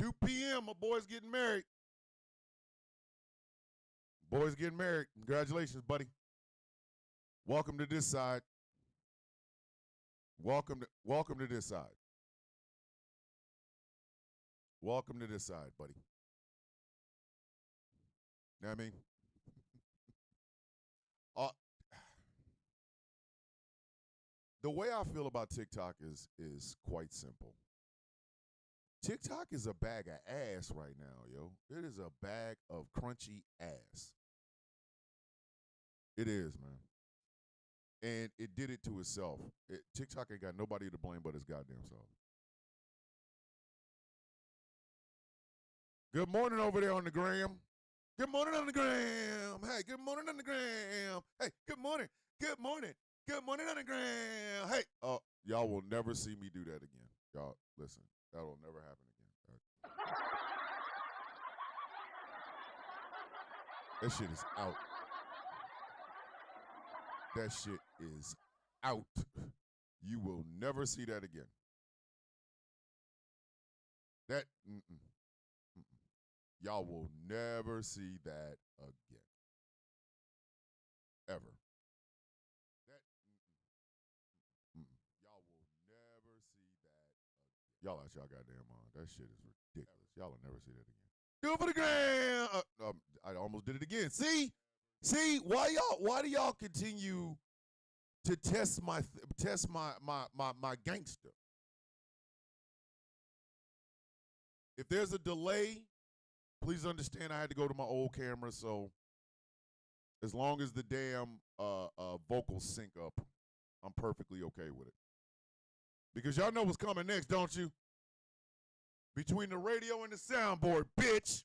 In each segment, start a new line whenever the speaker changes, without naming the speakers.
2 p.m. My boy's getting married. Boy's getting married. Congratulations, buddy. Welcome to this side. Welcome to this side. Welcome to this side, buddy. You know what I mean? The way I feel about TikTok is quite simple. TikTok is a bag of ass right now, yo. It is a bag of crunchy ass. It is, man. And it did it to itself. TikTok ain't got nobody to blame but its goddamn self. Good morning over there on the gram. Good morning on the gram. Hey, good morning on the gram. Hey, good morning. Good morning. Good morning on the gram. Hey, y'all will never see me do that again. Y'all, listen, that will never happen again. That shit is out. That shit is out. You will never see that again. That, y'all will never see that again. Ever. That, y'all will never see that again. Y'all out y'all goddamn mind. That shit is ridiculous. Y'all will never see that again. Do it for the gram. I almost did it again. See, why do y'all continue to test my gangster? If there's a delay, please understand I had to go to my old camera, so as long as the damn vocals sync up, I'm perfectly okay with it. Because y'all know what's coming next, don't you? Between the radio and the soundboard, bitch.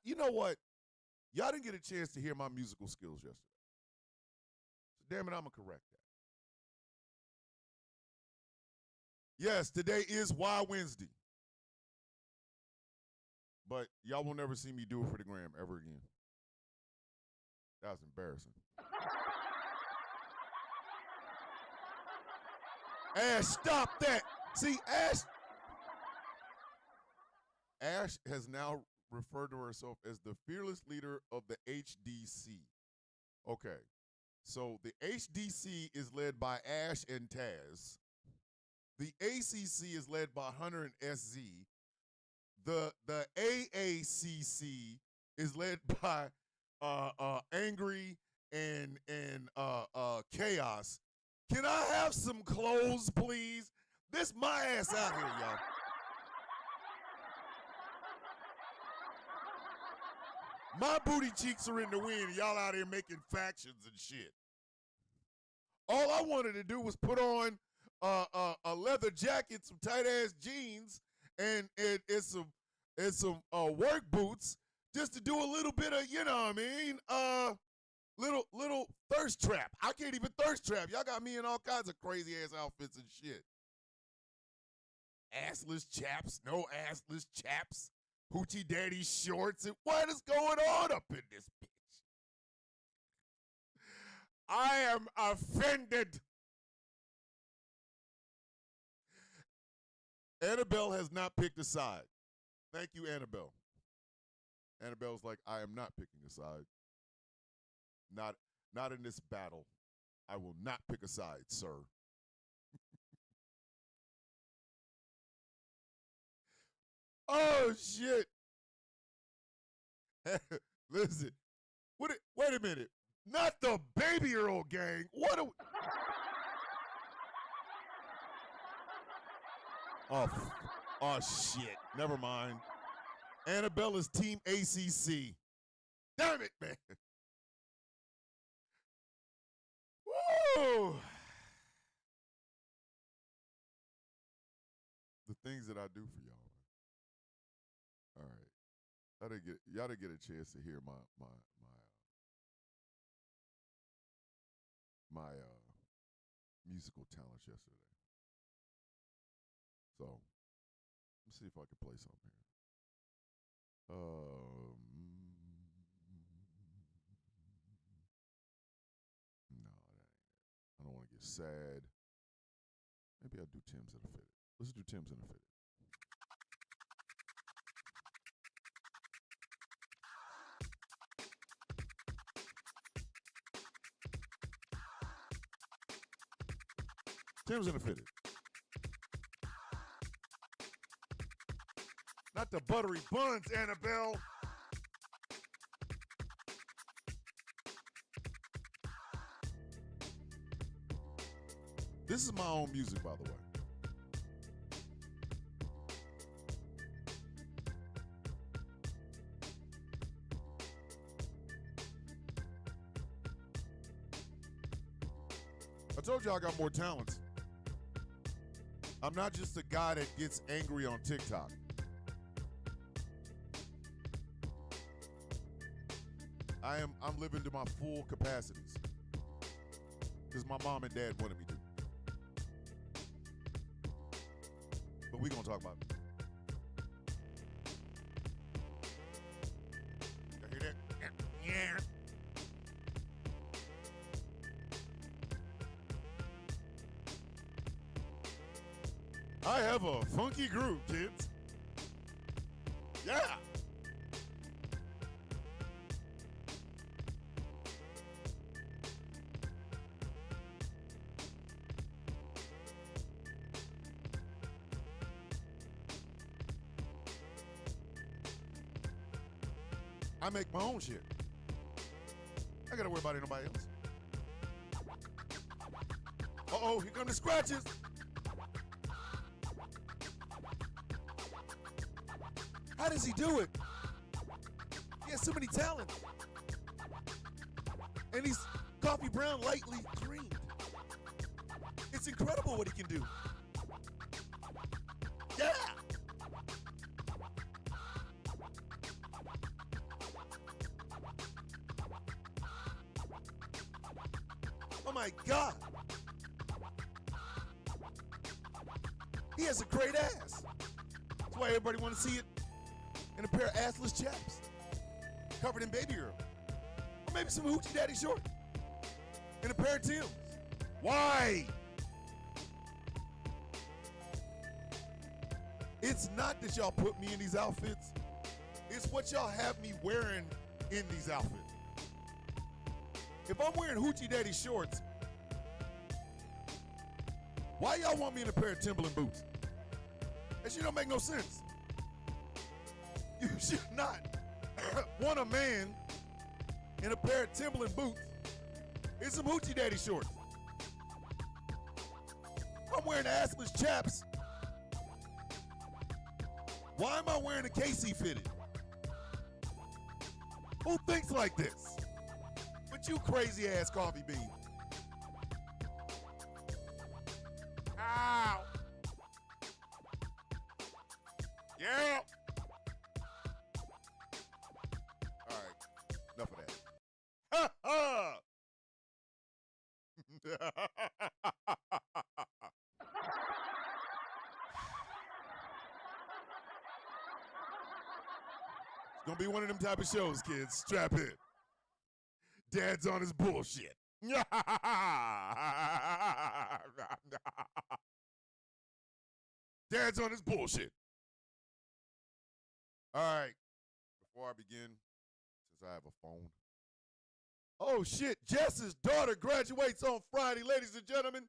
You know what? Y'all didn't get a chance to hear my musical skills yesterday. So damn it, I'm going to correct that. Yes, today is Why Wednesday. But y'all will never see me do it for the gram ever again. That was embarrassing. Ash, stop that. See, Ash has now referred to herself as the fearless leader of the HDC. Okay. So the HDC is led by Ash and Taz. The ACC is led by Hunter and SZ. The AACC is led by Angry and Chaos. Can I have some clothes, please? This my ass out here, y'all. My booty cheeks are in the wind. Y'all out here making factions and shit. All I wanted to do was put on a leather jacket, some tight ass jeans, and some work boots, just to do a little bit of, you know what I mean, little thirst trap. I can't even thirst trap. Y'all got me in all kinds of crazy ass outfits and shit. Assless chaps, no assless chaps, hoochie daddy shorts, and what is going on up in this bitch? I am offended. Annabelle has not picked a side. Thank you, Annabelle. Annabelle's like, I am not picking a side. Not in this battle. I will not pick a side, sir. Oh shit. Listen. Wait a minute. Not the Baby Earl gang. What a Oh shit. Never mind. Annabella's team ACC. Damn it, man. Woo! The things that I do for y'all. All right. Y'all didn't get a chance to hear my musical talents yesterday. So, let's see if I can play something here. No, that ain't it. I don't want to get sad. Maybe I'll do Tim's that'll fit it. Let's do Tim's in a fit. Tim's in a fitted. Not the buttery buns, Annabelle. This is my own music, by the way. I told you I got more talents. I'm not just a guy that gets angry on TikTok. I'm living to my full capacities because my mom and dad wanted me to. But we're going to talk about it. You hear that? Yeah. I have a funky groove, kids. Yeah. I make my own shit. I gotta worry about anybody else. Uh-oh, here come the scratches. How does he do it? He has so many talents. And he's coffee brown, lightly creamed. It's incredible what he can do. Yeah! Oh my God. He has a great ass. That's why everybody want to see it in a pair of assless chaps covered in baby oil. Or maybe some hoochie daddy short and a pair of Timbs. Why? It's not that y'all put me in these outfits. It's what y'all have me wearing in these outfits. If I'm wearing hoochie daddy shorts, why y'all want me in a pair of Timberland boots? That shit don't make no sense. You should not want a man in a pair of Timberland boots and some hoochie daddy shorts. I'm wearing assless chaps. Why am I wearing a KC fitted? Who thinks like this? But you crazy ass coffee bean. Ow. Yeah. All right. Enough of that. Ha ha. It's gonna be one of them type of shows, kids. Strap in. Dad's on his bullshit. Dad's on his bullshit. All right. Before I begin, since I have a phone. Oh, shit. Jess's daughter graduates on Friday, ladies and gentlemen.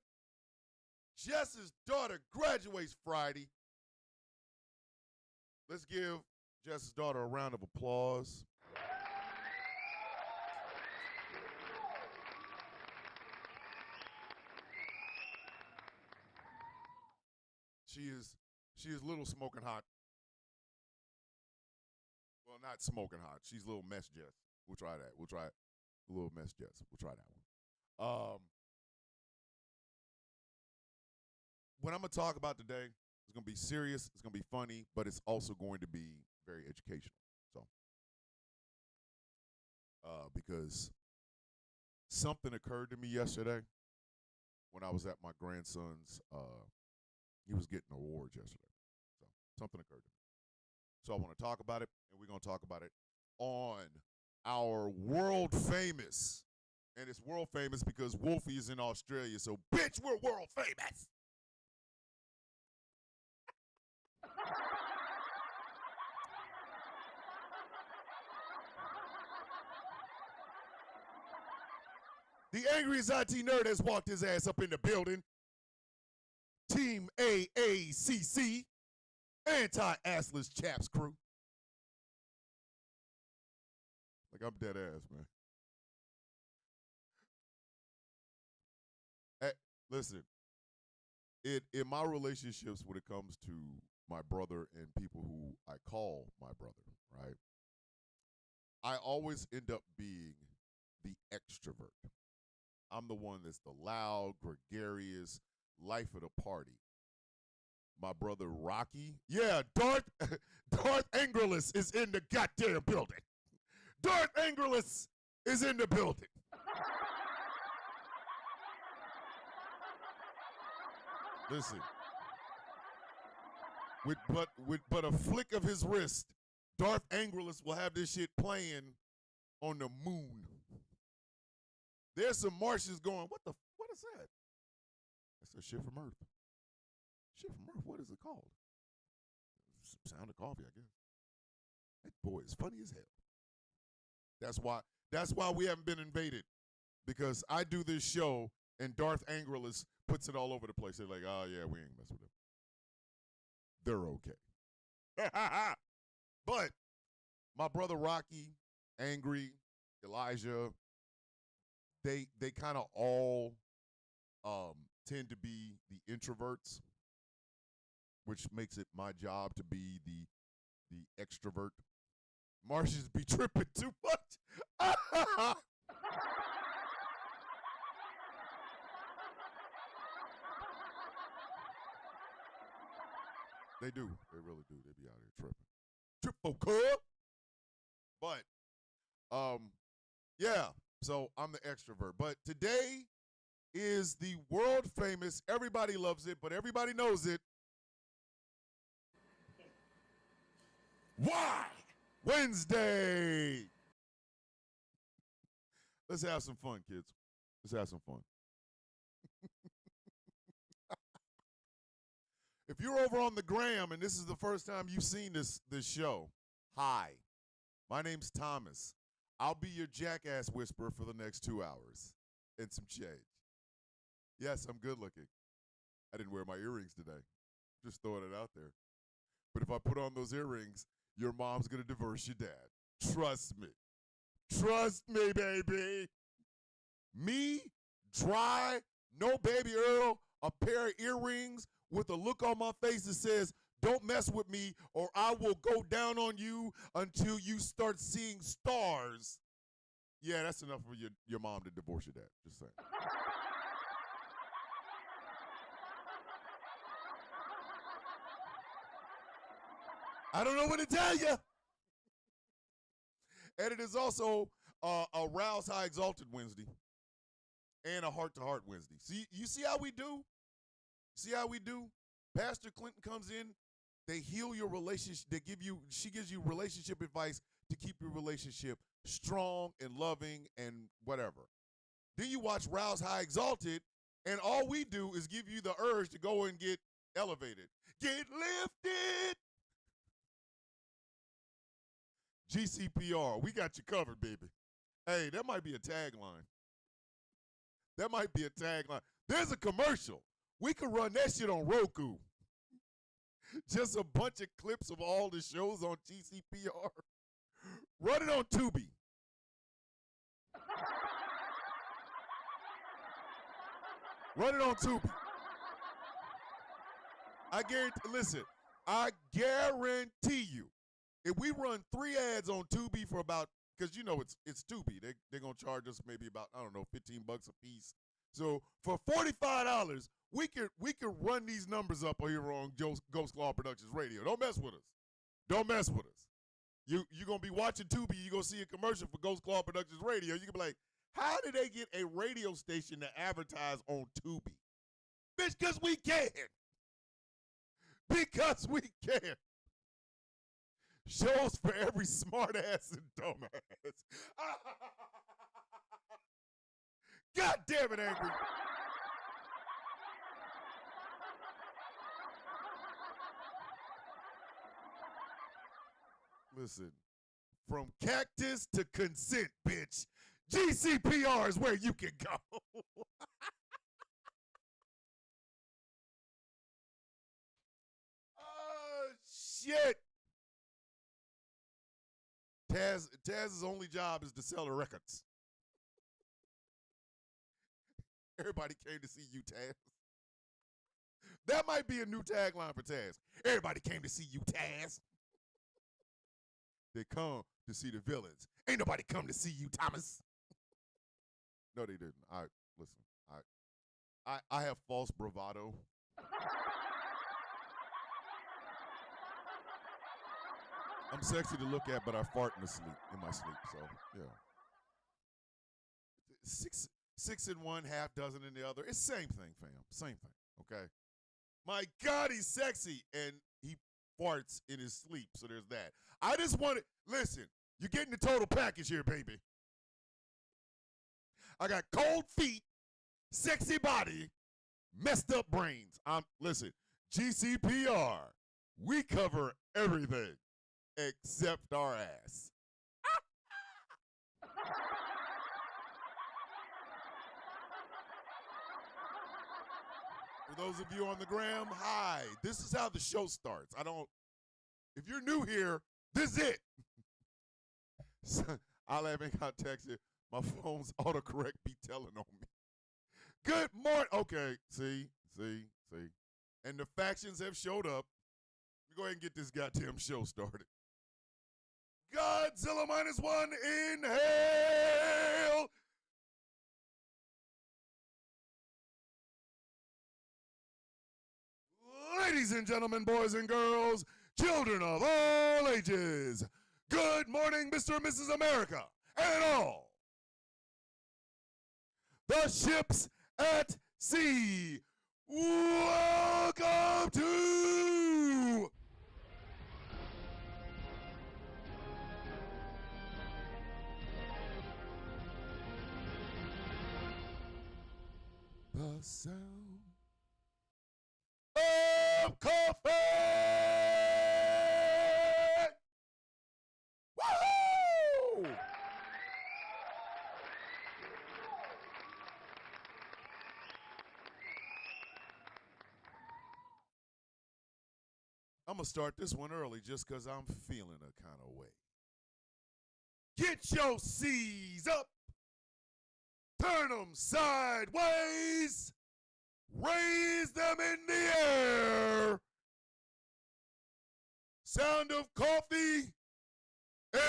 Jess's daughter graduates Friday. Let's give Jess's daughter a round of applause. She is little smoking hot. Well, not smoking hot. She's little mess Jess. We'll try that. We'll try little mess Jess. We'll try that one. What I'm gonna talk about today is gonna be serious. It's gonna be funny, but it's also going to be very educational. So, because something occurred to me yesterday when I was at my grandson's. He was getting awards yesterday. So something occurred to me. So I want to talk about it, and we're going to talk about it on our world famous. And it's world famous because Wolfie is in Australia. So, bitch, we're world famous. The angriest IT nerd has walked his ass up in the building. Team AACC, anti-assless chaps crew. Like, I'm dead ass, man. Hey, listen, in my relationships when it comes to my brother and people who I call my brother, right? I always end up being the extrovert. I'm the one that's the loud, gregarious, life of the party. My brother Rocky, yeah, Darth Angerlis is in the goddamn building. Darth Angerlis is in the building. Listen, with but a flick of his wrist, Darth Angerlis will have this shit playing on the moon. There's some Martians going, what is that? That's a shit from Earth. Shit from Earth, what is it called? Sound of coffee, I guess. That boy is funny as hell. That's why we haven't been invaded. Because I do this show and Darth Angerlis puts it all over the place. They're like, oh yeah, we ain't mess with them. They're okay. But my brother Rocky, Angry, Elijah, they kind of all tend to be the introverts, which makes it my job to be the extrovert. Martians be tripping too much. They do. They really do. They be out here tripping. Triple cub. But yeah, so I'm the extrovert. But today is the world famous, everybody loves it, but everybody knows it. Why? Wednesday. Let's have some fun, kids. Let's have some fun. If you're over on the gram and this is the first time you've seen this show, hi. My name's Thomas. I'll be your jackass whisperer for the next 2 hours and some change. Yes, I'm good looking. I didn't wear my earrings today. Just throwing it out there. But if I put on those earrings, your mom's going to divorce your dad. Trust me. Trust me, baby. Me, dry, no baby Earl, a pair of earrings with a look on my face that says, don't mess with me or I will go down on you until you start seeing stars. Yeah, that's enough for your mom to divorce your dad. Just saying. I don't know what to tell you. And it is also a Rouse High Exalted Wednesday and a Heart to Heart Wednesday. See, you see how we do? See how we do? Pastor Clinton comes in, they heal your relationship, she gives you relationship advice to keep your relationship strong and loving and whatever. Then you watch Rouse High Exalted, and all we do is give you the urge to go and get elevated. Get lifted! GCPR, we got you covered, baby. Hey, that might be a tagline. That might be a tagline. There's a commercial. We could run that shit on Roku. Just a bunch of clips of all the shows on GCPR. Run it on Tubi. Run it on Tubi. I guarantee you, if we run 3 ads on Tubi for about, because you know it's Tubi, they're going to charge us maybe about, I don't know, $15 a piece. So for $45, we could run these numbers up here on Ghost Claw Productions Radio. Don't mess with us. Don't mess with us. You're going to be watching Tubi, you're going to see a commercial for Ghost Claw Productions Radio. You can be like, how did they get a radio station to advertise on Tubi? Bitch, because we can. Because we can. Shows for every smart ass and dumbass. God damn it, Angry. Listen, from cactus to consent, bitch. GCPR is where you can go. Oh, shit. Taz's only job is to sell the records. Everybody came to see you, Taz. That might be a new tagline for Taz. Everybody came to see you, Taz. They come to see the villains. Ain't nobody come to see you, Thomas. No, they didn't. Listen. I have false bravado. I'm sexy to look at, but I fart in my sleep. So yeah. Six in one, half dozen in the other. It's same thing, fam. Same thing. Okay. My God, he's sexy, and he farts in his sleep. So there's that. I just wanted. Listen, you're getting the total package here, baby. I got cold feet, sexy body, messed up brains. Listen, GCPR. We cover everything except our ass. For those of you on the gram, hi. This is how the show starts. If you're new here, this is it. I'll have in context it. My phone's autocorrect be telling on me. Good morning. Okay, see. And the factions have showed up. Let me go ahead and get this goddamn show started. Godzilla -1, inhale. Ladies and gentlemen, boys and girls, children of all ages, good morning, Mr. and Mrs. America, and all. The ships at sea, welcome to the sound of coffee. Woohoo! I'm going to start this one early just because I'm feeling a kind of way. Get your C's up. Turn them sideways. Raise them in the air. Sound of coffee.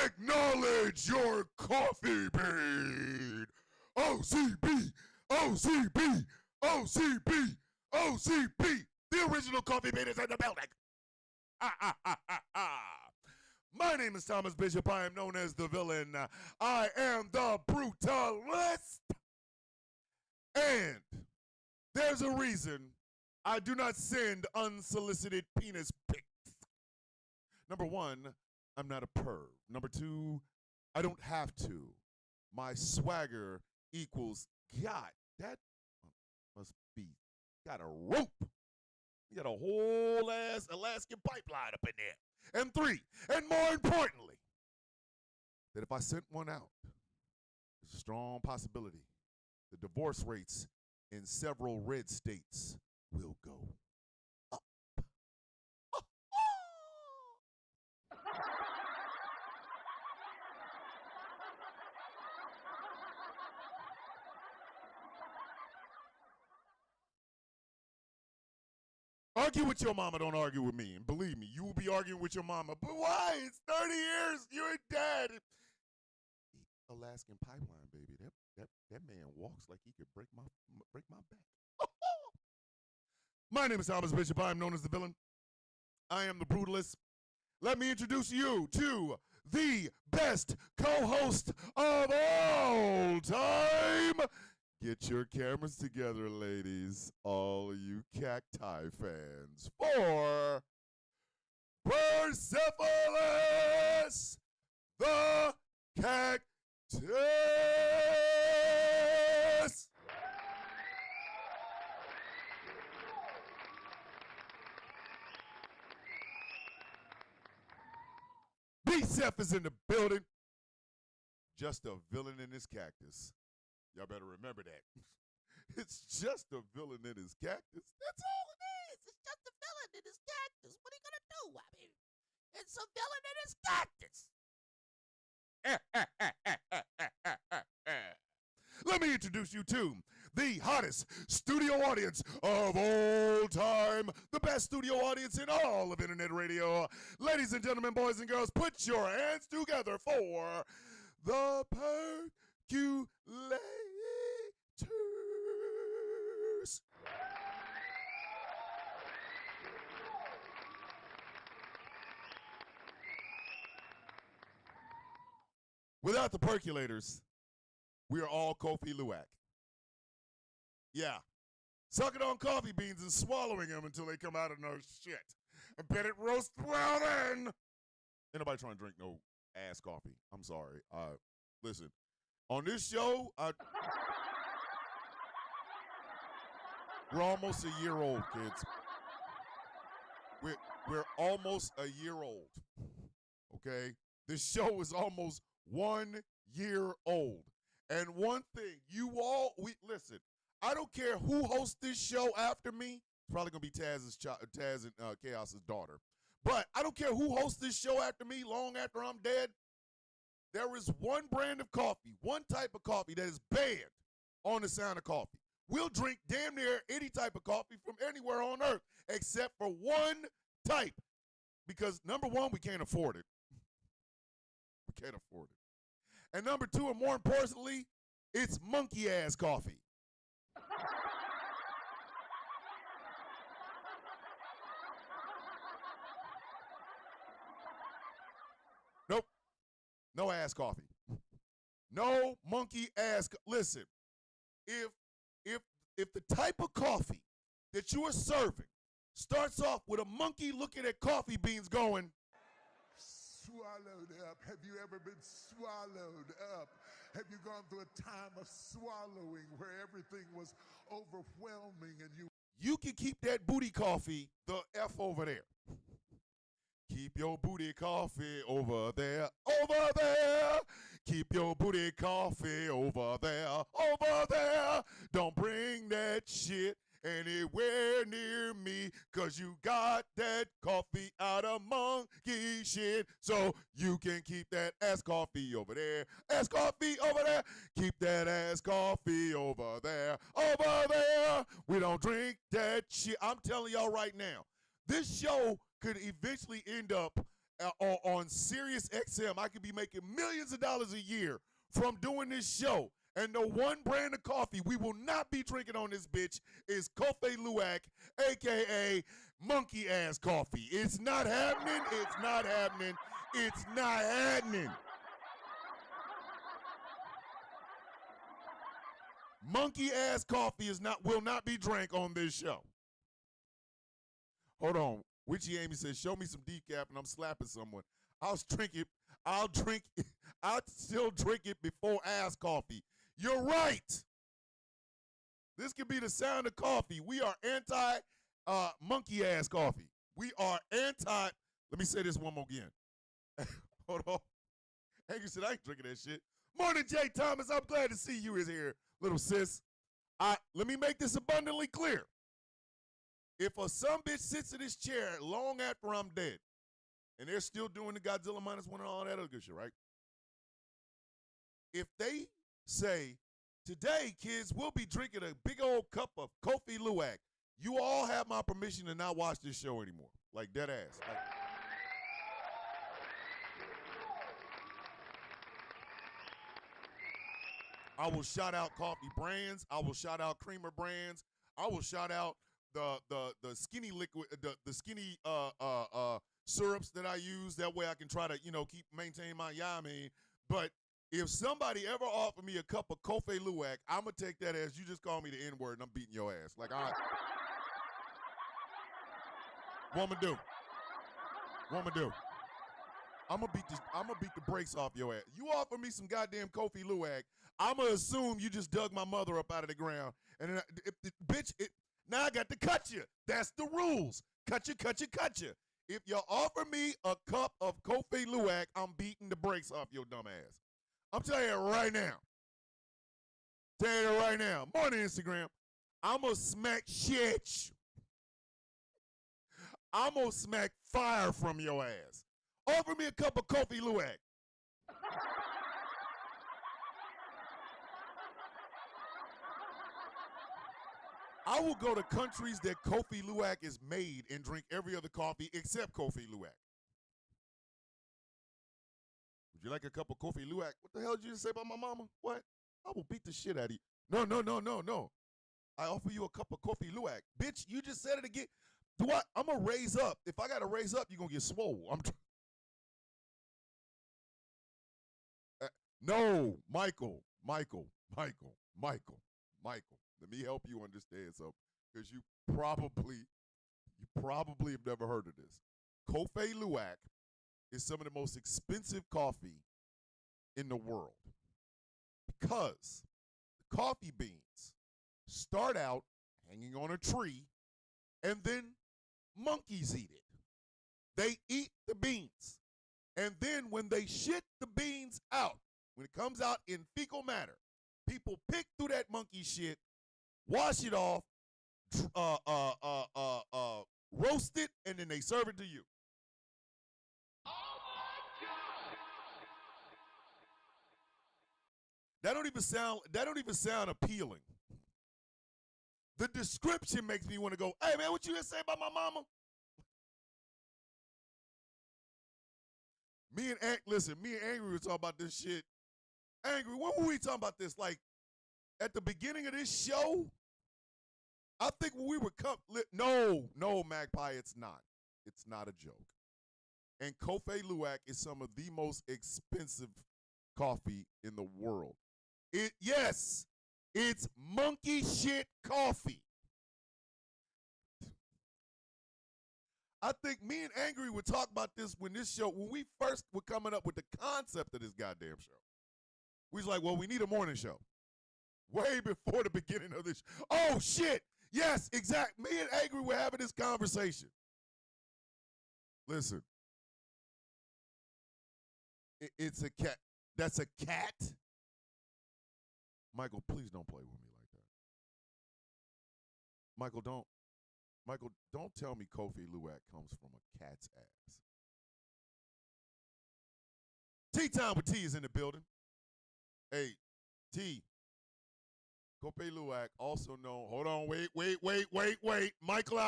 Acknowledge your coffee bean. OCB, OCB, OCB, OCB. The original coffee bean is in the building. My name is Thomas Bishop. I am known as the villain. I am the brutalist. And there's a reason I do not send unsolicited penis pics. Number one, I'm not a perv. Number two, I don't have to. My swagger equals God. That must be got a rope. You got a whole ass Alaskan pipeline up in there. And three, and more importantly, that if I sent one out, there's a strong possibility the divorce rates in several red states will go up. Argue with your mama, don't argue with me. And believe me, you will be arguing with your mama. But why? It's 30 years. You're dead. Alaskan pipeline, baby. That man walks like he could break my back. My name is Thomas Bishop. I am known as the villain. I am the brutalist. Let me introduce you to the best co-host of all time. Get your cameras together, ladies, all you cacti fans, for Persepolis the Cactus. B-Seth is in the building. just a villain in his cactus. Y'all better remember that. It's just a villain in his cactus. That's all it is. It's just a villain in his cactus. What are you gonna do? I mean, it's a villain in his cactus. Let me introduce you to the hottest studio audience of all time, the best studio audience in all of internet radio. Ladies and gentlemen, boys and girls, put your hands together for the Perculators. Without the Perculators, we are all Kofi Luwak. Yeah. Sucking on coffee beans and swallowing them until they come out of no shit. And bet it roast well then. Ain't nobody trying to drink no ass coffee. I'm sorry. Listen, on this show, we're almost a year old, kids. We're almost a year old. Okay? This show is almost 1 year old. And one thing, listen, I don't care who hosts this show after me. It's probably going to be Taz and Chaos's daughter. But I don't care who hosts this show after me long after I'm dead. There is one brand of coffee, one type of coffee that is banned on the Sound of Coffee. We'll drink damn near any type of coffee from anywhere on earth except for one type. Because number one, we can't afford it. We can't afford it. And number two, and more importantly, it's monkey ass coffee. Nope. No ass coffee. No monkey ass. Listen, if the type of coffee that you are serving starts off with a monkey looking at coffee beans going,
swallowed up. Have you ever been swallowed up? Have you gone through a time of swallowing where everything was overwhelming and
you can keep that booty coffee the F over there. Keep your booty coffee over there, over there. Keep your booty coffee over there, over there. Don't bring that shit anywhere near me, cause you got that coffee out of monkey shit. So you can keep that ass coffee over there, ass coffee over there. Keep that ass coffee over there, over there. We don't drink that shit. I'm telling y'all right now, this show could eventually end up on Sirius XM. I could be making millions of dollars a year from doing this show. And the one brand of coffee we will not be drinking on this bitch is Kofi Luwak, a.k.a. monkey ass coffee. It's not happening. It's not happening. It's not happening. Monkey ass coffee will not be drank on this show. Hold on. Witchy Amy says, show me some decaf and I'm slapping someone. I'll still drink it before ass coffee. You're right. This could be the Sound of Coffee. We are anti monkey ass coffee. We are anti. Let me say this one more again. Hold on. Hank said, I ain't drinking that shit. Morning, Jay Thomas. I'm glad to see you is here, little sis. Let me make this abundantly clear. If a some bitch sits in this chair long after I'm dead, and they're still doing the Godzilla -1 and all that other good shit, right? If they say, today, kids, we'll be drinking a big old cup of Kofi Luwak, you all have my permission to not watch this show anymore. Like, dead ass. Like, I will shout out coffee brands. I will shout out creamer brands. I will shout out the skinny liquid, the skinny syrups that I use. That way I can try to, maintain my yummy. But if somebody ever offered me a cup of Kofi Luwak, I'm going to take that as you just call me the N-word and I'm beating your ass. Like, all right. What I'm going to do? I'm gonna beat the brakes off your ass. You offer me some goddamn Kofi Luwak, I'm gonna assume you just dug my mother up out of the ground. And now I got to cut you. That's the rules. Cut you. If you offer me a cup of Kofi Luwak, I'm beating the brakes off your dumb ass. I'm telling you right now. Tell you right now. Morning, Instagram. I'm going to smack shit. I'm going to smack fire from your ass. Offer me a cup of Kofi Luwak. I will go to countries that Kofi Luwak is made and drink every other coffee except Kofi Luwak. Would you like a cup of Kofi Luwak? What the hell did you just say about my mama? What? I will beat the shit out of you. No. I offer you a cup of Kofi Luwak. Bitch, you just said it again. Do what? I'm going to raise up. If I got to raise up, you're going to get swole. No, Michael. Let me help you understand something, because you probably have never heard of this. Kofi Luwak is some of the most expensive coffee in the world, because the coffee beans start out hanging on a tree and then monkeys eat it. They eat the beans. And then when they shit the beans out, when it comes out in fecal matter, people pick through that monkey shit, wash it off, roast it, and then they serve it to you. Oh my God! That don't even sound appealing. The description makes me want to go, hey man, what you gonna say about my mama? Me and Angry were talking about this shit. Angry, when were we talking about this? Like, at the beginning of this show? I think when we were no, Magpie, it's not. It's not a joke. And Kofi Luwak is some of the most expensive coffee in the world. Yes, it's monkey shit coffee. I think me and Angry would talk about this when we first were coming up with the concept of this goddamn show. We was like, well, we need a morning show. Way before the beginning of this. Oh, shit. Yes, exactly. Me and Angry were having this conversation. Listen. It's a cat. That's a cat? Michael, please don't play with me like that. Michael, don't tell me Kofi Luwak comes from a cat's ass. Tea Time with T is in the building. Hey, T. Kofi Luwak, also known. Hold on, wait. Michael's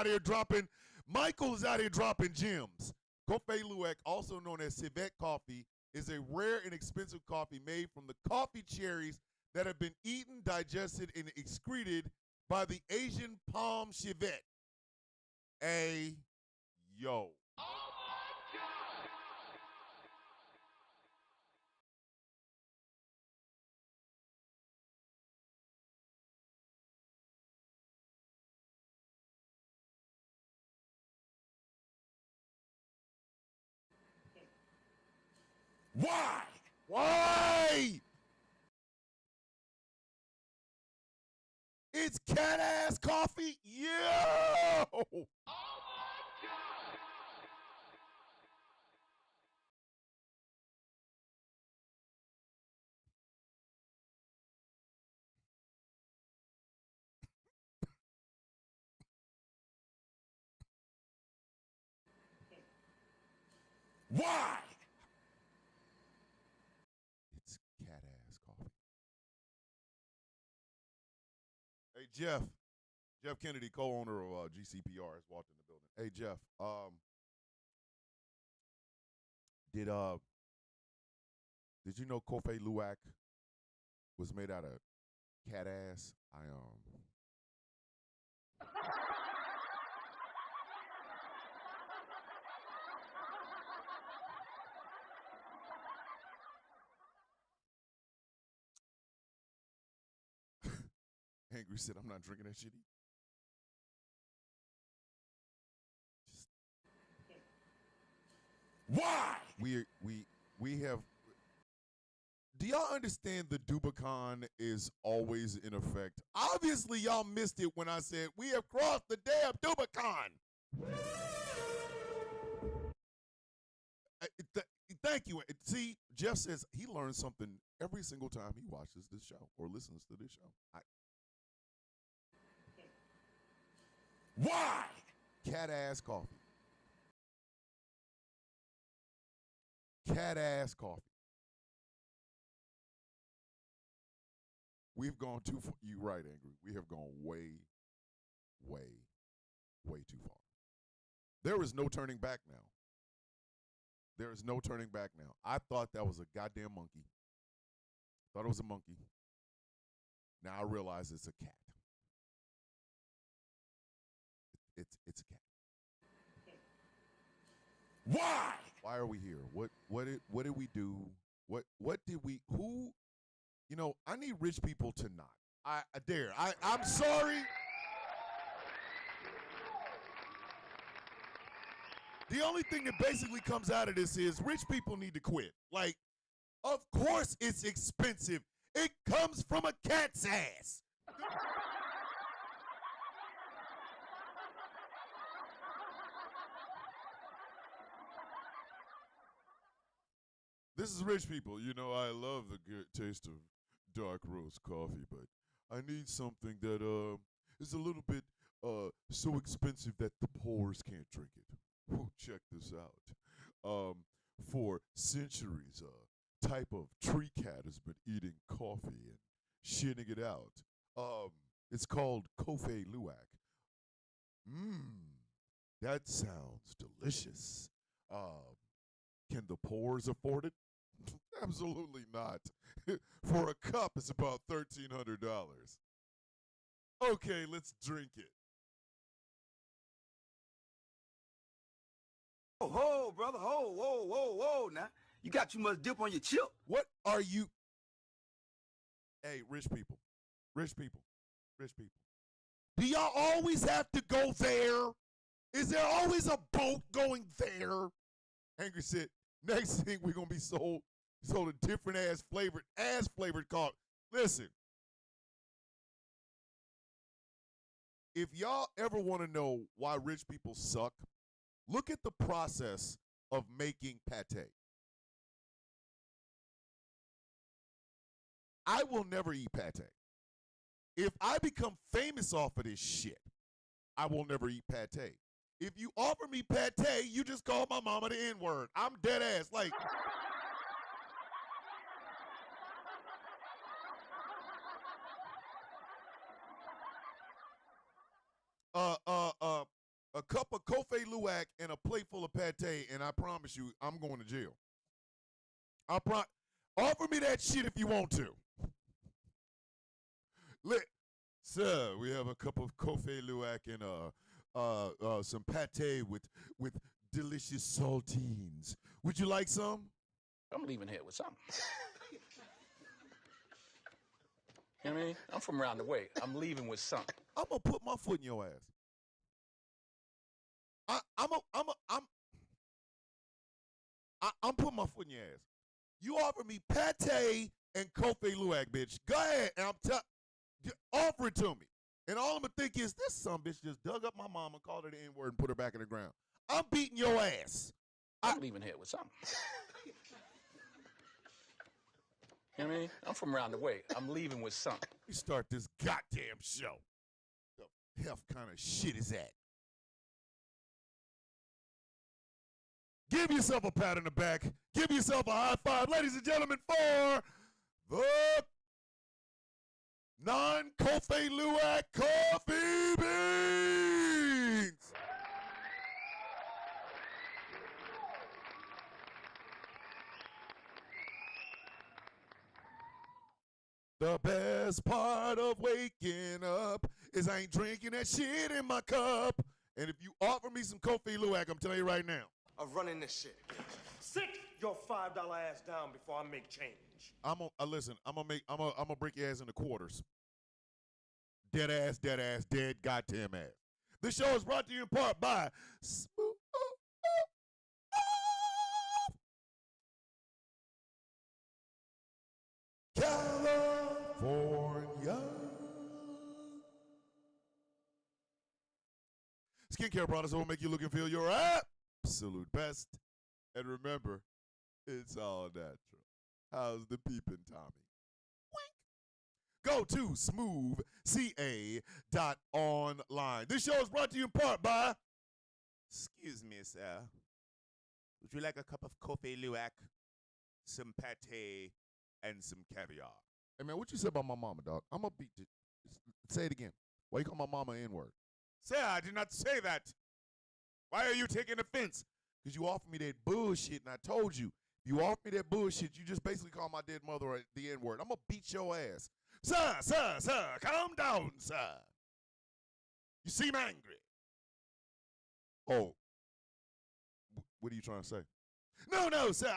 out here dropping gems. Kofi Luwak, also known as civet coffee, is a rare and expensive coffee made from the coffee cherries that have been eaten, digested, and excreted by the Asian palm civet. Yo. Oh my God! Why? Why? It's cat ass coffee? Yo! Oh my God! Why? It's cat ass coffee. Hey, Jeff Kennedy, co-owner of GCPR, has walked in the building. Hey, Jeff, did you know Kofi Luwak was made out of cat ass? Angry said, I'm not drinking that shit. Why? We have. Do y'all understand the Dubicon is always in effect? Obviously, y'all missed it when I said we have crossed the damn Dubicon. Thank you. See, Jeff says he learned something every single time he watches this show or listens to this show.
Why?
Cat ass coffee. Cat ass coffee. We've gone too far. You're right, Angry. We have gone way, way, way too far. There is no turning back now. There is no turning back now. I thought that was a goddamn monkey. Thought it was a monkey. Now I realize it's a cat. It's a cat.
Why?
Why are we here? What did we do? What did we who? You know, I need rich people to not. I dare. I'm sorry. The only thing that basically comes out of this is rich people need to quit. Like, of course it's expensive. It comes from a cat's ass. This is rich people. You know, I love the good taste of dark roast coffee, but I need something that is a little bit so expensive that the poors can't drink it. Whoa, check this out. For centuries, a type of tree cat has been eating coffee and shitting it out. It's called Kofe Luwak. That sounds delicious. Can the poors afford it? Absolutely not. For a cup, it's about $1,300. Okay, let's drink it.
Ho, brother, whoa, now. You got too much dip on your chip.
What are you? Hey, rich people. Rich people. Rich people. Do y'all always have to go there? Is there always a boat going there? Angry said, next thing we're going to be sold a different ass flavored coffee. Listen. If y'all ever want to know why rich people suck, look at the process of making pate. I will never eat pate. If I become famous off of this shit, I will never eat pate. If you offer me pate, you just call my mama the N-word. I'm dead ass. Like, a cup of Kofe Luwak and a plate full of pate, and I promise you, I'm going to jail. Offer me that shit if you want to. Sir, we have a cup of Kofe Luwak and some pate with delicious saltines. Would you like some?
I'm leaving here with something. You know what I mean? I'm from around the way. I'm leaving with something.
I'm gonna put my foot in your ass. I'm putting my foot in your ass. You offer me pate and Kofe Luwak, bitch. Go ahead, and offer it to me. And all I'm gonna think is this son bitch just dug up my mama, called her the N-word, and put her back in the ground. I'm beating your ass.
I'm leaving here with something. You know what I mean? I'm from around the way. I'm leaving with something.
We start this goddamn show. The hell kind of shit is that? Give yourself a pat on the back. Give yourself a high five, ladies and gentlemen, for the non-Kofe Luwak coffee beans. The best part of waking up is I ain't drinking that shit in my cup. And if you offer me some Kofe Luwak, I'm telling you right now,
I'm running this shit. Sit your $5 ass down before I make change.
Listen. I'm gonna break your ass into quarters. Dead goddamn ass. This show is brought to you in part by Smooth California. Skincare products that will make you look and feel your absolute best. And remember, it's all natural. How's the peeping, Tommy? Wink. Go to smoothca.online. This show is brought to you in part by. Excuse me, sir. Would you like a cup of coffee luwak, some pate, and some caviar? Hey, man, what you said about my mama, dog? I'm going to beat you. Say it again. Why you call my mama N-word? Sir, I did not say that. Why are you taking offense? Because you offered me that bullshit, and I told you, if you offer me that bullshit, you just basically call my dead mother the N-word. I'm going to beat your ass. Sir, calm down, sir. You seem angry. Oh. What are you trying to say? No, sir.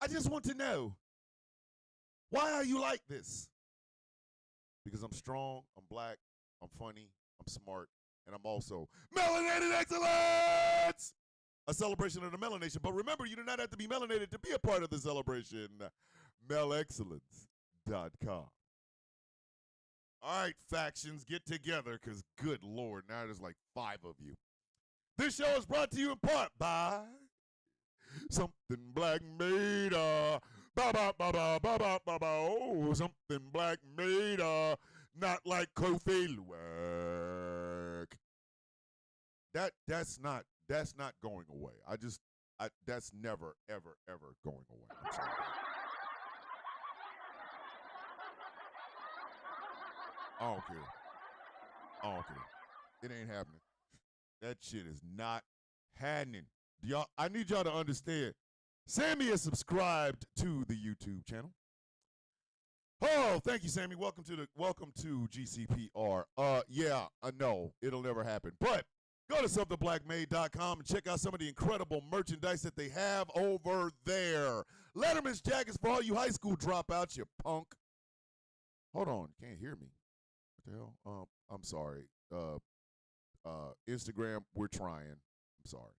I just want to know, why are you like this? Because I'm strong, I'm black, I'm funny, I'm smart, and I'm also melanated excellence! A celebration of the melanation. But remember, you do not have to be melanated to be a part of the celebration. Melexcellence.com. All right, factions, get together, because good Lord, now there's like 5 of you. This show is brought to you in part by Something Black made oh, Something Black made not like Kofi Luwak. That's not going away. That's never, ever, ever going away. I'm sorry. I don't care. It ain't happening. That shit is not happening. I need y'all to understand. Sammy is subscribed to the YouTube channel. Oh, thank you, Sammy. Welcome to GCPR. No, it'll never happen. But go to somethingBlackMade.com and check out some of the incredible merchandise that they have over there. Letterman's jackets for all you high school dropouts, you punk. Hold on, you can't hear me. What the hell? I'm sorry. Instagram, we're trying. I'm sorry.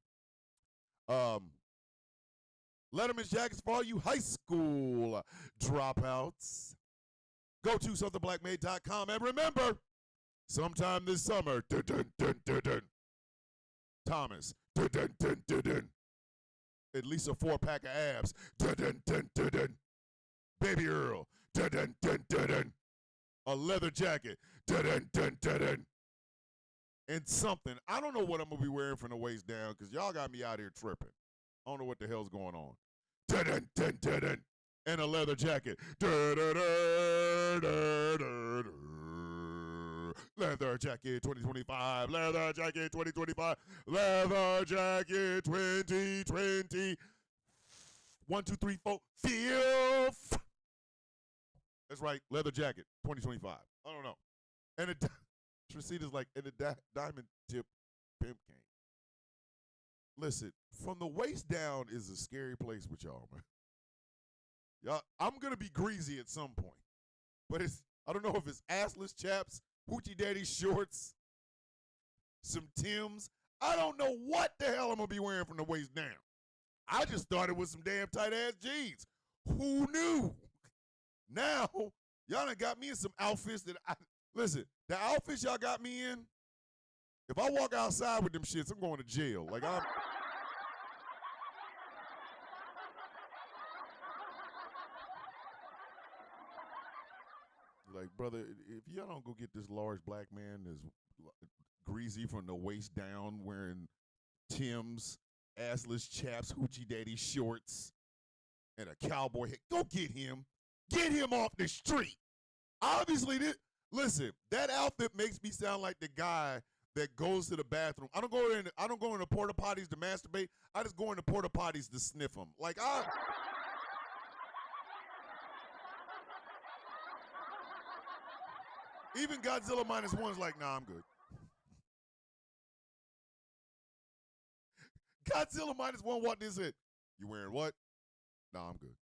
Letterman's jackets for all you high school dropouts. Go to somethingBlackMade.com and remember, sometime this summer, Thomas, at least a 4-pack of abs, Baby Earl, a leather jacket, and something. I don't know what I'm going to be wearing from the waist down because y'all got me out here tripping. I don't know what the hell's going on. And a leather jacket. Leather jacket 2025. Leather jacket 2025. Leather jacket 2020. 1, 2, 3, 4. Filth. That's right. Leather jacket 2025. I don't know. And it. Receipt is like in a diamond tip pimp cane. Listen, from the waist down is a scary place with y'all, man. Y'all, I'm gonna be greasy at some point, but I don't know if it's assless chaps, hoochie daddy shorts, some Timbs. I don't know what the hell I'm gonna be wearing from the waist down. I just thought it was some damn tight ass jeans. Who knew? Now y'all done got me in some outfits that listen, the outfits y'all got me in, if I walk outside with them shits, I'm going to jail. Like, brother, if y'all don't go get this large black man that's greasy from the waist down, wearing Timbs, assless chaps, hoochie daddy shorts, and a cowboy hat, go get him. Get him off the street. Obviously, listen, that outfit makes me sound like the guy that goes to the bathroom. I don't go into porta potties to masturbate. I just go into porta potties to sniff them. Like even Godzilla -1's like, nah, I'm good. Godzilla -1 walked in and said, you wearing what? Nah, I'm good.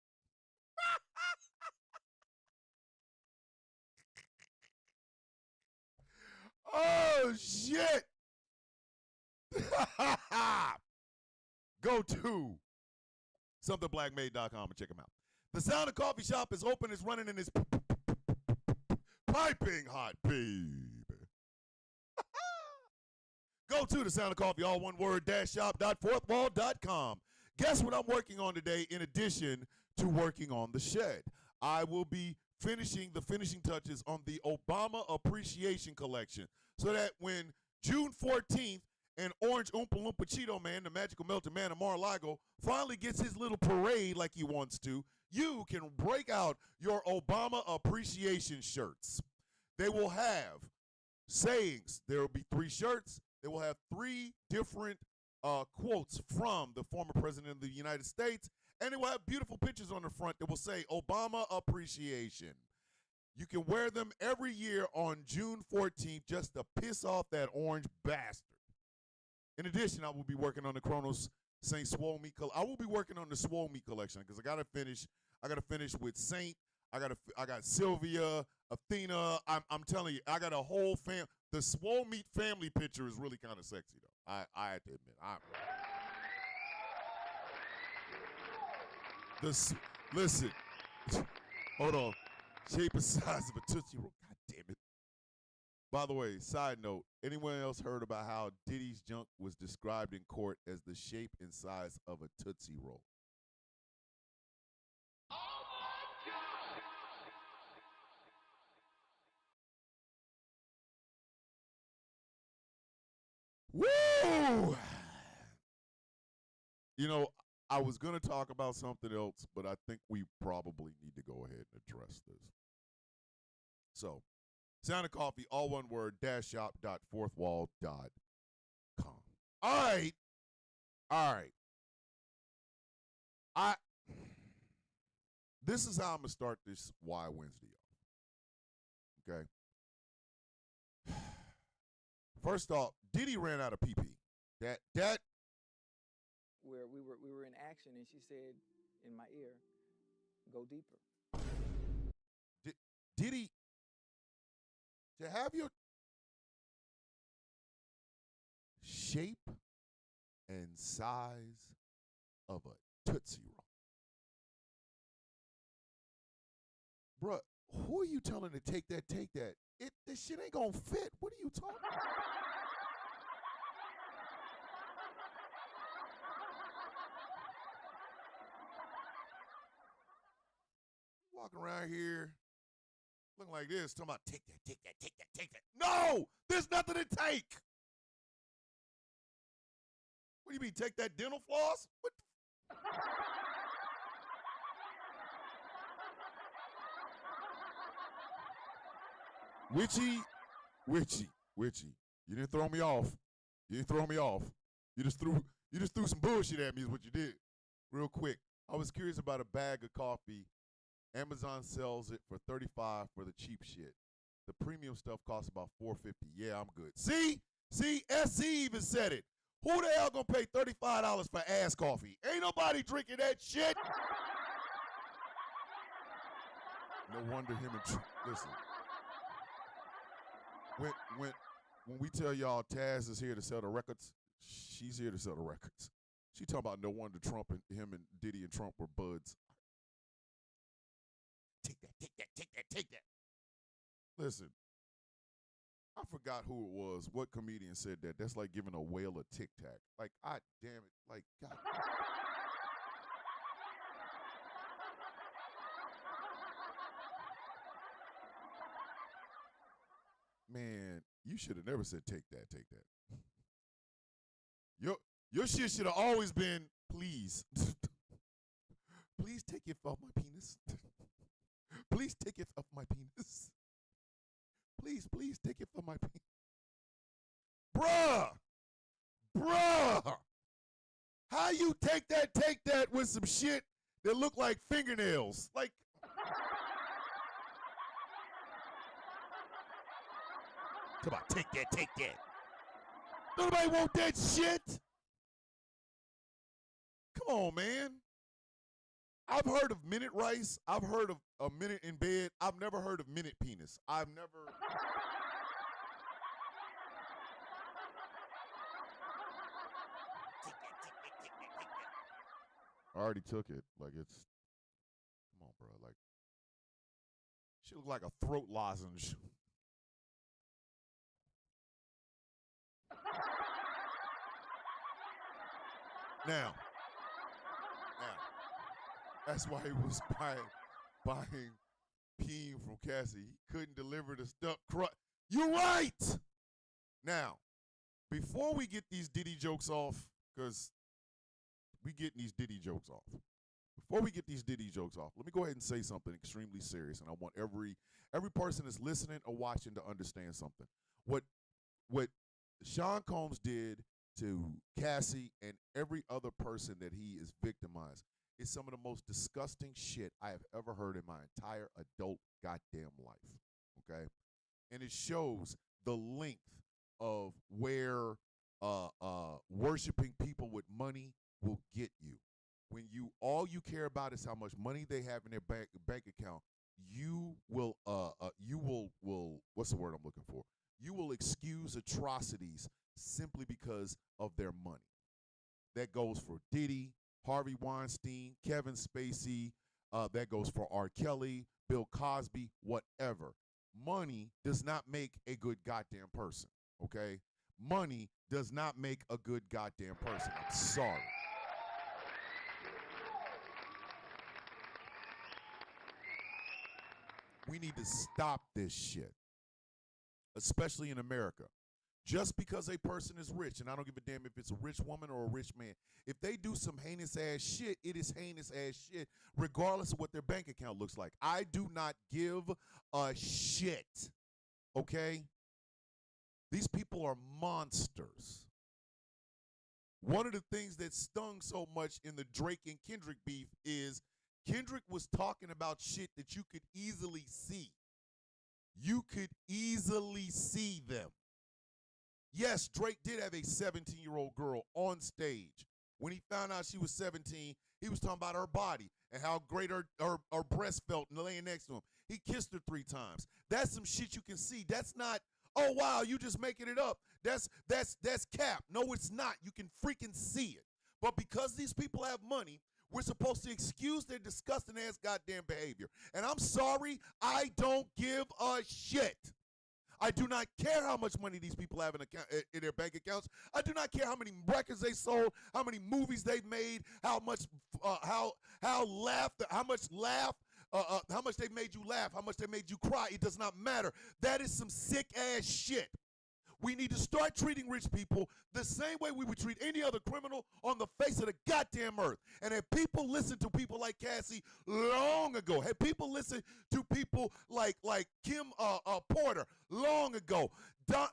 Oh, shit. Go to somethingBlackMade.com and check them out. The Sound of Coffee Shop is open. It's running in this piping hot, baby. Go to the Sound of Coffee, all one word, -shop.fourthwall.com. Guess what I'm working on today in addition to working on the shed. I will be finishing the finishing touches on the Obama Appreciation Collection so that when June 14th and Orange Oompa Loompa Cheeto Man, the magical melted man of Mar-a-Lago, finally gets his little parade like he wants to, you can break out your Obama Appreciation shirts. They will have sayings. There will be 3 shirts. They will have 3 different quotes from the former president of the United States, and it will have beautiful pictures on the front that will say Obama Appreciation. You can wear them every year on June 14th just to piss off that orange bastard. In addition, I will be working on the Kronos Saint Swole Meat. I will be working on the Swole Meat collection because I gotta finish with Saint. I got Sylvia, Athena. I'm telling you, I got a whole fam. The Swole Meat family picture is really kind of sexy though. I have to admit. Listen, hold on. Shape and size of a Tootsie Roll. God damn it. By the way, side note, anyone else heard about how Diddy's junk was described in court as the shape and size of a Tootsie Roll? Woo! You know, I was going to talk about something else, but I think we probably need to go ahead and address this. So, Sound of Coffee, all one word, -shop.fourthwall.com. All right. This is how I'm going to start this Why Wednesday off. Okay? First off, Diddy ran out of PP. That
where we were in action, and she said in my ear, "Go deeper."
Diddy, to have your shape and size of a Tootsie Roll. Bruh, who are you telling to take that? This shit ain't gonna fit. What are you talking about? Walking around here looking like this, talking about take that. No! There's nothing to take! What do you mean, take that dental floss? What Witchy. You didn't throw me off. You just threw some bullshit at me is what you did. Real quick. I was curious about a bag of coffee. Amazon sells it for $35 for the cheap shit. The premium stuff costs about $4.50. Yeah, I'm good. See, SC even said it. Who the hell gonna pay $35 for ass coffee? Ain't nobody drinking that shit. No wonder him and listen. When we tell y'all Taz is here to sell the records, she's here to sell the records. She talking about no wonder Trump and him and Diddy and Trump were buds. Take that. Listen, I forgot who it was. What comedian said that? That's like giving a whale a Tic Tac. Like, damn it. Like, God. Man, you should have never said take that. Your shit should have always been, please. Please take it off my penis. Please take it off my penis. Please take it from my penis. Bruh. How you take that with some shit that look like fingernails? Like, come on, take that. Nobody want that shit. Come on, man. I've heard of minute rice. I've heard of a minute in bed. I've never heard of minute penis. I've never. Take that. I already took it. Like, it's. Come on, bro. Like, she look like a throat lozenge. Now, That's why he was buying peeing from Cassie. He couldn't deliver the stuff. You're right. Now, before we get these Diddy jokes off, because we getting these Diddy jokes off. Before we get these Diddy jokes off, let me go ahead and say something extremely serious, and I want every person that's listening or watching to understand something. What Sean Combs did to Cassie and every other person that he is victimized is some of the most disgusting shit I have ever heard in my entire adult goddamn life. Okay? And it shows the length of where worshiping people with money will get you. When all you care about is how much money they have in their bank account, you will what's the word I'm looking for? You will excuse atrocities simply because of their money. That goes for Diddy, Harvey Weinstein, Kevin Spacey. That goes for R. Kelly, Bill Cosby, whatever. Money does not make a good goddamn person, okay? Money does not make a good goddamn person. I'm sorry. We need to stop this shit, especially in America. Just because a person is rich, and I don't give a damn if it's a rich woman or a rich man, if they do some heinous ass shit, it is heinous ass shit, regardless of what their bank account looks like. I do not give a shit, okay? These people are monsters. One of the things that stung so much in the Drake and Kendrick beef is Kendrick was talking about shit that you could easily see. You could easily see them. Yes, Drake did have a 17-year-old girl on stage. When he found out she was 17, he was talking about her body and how great her breast felt laying next to him. He kissed her 3 times. That's some shit you can see. That's not, oh, wow, you just making it up. That's cap. No, it's not. You can freaking see it. But because these people have money, we're supposed to excuse their disgusting ass goddamn behavior. And I'm sorry, I don't give a shit. I do not care how much money these people have in their bank accounts. I do not care how many records they sold, how many movies they've made, how much they made you laugh, how much they made you cry. It does not matter. That is some sick ass shit. We need to start treating rich people the same way we would treat any other criminal on the face of the goddamn earth. And if people listen to people like Cassie long ago, had people listen to people like Kim Porter long ago,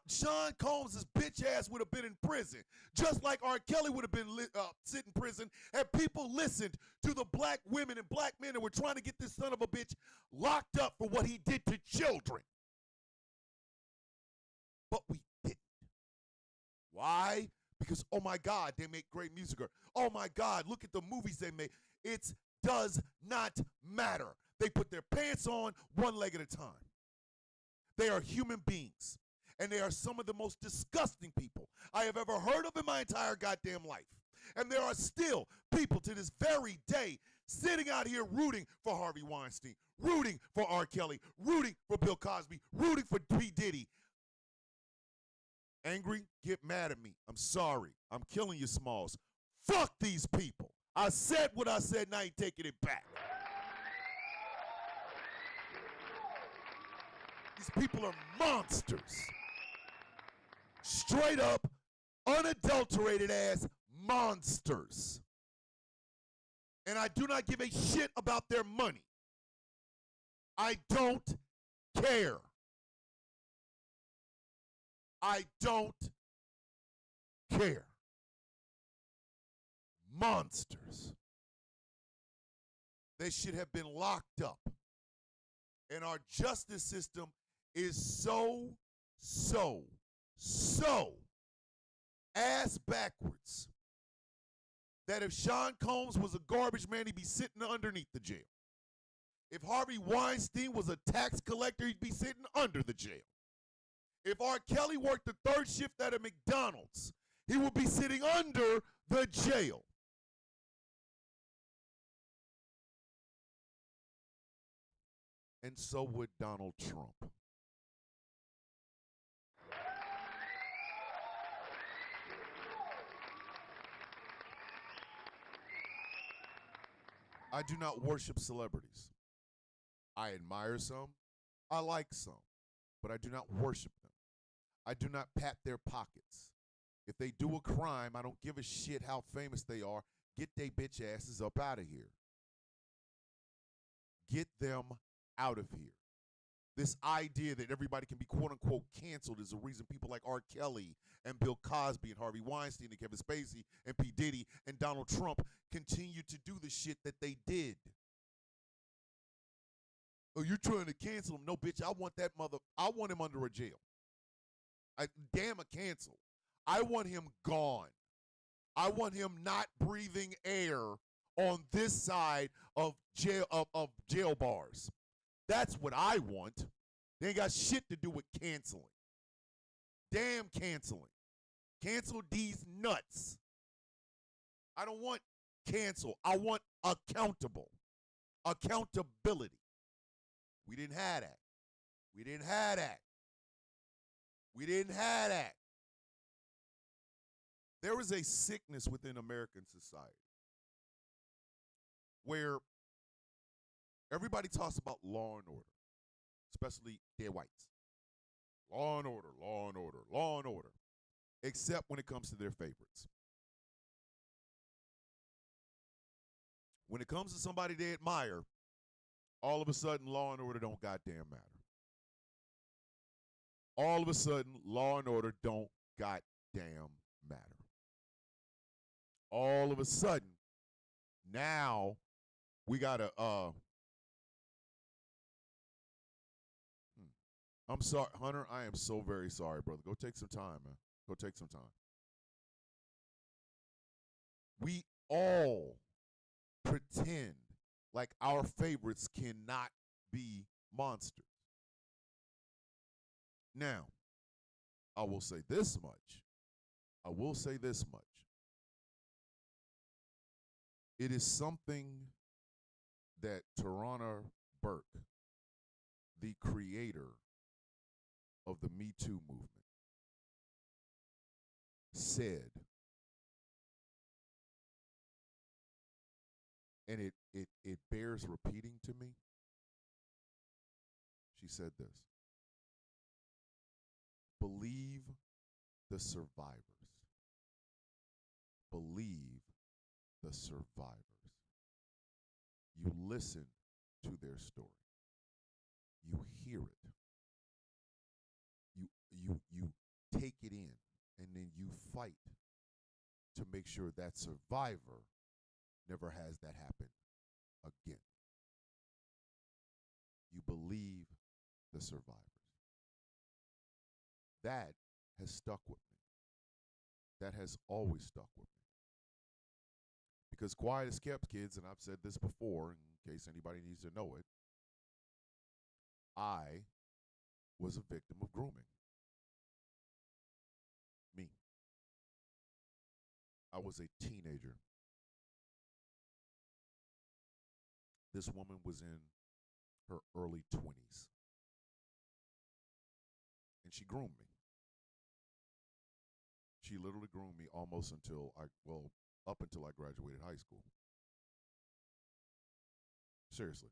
Sean Combs' bitch ass would have been in prison, just like R. Kelly would have been sitting in prison. Had people listened to the black women and black men that were trying to get this son of a bitch locked up for what he did to children. But we didn't. Why? Because, oh my God, they make great music. Or, oh my God, look at the movies they make. It does not matter. They put their pants on one leg at a time. They are human beings. And they are some of the most disgusting people I have ever heard of in my entire goddamn life. And there are still people to this very day sitting out here rooting for Harvey Weinstein, rooting for R. Kelly, rooting for Bill Cosby, rooting for P. Diddy. Angry? Get mad at me. I'm sorry. I'm killing you, Smalls. Fuck these people. I said what I said, and I ain't taking it back. These people are monsters. Straight up, unadulterated ass monsters. And I do not give a shit about their money. I don't care. I don't care. Monsters. They should have been locked up. And our justice system is so ass backwards that if Sean Combs was a garbage man, he'd be sitting underneath the jail. If Harvey Weinstein was a tax collector, he'd be sitting under the jail. If R. Kelly worked the 3rd shift at a McDonald's, he would be sitting under the jail. And so would Donald Trump. I do not worship celebrities. I admire some. I like some. But I do not worship them. I do not pat their pockets. If they do a crime, I don't give a shit how famous they are. Get they bitch asses up out of here. Get them out of here. This idea that everybody can be quote unquote canceled is the reason people like R. Kelly and Bill Cosby and Harvey Weinstein and Kevin Spacey and P. Diddy and Donald Trump continue to do the shit that they did. Oh, you're trying to cancel him? No, bitch. I want him under a jail. Damn a cancel. I want him gone. I want him not breathing air on this side of jail bars. That's what I want. They ain't got shit to do with canceling. Damn canceling. Cancel these nuts. I don't want cancel. I want accountable. Accountability. We didn't have that. We didn't have that. We didn't have that. There is a sickness within American society where everybody talks about law and order, especially dead whites. Law and order, law and order, law and order, except when it comes to their favorites. When it comes to somebody they admire, all of a sudden law and order don't goddamn matter. All of a sudden law and order don't goddamn matter. All of a sudden, now we gotta I'm sorry, Hunter, I am so very sorry, brother. Go take some time, man. Go take some time. We all pretend like our favorites cannot be monsters. Now, I will say this much. I will say this much. It is something that Tarana Burke, the creator of the Me Too movement, said, and it bears repeating to me. She said this: believe the survivors. Believe the survivors. You listen to their story. You hear it. You take it in, and then you fight to make sure that survivor never has that happen again. You believe the survivors. That has stuck with me. That has always stuck with me. Because quiet as kept, kids, and I've said this before in case anybody needs to know it, I was a victim of grooming. Me. I was a teenager. This woman was in her early 20s. And she groomed me. She literally groomed me almost up until I graduated high school. Seriously.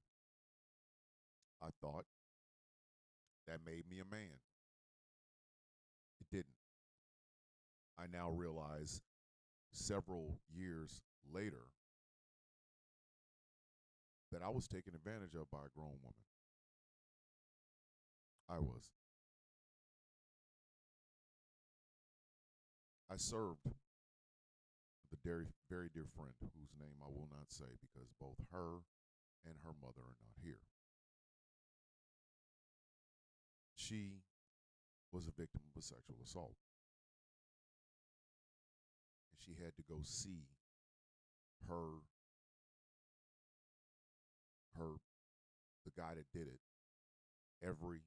I thought that made me a man. It didn't. I now realize several years later that I was taken advantage of by a grown woman. I was. I served the very dear friend whose name I will not say because both her and her mother are not here. She was a victim of a sexual assault. And she had to go see the guy that did it every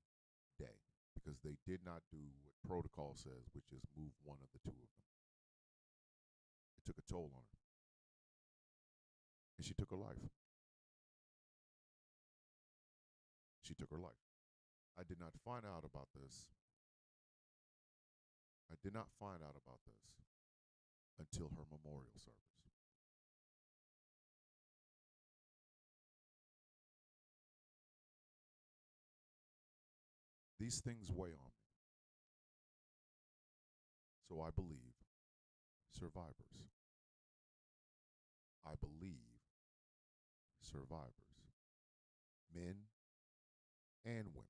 day because they did not do what protocol says, which is move one of the two of them. It took a toll on her. And she took her life. She took her life. I did not find out about this. I did not find out about this until her memorial service. These things weigh on me. So I believe survivors. I believe survivors. Men and women.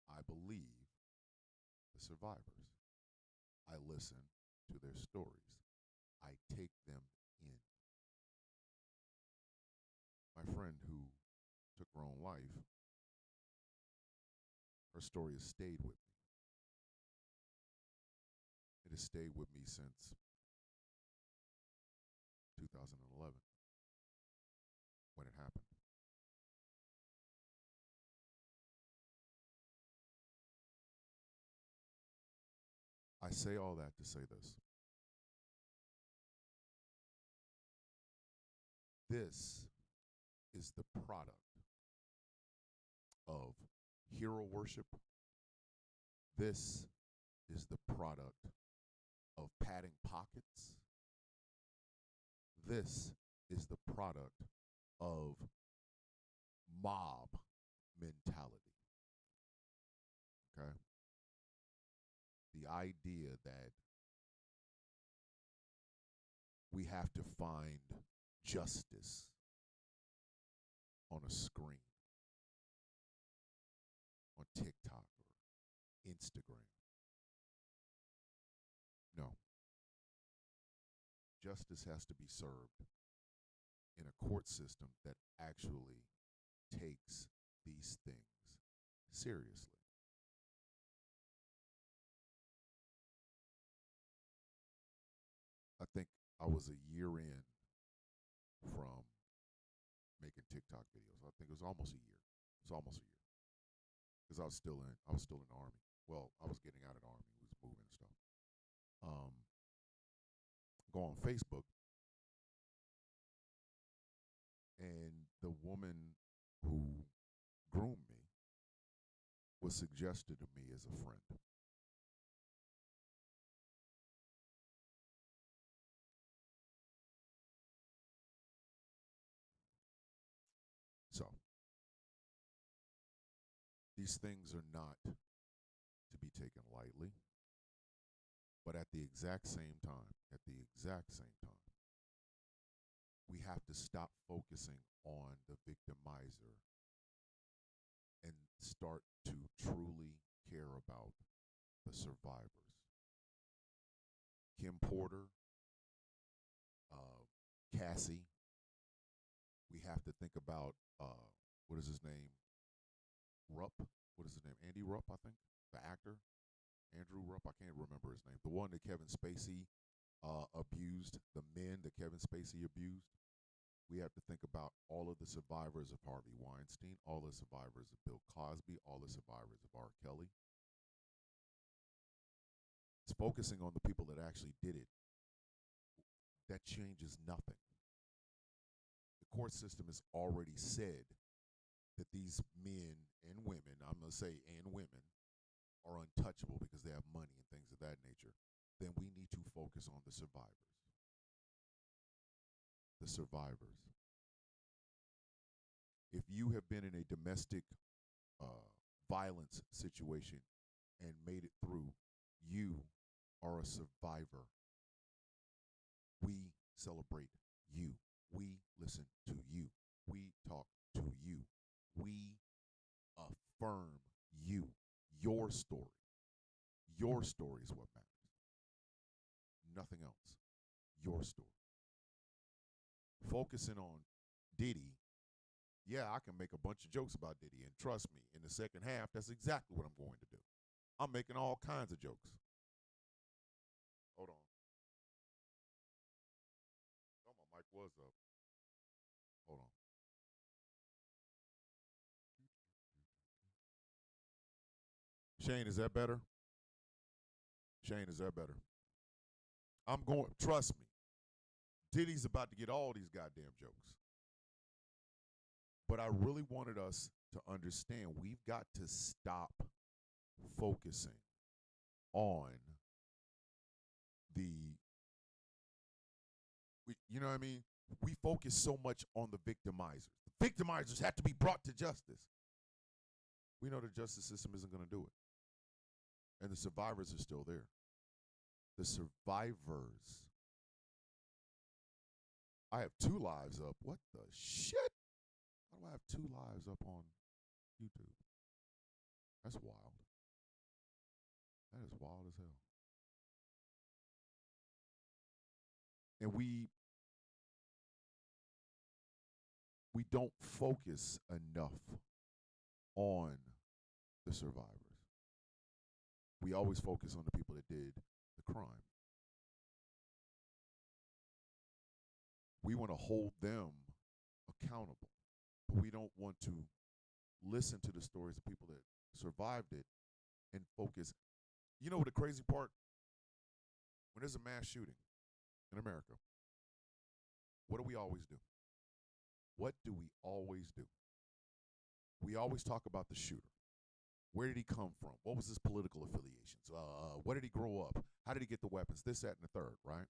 I believe the survivors. I listen to their stories. I take them in. My friend who took her own life, her story has stayed with me. It has stayed with me since 2011 when it happened. I say all that to say this. This is the product of hero worship. This is the product of padding pockets. This is the product of mob mentality. Okay? The idea that we have to find justice on a screen, on TikTok or Instagram. No. Justice has to be served in a court system that actually takes these things seriously. I think I was a year in from making TikTok videos. I think it was almost a year. It was almost a year. Because I was still in the Army. Well, I was getting out of the Army. We was moving and stuff. Go on Facebook, and the woman who groomed me was suggested to me as a friend. So, these things are not to be taken lightly, but at the exact same time, we have to stop focusing on the victimizer and start to truly care about the survivors. Kim Porter, Cassie. We have to think about, what is his name? Rupp. What is his name? Andy Rupp, I think, the actor. Andrew Rupp, I can't remember his name. The one that Kevin Spacey abused, the men that Kevin Spacey abused. We have to think about all of the survivors of Harvey Weinstein, all the survivors of Bill Cosby, all the survivors of R. Kelly. It's focusing on the people that actually did it. That changes nothing. The court system has already said that these men and women, I'm going to say and women, are untouchable because they have money and things of that nature. Then we need to focus on the survivors. The survivors. If you have been in a domestic violence situation and made it through, you are a survivor. We celebrate you. We listen to you. We talk to you. We affirm you. Your story. Your story is what matters. Nothing else. Your story. Focusing on Diddy, yeah, I can make a bunch of jokes about Diddy, and trust me, in the second half, that's exactly what I'm going to do. I'm making all kinds of jokes. Hold on. Oh, my mic was up. Hold on. Shane, is that better? Shane, is that better? I'm going, trust me. Diddy's about to get all these goddamn jokes. But I really wanted us to understand we've got to stop focusing on you know what I mean? We focus so much on the victimizers. The victimizers have to be brought to justice. We know the justice system isn't going to do it. And the survivors are still there. The survivors. I have 2 lives up. What the shit? Why do I have 2 lives up on YouTube? That's wild. That is wild as hell. And we don't focus enough on the survivors. We always focus on the people that did the crime. We want to hold them accountable, but we don't want to listen to the stories of people that survived it and focus. You know what the crazy part? When there's a mass shooting in America, what do we always do? What do we always do? We always talk about the shooter. Where did he come from? What was his political affiliations? Where did he grow up? How did he get the weapons? This, that, and the third, right?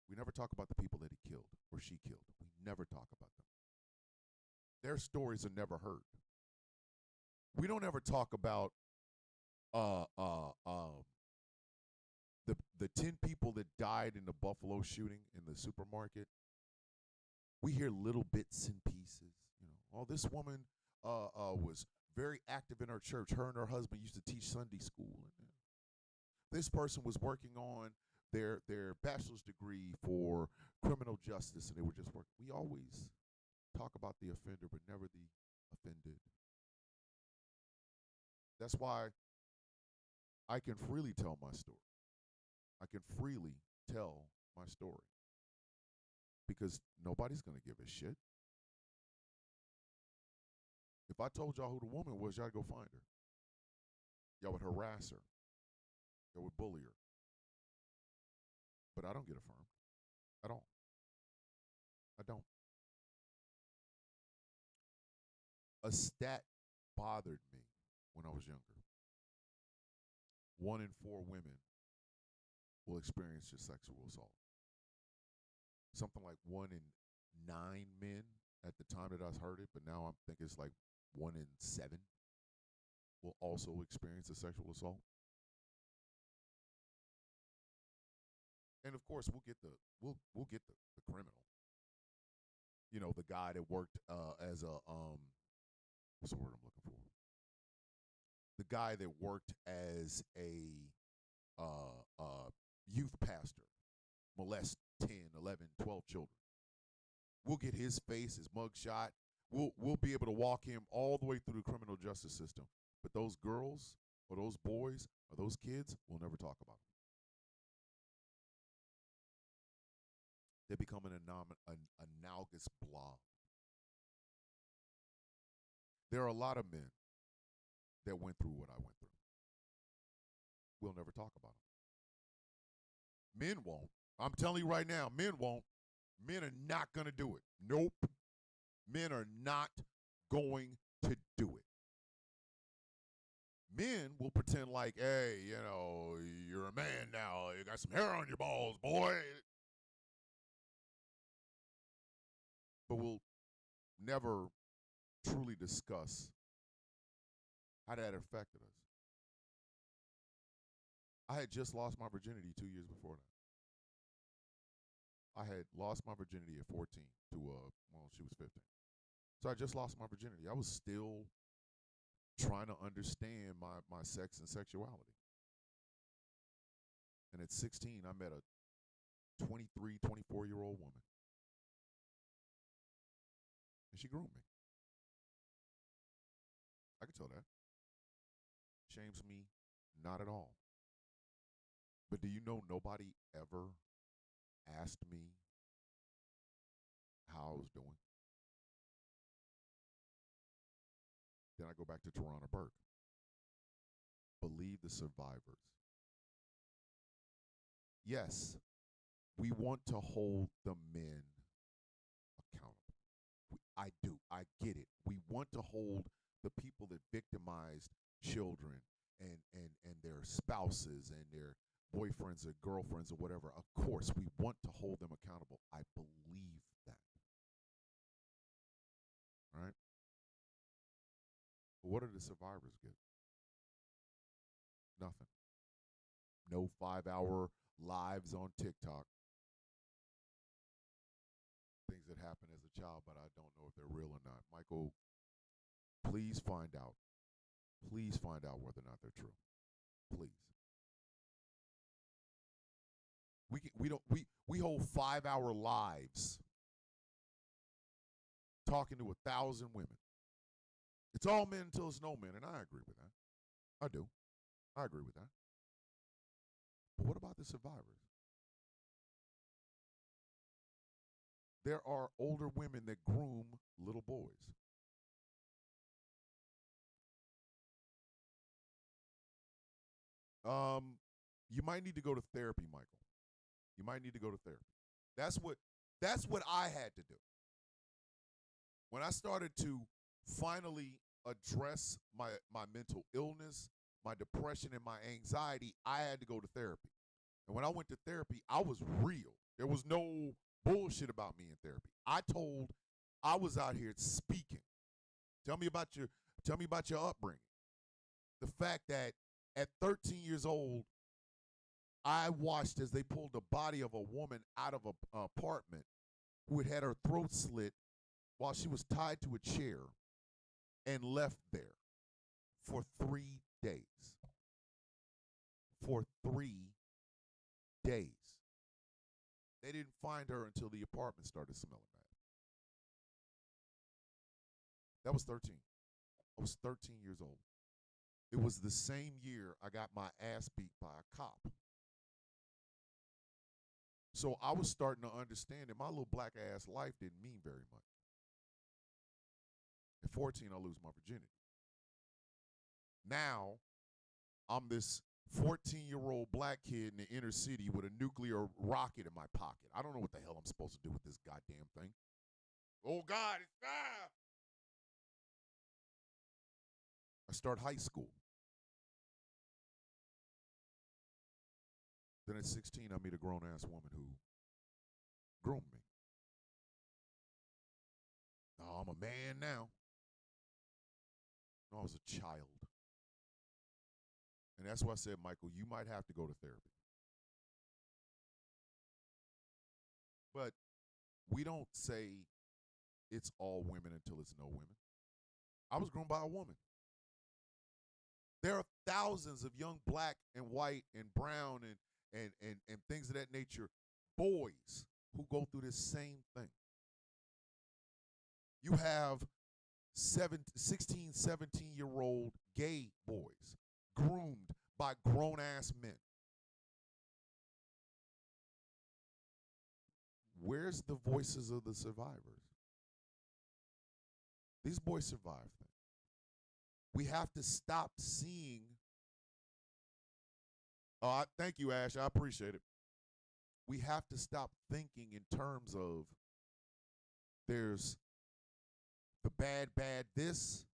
We never talk about the people that he killed or she killed. We never talk about them. Their stories are never heard. We don't ever talk about the 10 people that died in the Buffalo shooting in the supermarket. We hear little bits and pieces. You know, oh, this woman was very active in her church. Her and her husband used to teach Sunday school. And this person was working on their bachelor's degree for criminal justice, and they were just working. We always talk about the offender, but never the offended. That's why I can freely tell my story. I can freely tell my story because nobody's going to give a shit. If I told y'all who the woman was, y'all go find her. Y'all would harass her. Y'all would bully her. But I don't get affirmed at all. I don't. A stat bothered me when I was younger. 1 in 4 women will experience a sexual assault. Something like 1 in 9 men at the time that I heard it, but now I think it's like 1 in 7 will also experience a sexual assault. And of course, we'll get the criminal. You know, the guy that worked as a what's the word I'm looking for? The guy that worked as a youth pastor, molest 10, 11, 12 children. We'll get his face, his mugshot. We'll be able to walk him all the way through the criminal justice system. But those girls or those boys or those kids, we'll never talk about them. They become an analogous blob. There are a lot of men that went through what I went through. We'll never talk about them. Men won't. I'm telling you right now, men won't. Men are not going to do it. Nope. Men are not going to do it. Men will pretend like, hey, you know, you're a man now. You got some hair on your balls, boy. But we'll never truly discuss how that affected us. I had just lost my virginity 2 years before that. I had lost my virginity at 14 to, she was 15. So I just lost my virginity. I was still trying to understand my sex and sexuality. And at 16, I met a 23, 24-year-old woman. And she groomed me. I can tell that. Shames me not at all. But do you know nobody ever asked me how I was doing? Then I go back to Tarana Burke. Believe the survivors. Yes, we want to hold the men accountable. I do. I get it. We want to hold the people that victimized children and their spouses and their boyfriends or girlfriends or whatever. Of course, we want to hold them accountable. I believe that. All right? But What do the survivors get? Nothing. No 5-hour lives on TikTok. Things that happened as a child, but I don't know if they're real or not. Michael, please find out. Please find out whether or not they're true. Please. We hold 5-hour lives talking to 1,000 women. It's all men until it's no men, and I agree with that. I do. I agree with that. But what about the survivors? There are older women that groom little boys. You might need to go to therapy, Michael. You might need to go to therapy. That's what I had to do. When I started to finally address my mental illness, my depression, and my anxiety, I had to go to therapy. And when I went to therapy, I was real. There was no bullshit about me in therapy. I was out here speaking. Tell me about your upbringing. The fact that at 13 years old, I watched as they pulled the body of a woman out of an apartment who had her throat slit while she was tied to a chair and left there for 3 days. For 3 days. They didn't find her until the apartment started smelling bad. That was 13. I was 13 years old. It was the same year I got my ass beat by a cop. So I was starting to understand that my little black ass life didn't mean very much. At 14, I lose my virginity. Now, I'm this 14-year-old black kid in the inner city with a nuclear rocket in my pocket. I don't know what the hell I'm supposed to do with this goddamn thing. Oh, God, it's time. I start high school. Then at 16, I meet a grown-ass woman who groomed me. Oh, I'm a man now. No, I was a child. And that's why I said, Michael, you might have to go to therapy. But we don't say it's all women until it's no women. I was groomed by a woman. There are thousands of young black and white and brown and things of that nature, boys who go through this same thing. You have 16, 17-year-old gay boys groomed by grown-ass men. Where's the voices of the survivors? These boys survived things. We have to stop seeing. Thank you, Ash. I appreciate it. We have to stop thinking in terms of there's the bad this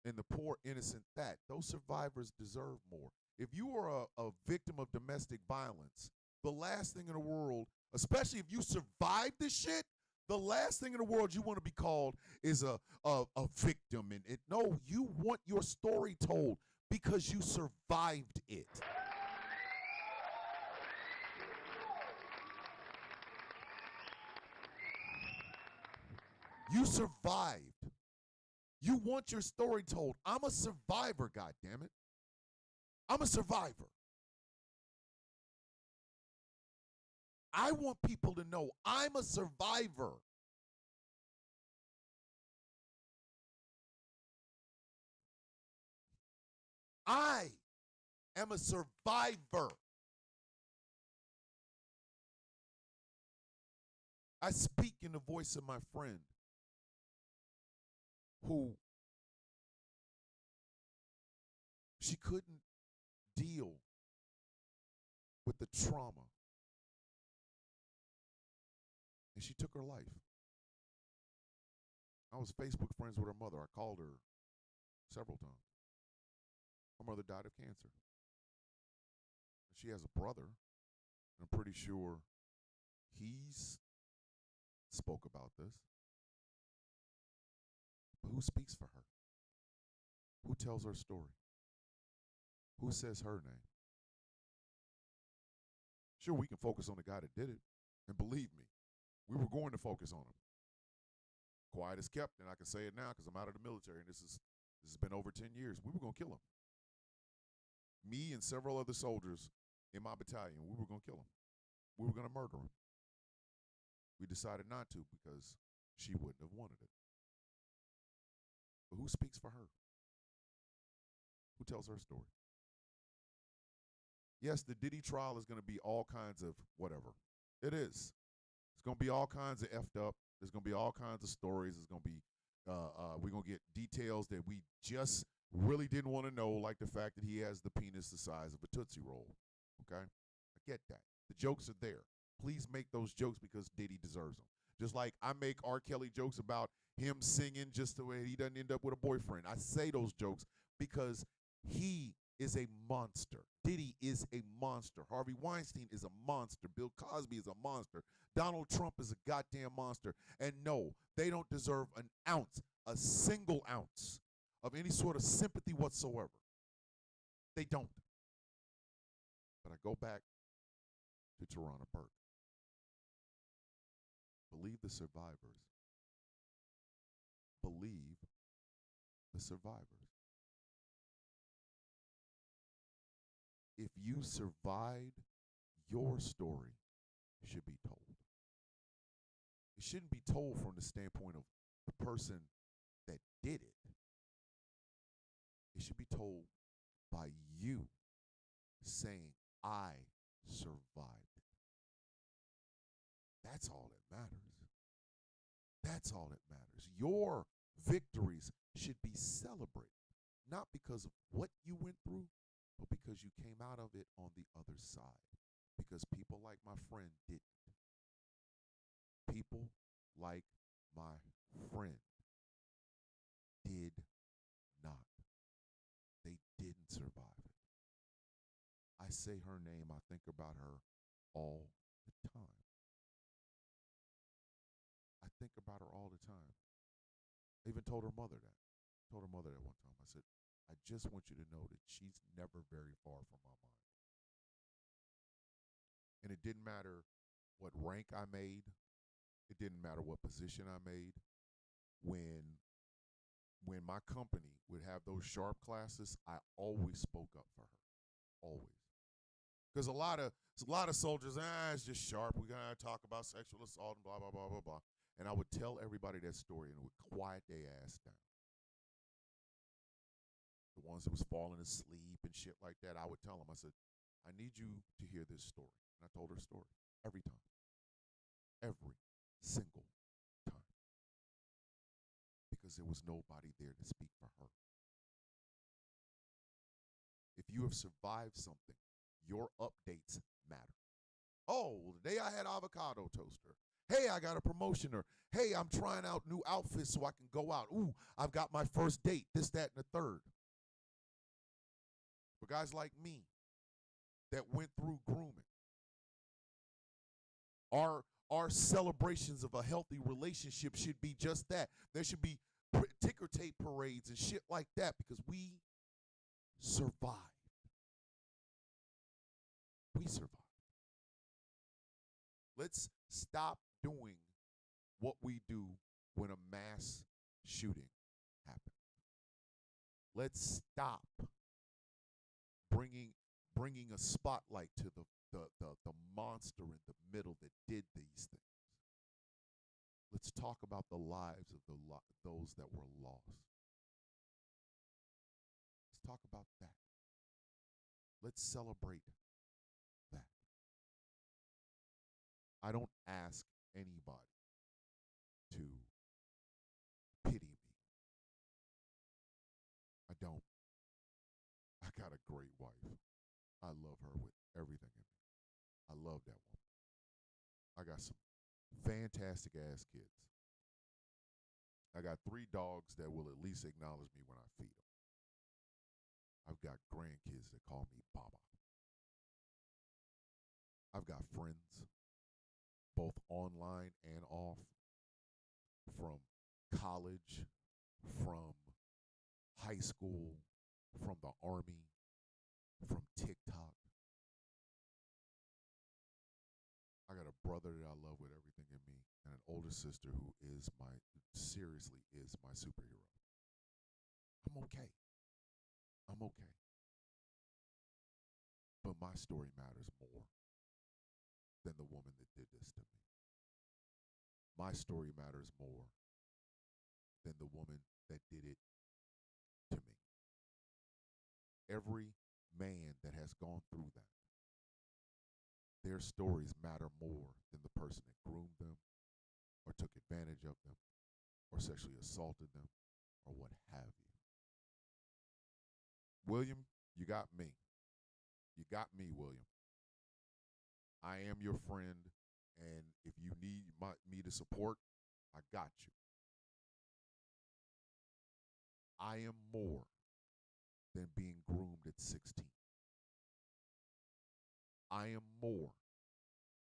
and the poor innocent that. Those survivors deserve more. If you are a victim of domestic violence, the last thing in the world, especially if you survive this shit, the last thing in the world you want to be called is a victim. And no, you want your story told because you survived it. You survived. You want your story told. I'm a survivor, goddammit. I'm a survivor. I want people to know I'm a survivor. I am a survivor. I speak in the voice of my friend who she couldn't deal with the trauma. And she took her life. I was Facebook friends with her mother. I called her several times. Her mother died of cancer. She has a brother. I'm pretty sure he's spoke about this. But who speaks for her? Who tells her story? Who says her name? Sure, we can focus on the guy that did it. And believe me, we were going to focus on him. Quiet as kept, and I can say it now because I'm out of the military, and this has been over 10 years. We were going to kill him. Me and several other soldiers in my battalion, we were going to kill him. We were going to murder him. We decided not to because she wouldn't have wanted it. But who speaks for her? Who tells her story? Yes, the Diddy trial is going to be all kinds of whatever. It is. It's going to be all kinds of effed up. There's going to be all kinds of stories. It's going to be, we're going to get details that we just really didn't want to know, like the fact that he has the penis the size of a Tootsie Roll. Okay? I get that. The jokes are there. Please make those jokes because Diddy deserves them. Just like I make R. Kelly jokes about him singing just the way he doesn't end up with a boyfriend. I say those jokes because he is a monster. Diddy is a monster. Harvey Weinstein is a monster. Bill Cosby is a monster. Donald Trump is a goddamn monster. And no, they don't deserve an ounce, a single ounce of any sort of sympathy whatsoever. They don't. But I go back to Tarana Burke. Believe the survivors. Believe the survivors. If you survived, your story should be told. It shouldn't be told from the standpoint of the person that did it. It should be told by you saying, I survived it. That's all that matters. That's all that matters. Your victories should be celebrated, not because of what you went through, but because you came out of it on the other side. Because people like my friend didn't. People like my friend did not. They didn't survive it. I say her name, I think about her all the time. I think about her all the time. I even told her mother that. Told her mother that one time. I said, I just want you to know that she's never very far from my mind. And it didn't matter what rank I made. It didn't matter what position I made. When my company would have those sharp classes, I always spoke up for her. Always. Because a lot of soldiers, it's just sharp. We're going to talk about sexual assault and blah, blah, blah, blah, blah. And I would tell everybody that story and it would quiet their ass down. The ones that was falling asleep and shit like that, I would tell them, I said, I need you to hear this story. And I told her story every time. Every single time. Because there was nobody there to speak for her. If you have survived something, your updates matter. Oh, well, today I had avocado toaster. Hey, I got a promotion. Or, hey, I'm trying out new outfits so I can go out. Ooh, I've got my first date, this, that, and the third. For guys like me that went through grooming, our celebrations of a healthy relationship should be just that. There should be ticker tape parades and shit like that because we survived. We survived. Let's stop doing what we do when a mass shooting happens. Let's stop bringing a spotlight to the monster in the middle that did these things. Let's talk about the lives of those that were lost. Let's talk about that. Let's celebrate that. I don't ask anybody to pity me. I don't. I got a great wife. I love her with everything in me. I love that woman. I got some fantastic ass kids. I got 3 dogs that will at least acknowledge me when I feed them. I've got grandkids that call me Baba. I've got friends, both online and off, from college, from high school, from the Army, from TikTok. I got a brother that I love with everything in me, and an older sister who is seriously is my superhero. I'm okay. I'm okay. But my story matters more than the woman that did this to me. My story matters more than the woman that did it to me. Every man that has gone through that, their stories matter more than the person that groomed them or took advantage of them or sexually assaulted them or what have you. William, you got me. You got me, William. I am your friend, and if you need me to support, I got you. I am more than being groomed at 16. I am more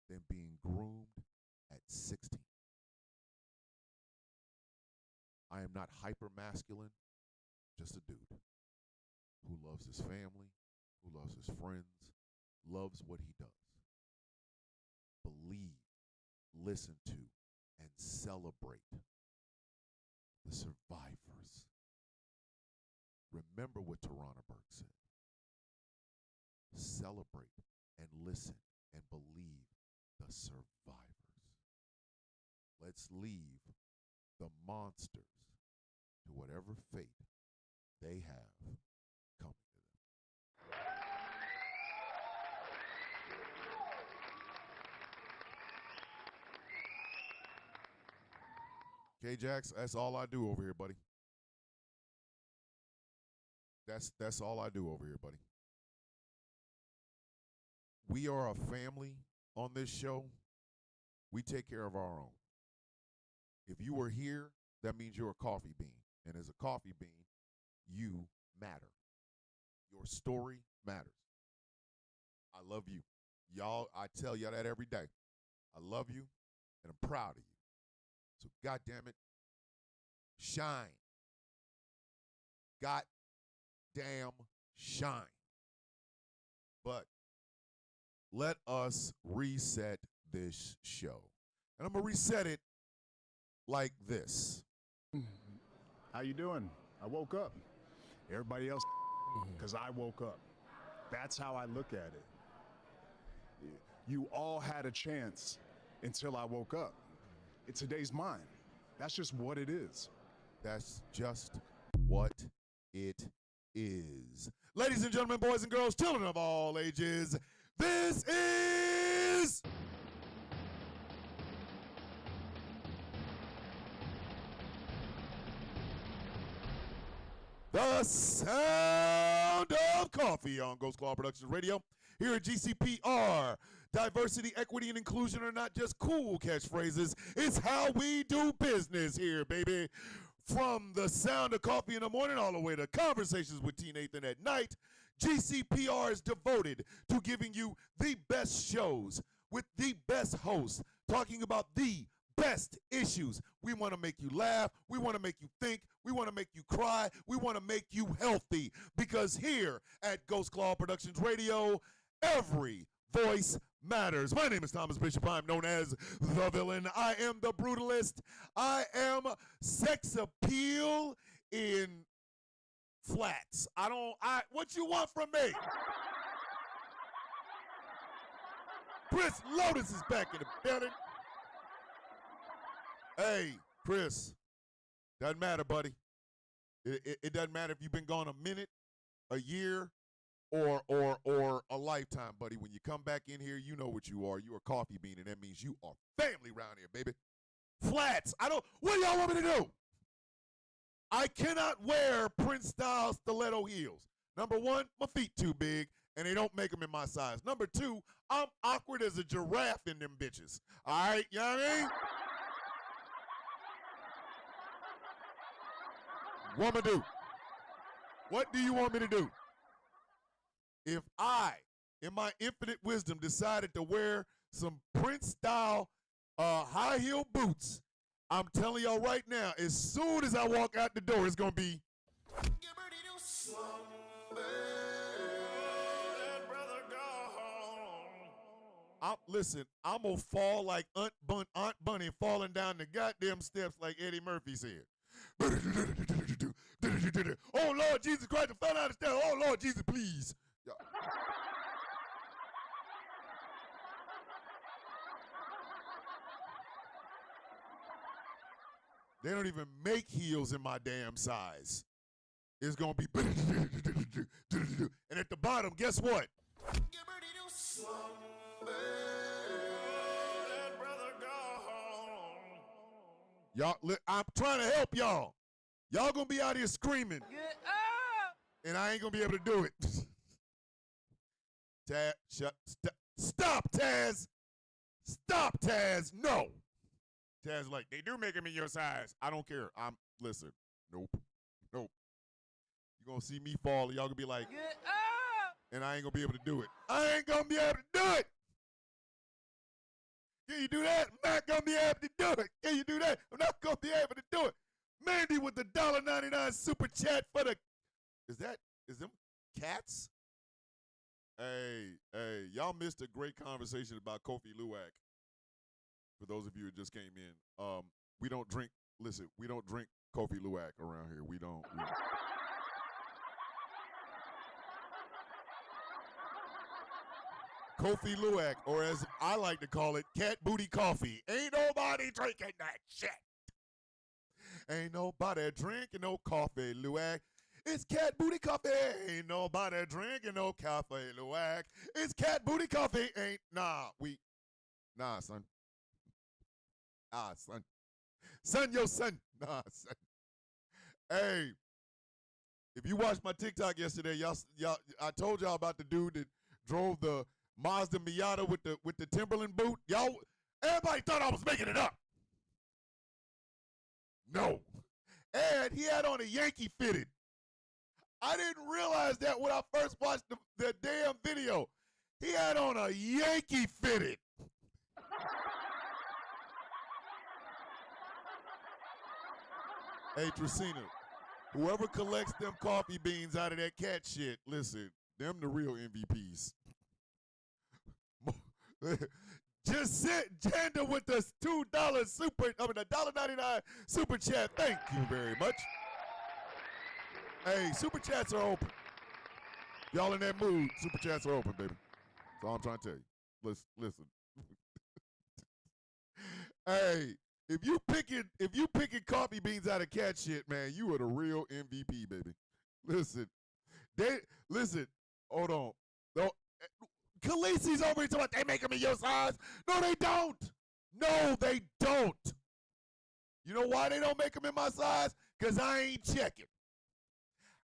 than being groomed at 16. I am not hyper-masculine, just a dude who loves his family, who loves his friends, loves what he does. Believe, listen to, and celebrate the survivors. Remember what Tarana Burke said. Celebrate and listen and believe the survivors. Let's leave the monsters to whatever fate they have coming to them. K-Jax, that's all I do over here, buddy. That's all I do over here, buddy. We are a family on this show. We take care of our own. If you are here, that means you're a coffee bean. And as a coffee bean, you matter. Your story matters. I love you. Y'all, I tell y'all that every day. I love you, and I'm proud of you. So, goddamn it, shine. Goddamn shine. But let us reset this show. And I'm going to reset it like this.
How you doing? I woke up. Everybody else, because I woke up. That's how I look at it. You all had a chance until I woke up. Today's mine. That's just what it is.
That's just what it is. Ladies and gentlemen, boys and girls, children of all ages, this is the Sound of Coffee on Ghost Claw Productions Radio. Here at GCPR, diversity, equity, and inclusion are not just cool catchphrases. It's how we do business here, baby. From the Sound of Coffee in the morning all the way to Conversations with T. Nathan at night, GCPR is devoted to giving you the best shows with the best hosts, talking about the best issues. We want to make you laugh. We want to make you think. We want to make you cry. We want to make you healthy. Because here at Ghost Claw Productions Radio, every voice matters. My name is Thomas Bishop. I'm known as the villain. I am the brutalist. I am sex appeal in flats. What you want from me? Chris Lotus is back in the building. Hey, Chris, doesn't matter, buddy. It doesn't matter if you've been gone a minute, a year, or a lifetime, buddy. When you come back in here, you know what you are. You're a coffee bean, and that means you are family around here, baby. Flats. What do y'all want me to do? I cannot wear Prince-style stiletto heels. Number one, my feet too big, and they don't make them in my size. Number two, I'm awkward as a giraffe in them bitches. All right, you know what I mean? Want me to do? What do you want me to do? If I, in my infinite wisdom, decided to wear some Prince-style high heel boots, I'm telling y'all right now, as soon as I walk out the door, it's going to be Listen, I'm gonna fall like Aunt Bunny falling down the goddamn steps like Eddie Murphy said. Oh, Lord Jesus Christ, I fell down the steps. Oh, Lord Jesus, please. Yeah. They don't even make heels in my damn size. It's gonna be and at the bottom, guess what? Y'all, I'm trying to help y'all. Y'all gonna be out here screaming.
Get up!
And I ain't gonna be able to do it. Stop, Taz. Stop, Taz. No. Taz like, they do make them in your size. I don't care. Listen. Nope. You're gonna see me fall, and y'all gonna be like,
get up!
And I ain't gonna be able to do it. I ain't gonna be able to do it. Can you do that? I'm not gonna be able to do it. Can you do that? I'm not gonna be able to do it. Mandy with the $1.99 super chat for the. Is them cats? Hey, y'all missed a great conversation about Kofi Luwak. For those of you who just came in, we don't drink Kofi Luwak around here. We don't. Kofi Luwak, or as I like to call it, cat booty coffee. Ain't nobody drinking that shit. Ain't nobody drinking no coffee, Luwak. It's cat booty coffee. Ain't nobody drinking no coffee, Luwak. It's cat booty coffee. Nah, son. Son. Son, yo, son. Nah, son. Hey, if you watched my TikTok yesterday, y'all, I told y'all about the dude that drove the Mazda Miata with the Timberland boot. Everybody thought I was making it up. No. And he had on a Yankee fitted. I didn't realize that when I first watched the damn video. He had on a Yankee fitted. Hey, Tracina, whoever collects them coffee beans out of that cat shit, listen, them the real MVPs. Just sit Janda with the $1.99 super chat. Thank you very much. Hey, super chats are open. Y'all in that mood, super chats are open, baby. That's all I'm trying to tell you. Listen. Hey, if you picking coffee beans out of cat shit, man, you are the real MVP, baby. Listen. Hold on. No, Khaleesi's over here talking about they make them in your size. No, they don't. No, they don't. You know why they don't make them in my size? Because I ain't checking.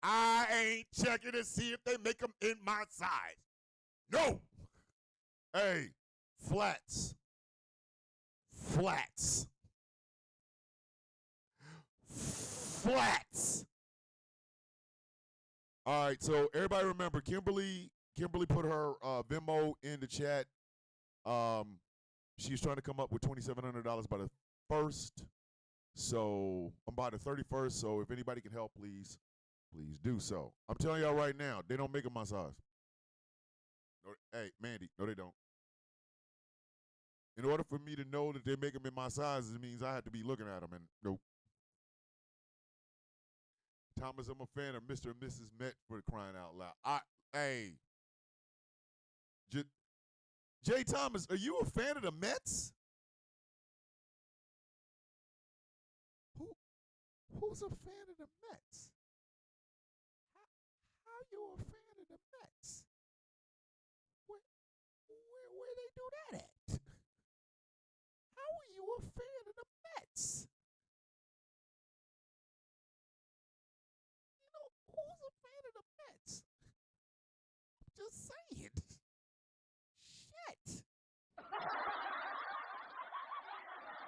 I ain't checking to see if they make them in my size. No. Hey, flats. Flats. Flats. All right, so everybody remember, Kimberly put her Venmo in the chat. She's trying to come up with $2,700 by the 1st. So I'm by the 31st. So if anybody can help, please do so. I'm telling y'all right now, they don't make them my size. No, hey, Mandy, no, they don't. In order for me to know that they make them in my size, it means I have to be looking at them, and nope. Thomas, I'm a fan of Mr. and Mrs. Met for crying out loud. Jay Thomas, are you a fan of the Mets? Who's a fan of the Mets? How you a fan of the Mets? Where they do that at? How are you a fan of the Mets? You know, who's a fan of the Mets? Just saying. Shit.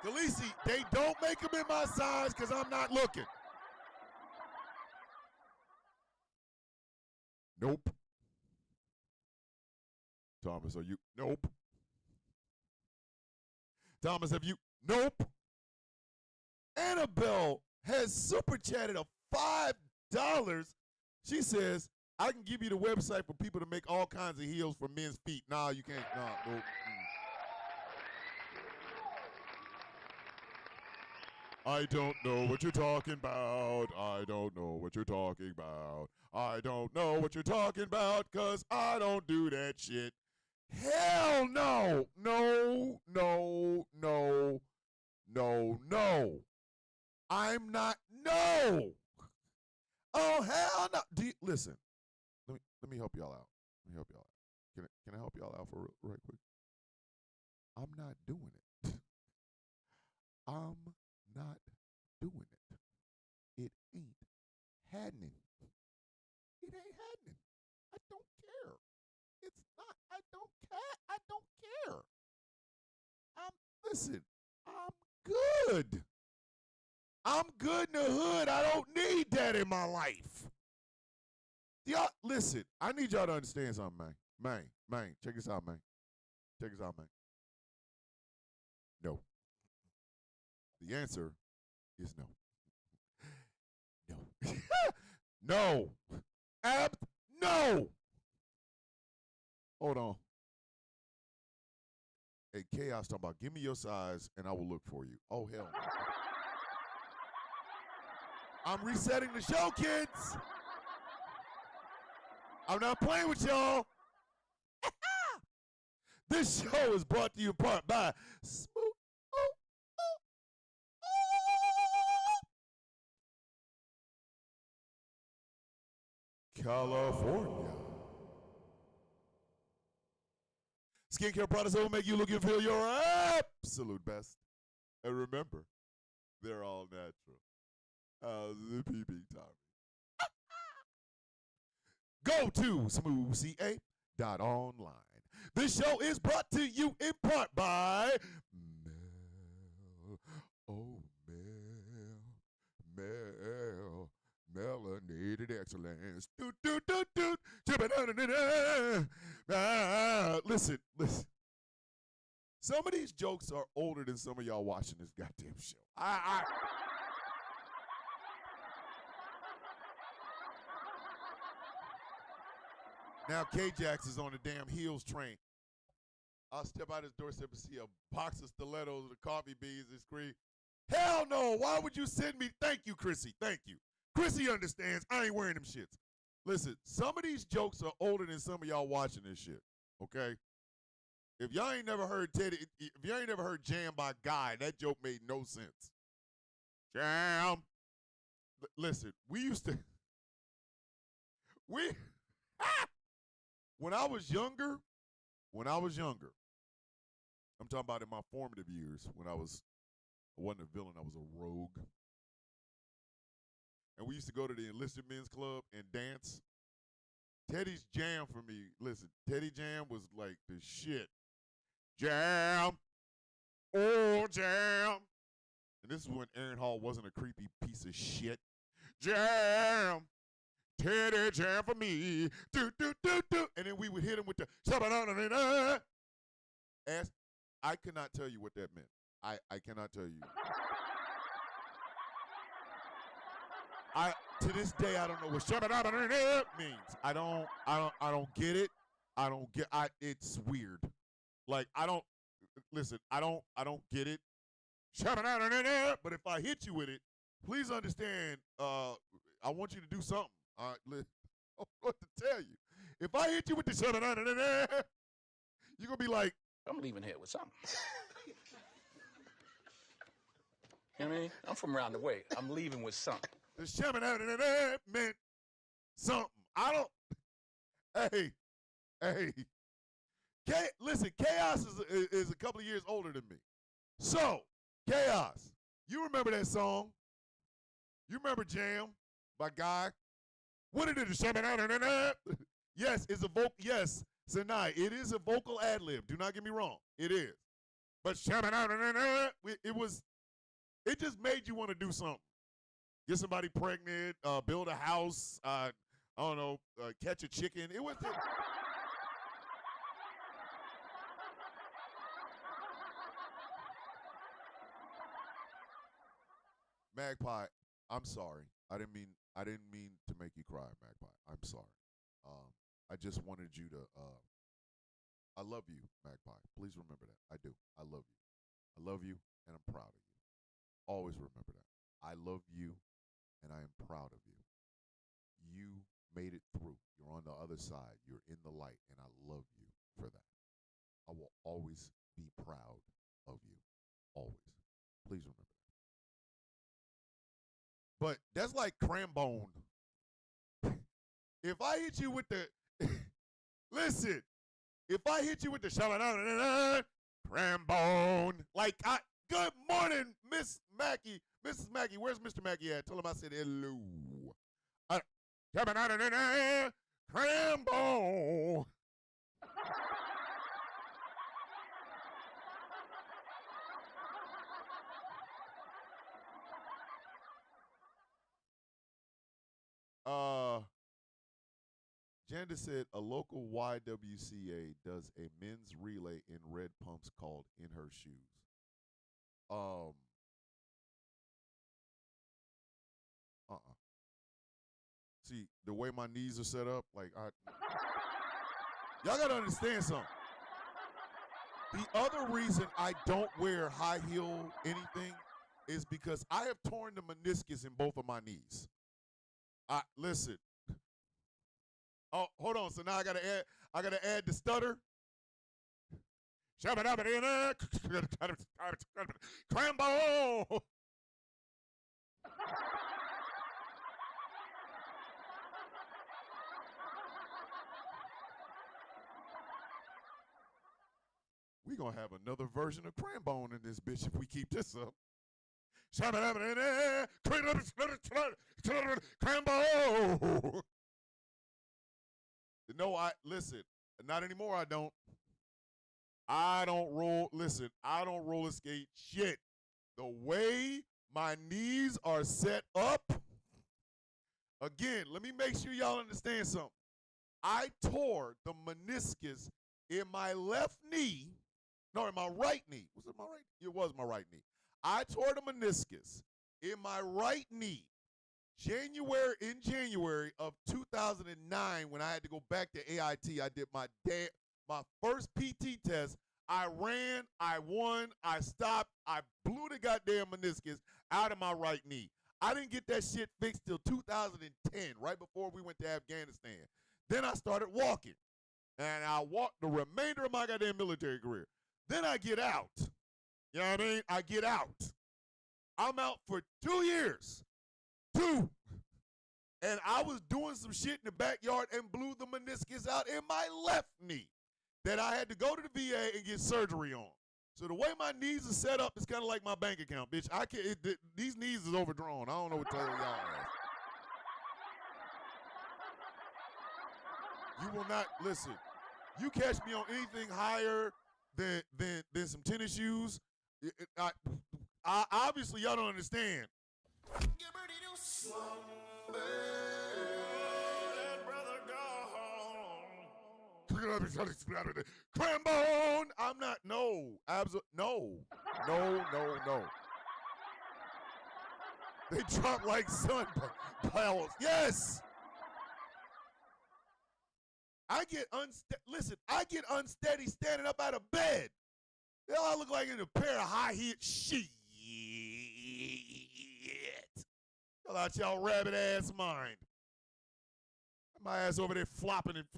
Khaleesi, they don't make them in my size because I'm not looking. Nope. Thomas, are you? Nope. Thomas, have you? Nope. Annabelle has super chatted a $5 She says, I can give you the website for people to make all kinds of heels for men's feet. Nah, you can't. Nah, no. I don't know what you're talking about. I don't know what you're talking about. I don't know what you're talking about because I don't do that shit. Hell no. No, no, no, no, no. I'm not. No. Oh, hell no. Listen, let me help y'all out. Let me help y'all out. Can I help y'all out for right quick? I'm not doing it. I'm not doing it. It ain't happening. It ain't happening. I don't care. It's not. I don't care. I don't care. Listen, I'm good. I'm good in the hood. I don't need that in my life. Y'all, listen, I need y'all to understand something, man. Man, check this out, man. Check this out, man. No. The answer is no. No. No. No. Hold on. Hey, Chaos talking about, give me your size and I will look for you. Oh, hell no. I'm resetting the show, kids. I'm not playing with y'all. This show is brought to you in part by Smooth. California. Skincare products that will make you look and feel your absolute best. And remember, they're all natural. The PB Tommy. Go to smoothca.online. This show is brought to you in part by Mel. Oh, Mel. Melanated excellence. Listen. Some of these jokes are older than some of y'all watching this goddamn show. Now K-Jax is on the damn heels train. I'll step out his doorstep and see a box of stilettos with the coffee beans and scream, hell no, why would you send me? Thank you, Chrissy, thank you. Chrissy understands, I ain't wearing them shits. Listen, some of these jokes are older than some of y'all watching this shit, okay? If y'all ain't never heard if y'all ain't never heard Jam by Guy, that joke made no sense. Jam. Listen, we used to, when I was younger, I'm talking about in my formative years when I wasn't a villain, I was a rogue. And we used to go to the enlisted men's club and dance. Teddy's Jam for me, listen, Teddy Jam was like the shit. Jam. Oh, Jam. And this is when Aaron Hall wasn't a creepy piece of shit. Jam. Teddy Jam for me. Do, do, do, do. And then we would hit him with the ass. I cannot tell you what that meant. I cannot tell you. To this day I don't know what means. I don't get it. It's weird. Like I don't get it. But if I hit you with it, please understand, I want you to do something. I don't know what to tell you. If I hit you with the you're gonna be like,
I'm leaving here with something. You know what I mean? I'm from around the way. I'm leaving with something.
The meant something. I don't. Hey. Listen, Chaos is a couple of years older than me. So, Chaos, you remember that song? You remember Jam by Guy? What it is? Yes, it's a vocal. Yes, Sinai, it is a vocal ad lib. Do not get me wrong. It is. But it just made you want to do something. Get somebody pregnant, build a house, I don't know, catch a chicken. It was just, Magpie, I'm sorry. I didn't mean to make you cry, Magpie. I'm sorry. I just wanted you to. I love you, Magpie. Please remember that. I do. I love you. I love you, and I'm proud of you. Always remember that. I love you, and I am proud of you. You made it through. You're on the other side. You're in the light, and I love you for that. I will always be proud of you. Always. Please remember that. But that's like Crambone. If I hit you with the listen, if I hit you with the Crambone, like good morning, Miss Mackey. Mrs. Mackey, where's Mr. Mackey at? Tell him I said hello. Crambone. Janda said a local YWCA does a men's relay in red pumps called In Her Shoes. See, the way my knees are set up, like y'all gotta understand something. The other reason I don't wear high heel anything is because I have torn the meniscus in both of my knees. Listen. Oh, hold on. So now I gotta add the stutter. Crambo. We gonna have another version of Crambone in this bitch if we keep this up. Crambo. No, listen, not anymore. I don't roll. Listen, I don't roller skate shit. The way my knees are set up. Again, let me make sure y'all understand something. I tore the meniscus in my left knee. No, in my right knee. Was it my right? It was my right knee. I tore the meniscus in my right knee. In January of 2009, when I had to go back to AIT, I did my first PT test. I ran, I won, I stopped, I blew the goddamn meniscus out of my right knee. I didn't get that shit fixed till 2010, right before we went to Afghanistan. Then I started walking, and I walked the remainder of my goddamn military career. Then I get out. You know what I mean? I get out. I'm out for 2 years. 2. And I was doing some shit in the backyard and blew the meniscus out in my left knee that I had to go to the VA and get surgery on. So the way my knees are set up is kind of like my bank account, bitch. These knees is overdrawn. I don't know what to tell y'all. You will not listen. You catch me on anything higher than some tennis shoes. I obviously y'all don't understand. Crambone! I'm not. No. No. They drop like sunballs. Yes. I get unsteady standing up out of bed. Hell, I look like in a pair of high heel shit. Hell out y'all rabbit ass mind. My ass over there flopping and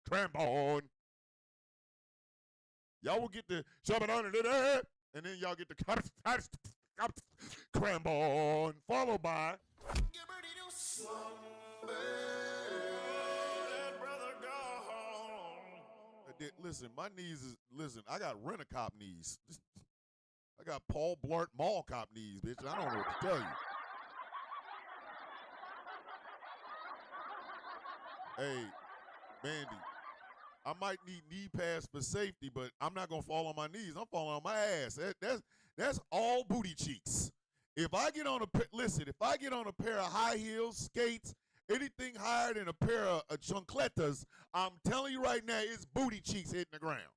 Crambone. Y'all will get the shoving under there, and then y'all get the Crambone, followed by listen, my knees is I got rent-a-cop knees. I got Paul Blart Mall cop knees, bitch. I don't know what to tell you. Hey, Mandy, I might need knee pads for safety, but I'm not gonna fall on my knees. I'm falling on my ass. That's all booty cheeks. If I get on a pair of high heels, skates, anything higher than a pair of chancletas, I'm telling you right now, it's booty cheeks hitting the ground.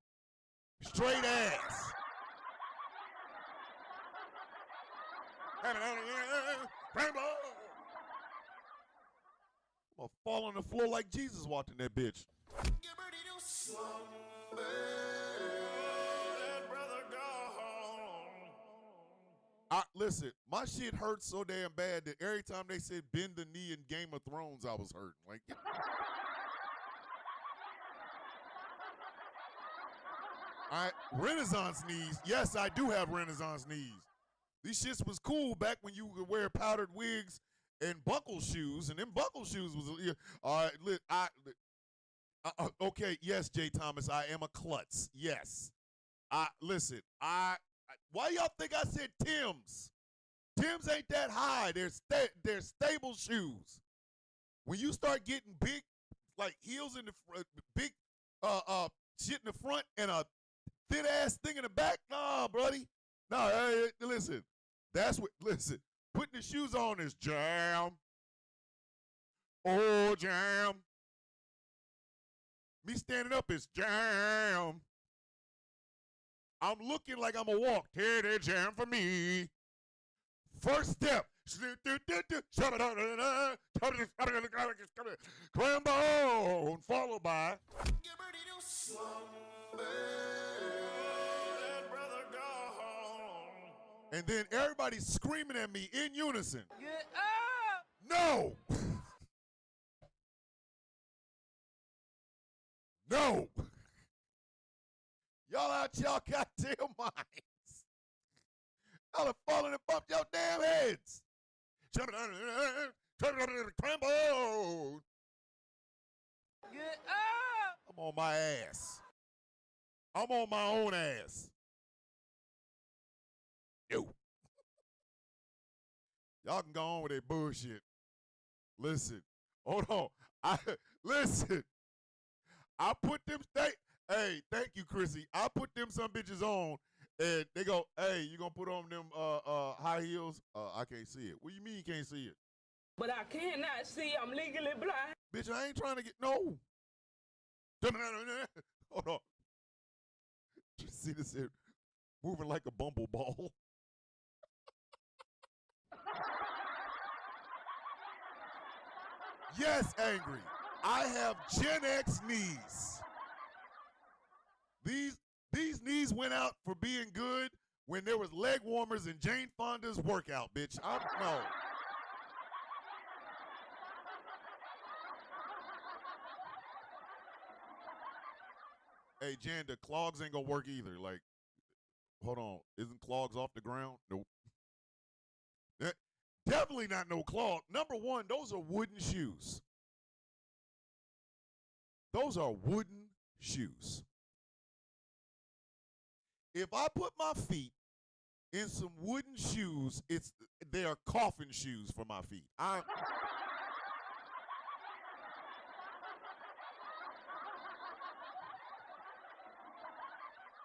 Straight ass. Rainbow. I'm gonna fall on the floor like Jesus watching that bitch. Listen, my shit hurts so damn bad that every time they said bend the knee in Game of Thrones, I was hurting. Like, all right, Renaissance knees. Yes, I do have Renaissance knees. These shits was cool back when you could wear powdered wigs and buckle shoes, and them buckle shoes was. All right, okay, yes, Jay Thomas, I am a klutz. Yes, listen, why y'all think I said Tim's? Tim's ain't that high. They're stable shoes. When you start getting big, like heels in the front, big shit in the front, and a thin ass thing in the back, nah, buddy. No, hey, listen. Listen. Putting the shoes on is jam. Oh, jam. Me standing up is jam. I'm looking like I'm a walk. Here they jam for me. First step. Clambo. Followed by. And then everybody's screaming at me in unison.
Get up!
No! No! Y'all out y'all goddamn minds. Y'all are falling and bumped your damn heads. Crambo!
Get up!
I'm on my ass. I'm on my own ass. Yo. Y'all can go on with that bullshit. Listen. Hold on. Listen. I put them hey, thank you, Chrissy. I put them some bitches on and they go, hey, you gonna put on them high heels? I can't see it. What do you mean you can't see it?
But I cannot see. I'm legally blind.
Bitch, I ain't trying to get no. Hold on. You see this here? Moving like a bumble ball. Yes, Angry. I have Gen X knees. These knees went out for being good when there was leg warmers in Jane Fonda's workout, bitch. No. Hey, Jan, the clogs ain't gonna work either. Like, hold on. Isn't clogs off the ground? Nope. Definitely not no clog. Number one, those are wooden shoes. Those are wooden shoes. If I put my feet in some wooden shoes, they are coffin shoes for my feet.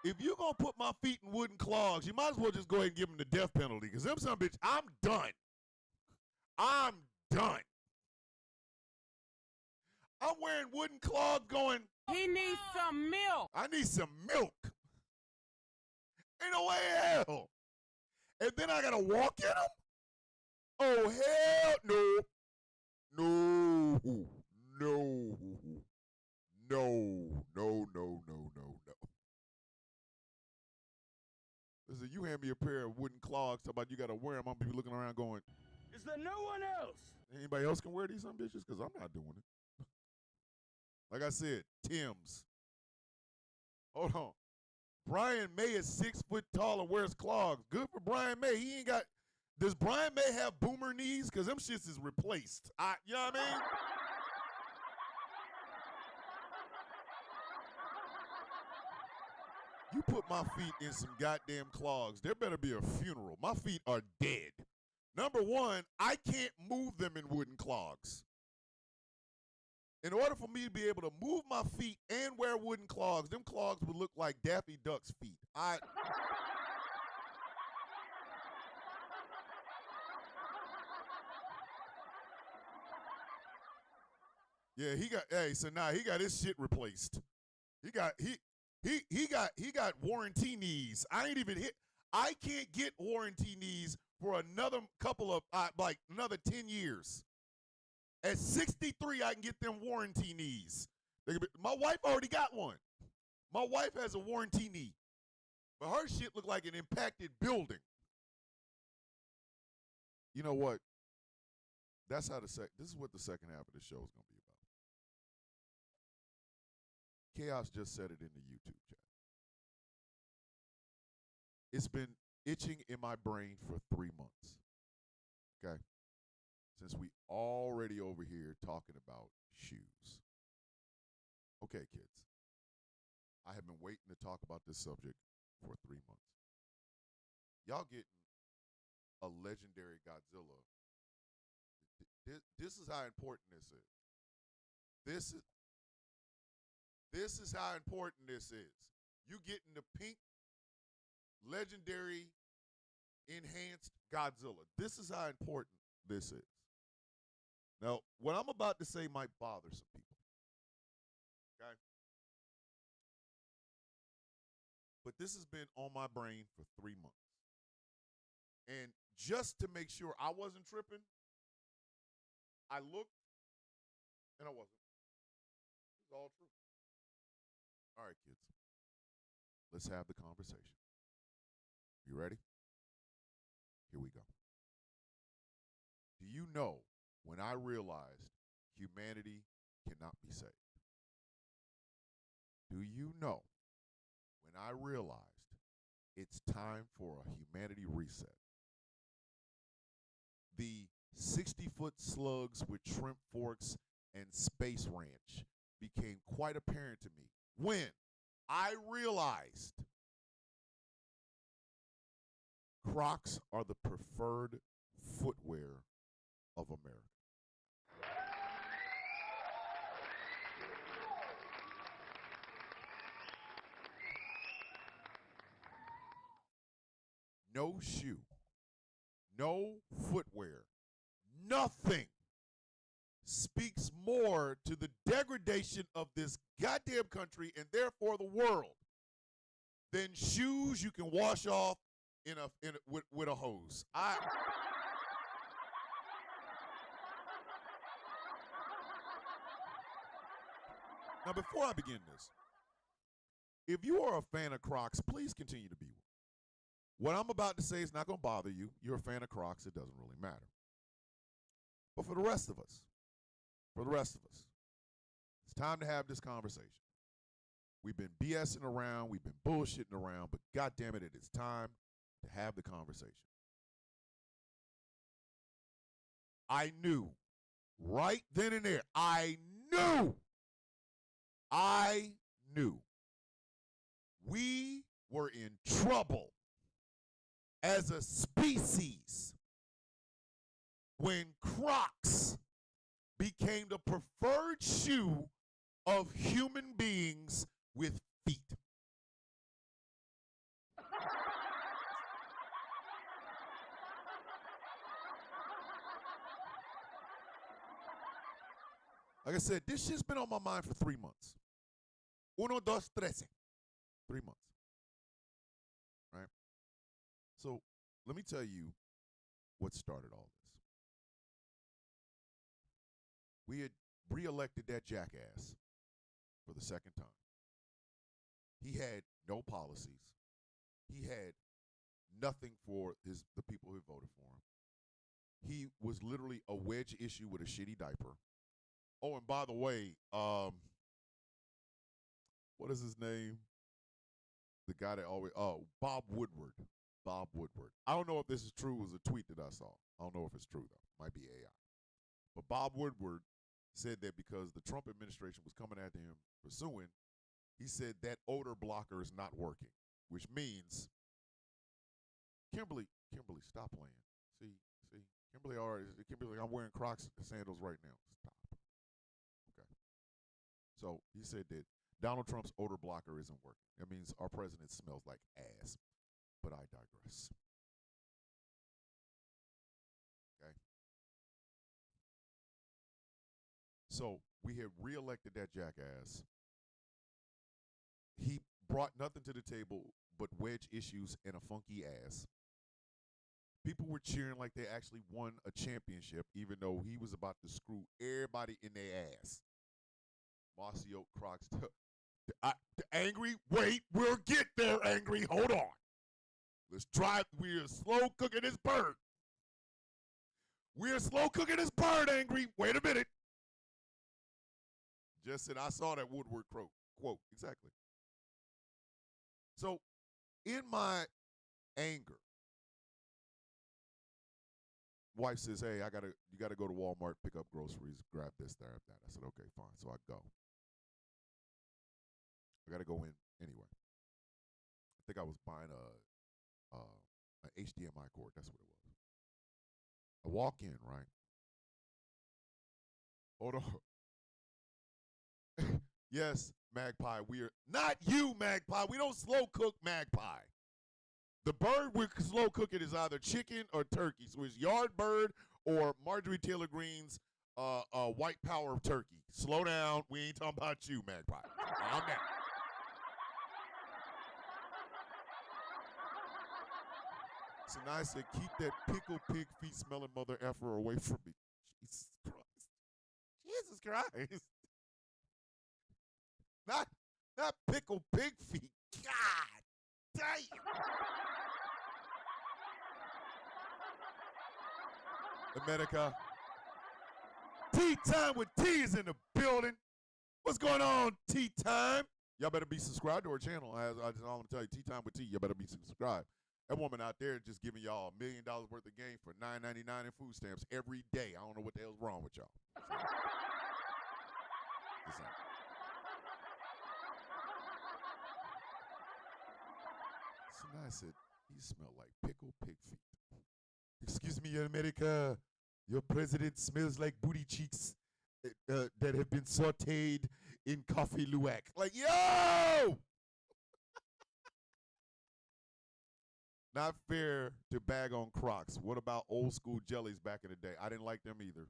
If you're going to put my feet in wooden clogs, you might as well just go ahead and give them the death penalty. Because them some bitch, I'm done. I'm done. I'm wearing wooden clogs going,
He needs some milk.
I need some milk. Ain't no way in hell. And then I got to walk in them? Oh, hell no. No. No. No. No, no, no, no, no. Listen, you hand me a pair of wooden clogs, talk about you got to wear them. I'm going to be looking around going,
Is there no one else?
anybody else can wear these some bitches? Because I'm not doing it. Like I said, Tim's. Hold on. Brian May is 6 foot tall and wears clogs. Good for Brian May. He ain't got. Does Brian May have boomer knees? Because them shits is replaced. You know what I mean? You put my feet in some goddamn clogs, there better be a funeral. My feet are dead. Number one, I can't move them in wooden clogs. In order for me to be able to move my feet and wear wooden clogs, them clogs would look like Daffy Duck's feet. Yeah, so now he got his shit replaced. He got warranty knees. I can't get warranty knees for another couple of, like another 10 years. At 63, I can get them warranty knees. My wife already got one. My wife has a warranty knee. But her shit look like an impacted building. You know what? That's how this is what the second half of the show is going to be about. Chaos just said it in the YouTube chat. It's been itching in my brain for 3 months. Okay? Since we already over here talking about shoes. Okay, kids. I have been waiting to talk about this subject for 3 months. Y'all getting a legendary Godzilla. This is how important this is. This is how important this is. You getting the pink, legendary, enhanced Godzilla. This is how important this is. Now, what I'm about to say might bother some people. Okay? But this has been on my brain for 3 months. And just to make sure I wasn't tripping, I looked and I wasn't. It's all true. All right, kids. Let's have the conversation. You ready? Here we go. Do you know when I realized humanity cannot be saved? Do you know when I realized it's time for a humanity reset? The 60-foot slugs with shrimp forks and space ranch became quite apparent to me when I realized Crocs are the preferred footwear of America. No shoe, no footwear, nothing speaks more to the degradation of this goddamn country and therefore the world than shoes you can wash off with a hose. Now, before I begin this, if you are a fan of Crocs, please continue to be one. What I'm about to say is not going to bother you. You're a fan of Crocs. It doesn't really matter. But for the rest of us, it's time to have this conversation. We've been BSing around. We've been bullshitting around. But God damn it, it is time to have the conversation. I knew right then and there. I knew we were in trouble as a species when Crocs became the preferred shoe of human beings with feet. Like I said, this shit's been on my mind for 3 months. 1, 2, 3. 3 months. Right? So let me tell you what started all this. We had reelected that jackass for the second time. He had no policies. He had nothing for the people who voted for him. He was literally a wedge issue with a shitty diaper. Oh, and by the way, what is his name? The guy that always, Bob Woodward. Bob Woodward. I don't know if this is true. It was a tweet that I saw. I don't know if it's true, though. Might be AI. But Bob Woodward said that because the Trump administration was coming after him for suing, he said that odor blocker is not working, which means, Kimberly, stop playing. See, Kimberly, I'm wearing Crocs sandals right now. Stop. Okay. So he said that Donald Trump's odor blocker isn't working. That means our president smells like ass. But I digress. Okay. So we had reelected that jackass. He brought nothing to the table but wedge issues and a funky ass. People were cheering like they actually won a championship, even though he was about to screw everybody in their ass. Mossy Oak Crocs. Angry? Wait, we'll get there, Angry. Hold on. Let's drive. We're slow cooking this bird. We're slow cooking this bird, Angry. Wait a minute. Just said I saw that Woodward quote. Exactly. So, in my anger, wife says, "Hey, you gotta go to Walmart, pick up groceries, grab this, that." I said, "Okay, fine." So I go. I gotta go in anyway. I think I was buying an HDMI cord. That's what it was. I walk in, right? Hold on. Yes, Magpie. We are not you, Magpie. We don't slow cook Magpie. The bird we're slow cooking is either chicken or turkey. So it's yard bird or Marjorie Taylor Greene's white power turkey. Slow down. We ain't talking about you, Magpie. Calm down. So now I said, keep that pickle pig feet smelling mother effer away from me. Jesus Christ. Jesus Christ. Not pickle pig feet. God damn. America. Tea Time with T is in the building. What's going on, Tea Time? Y'all better be subscribed to our channel. I want to tell you, Tea Time with T, y'all better be subscribed. That woman out there just giving y'all $1 million worth of game for $9.99 in food stamps every day. I don't know what the hell's wrong with y'all. So now I said, you smell like pickle pig feet. Excuse me, America. Your president smells like booty cheeks that have been sauteed in coffee luwak. Like, yo! Not fair to bag on Crocs. What about old school jellies back in the day? I didn't like them either,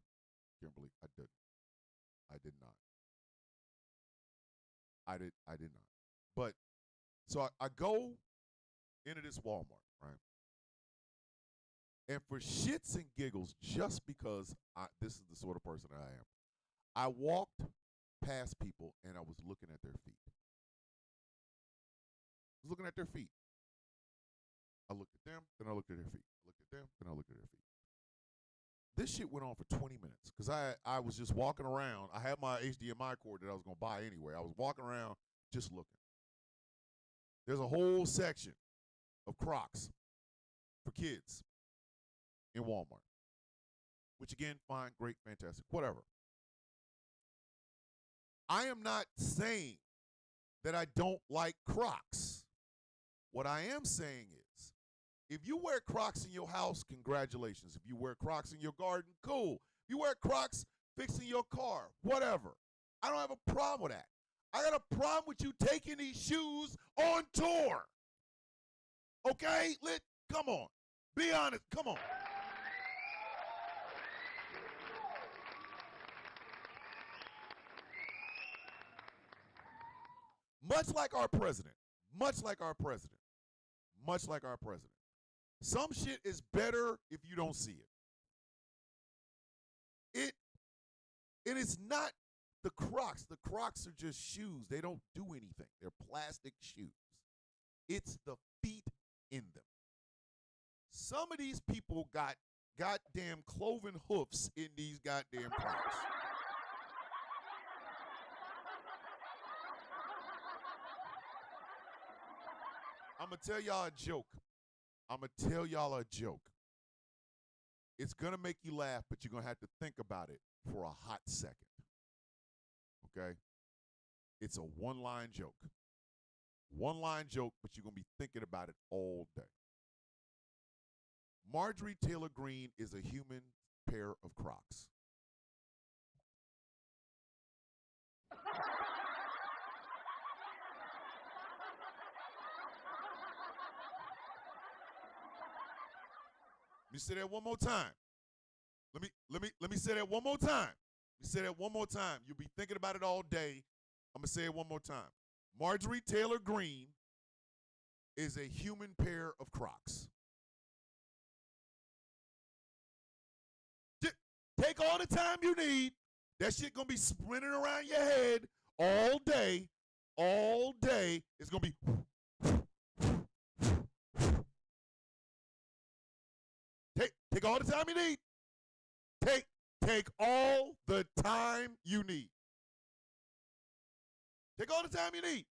Kimberly. I did not. I did not. But so I go into this Walmart, right? And for shits and giggles, just because this is the sort of person I am, I walked past people and I was looking at their feet. I was looking at their feet. I looked at them, then I looked at their feet. I looked at them, then I looked at their feet. This shit went on for 20 minutes because I was just walking around. I had my HDMI cord that I was going to buy anyway. I was walking around just looking. There's a whole section of Crocs for kids in Walmart, which again, fine, great, fantastic, whatever. I am not saying that I don't like Crocs. What I am saying is, if you wear Crocs in your house, congratulations. If you wear Crocs in your garden, cool. If you wear Crocs fixing your car, whatever. I don't have a problem with that. I got a problem with you taking these shoes on tour. Okay? Come on. Be honest. Come on. Much like our president. Some shit is better if you don't see it. It is not the Crocs. The Crocs are just shoes. They don't do anything. They're plastic shoes. It's the feet in them. Some of these people got goddamn cloven hoofs in these goddamn Crocs. I'm going to tell y'all a joke. It's going to make you laugh, but you're going to have to think about it for a hot second. Okay? It's a one-line joke. One-line joke, but you're going to be thinking about it all day. Marjorie Taylor Greene is a human pair of Crocs. Let me say that one more time. Let me say that one more time. Let me say that one more time. You'll be thinking about it all day. I'm going to say it one more time. Marjorie Taylor Greene is a human pair of Crocs. Take all the time you need. That shit gonna be sprinting around your head all day. All day. It's gonna be. Take all the time you need. Take all the time you need. Take all the time you need.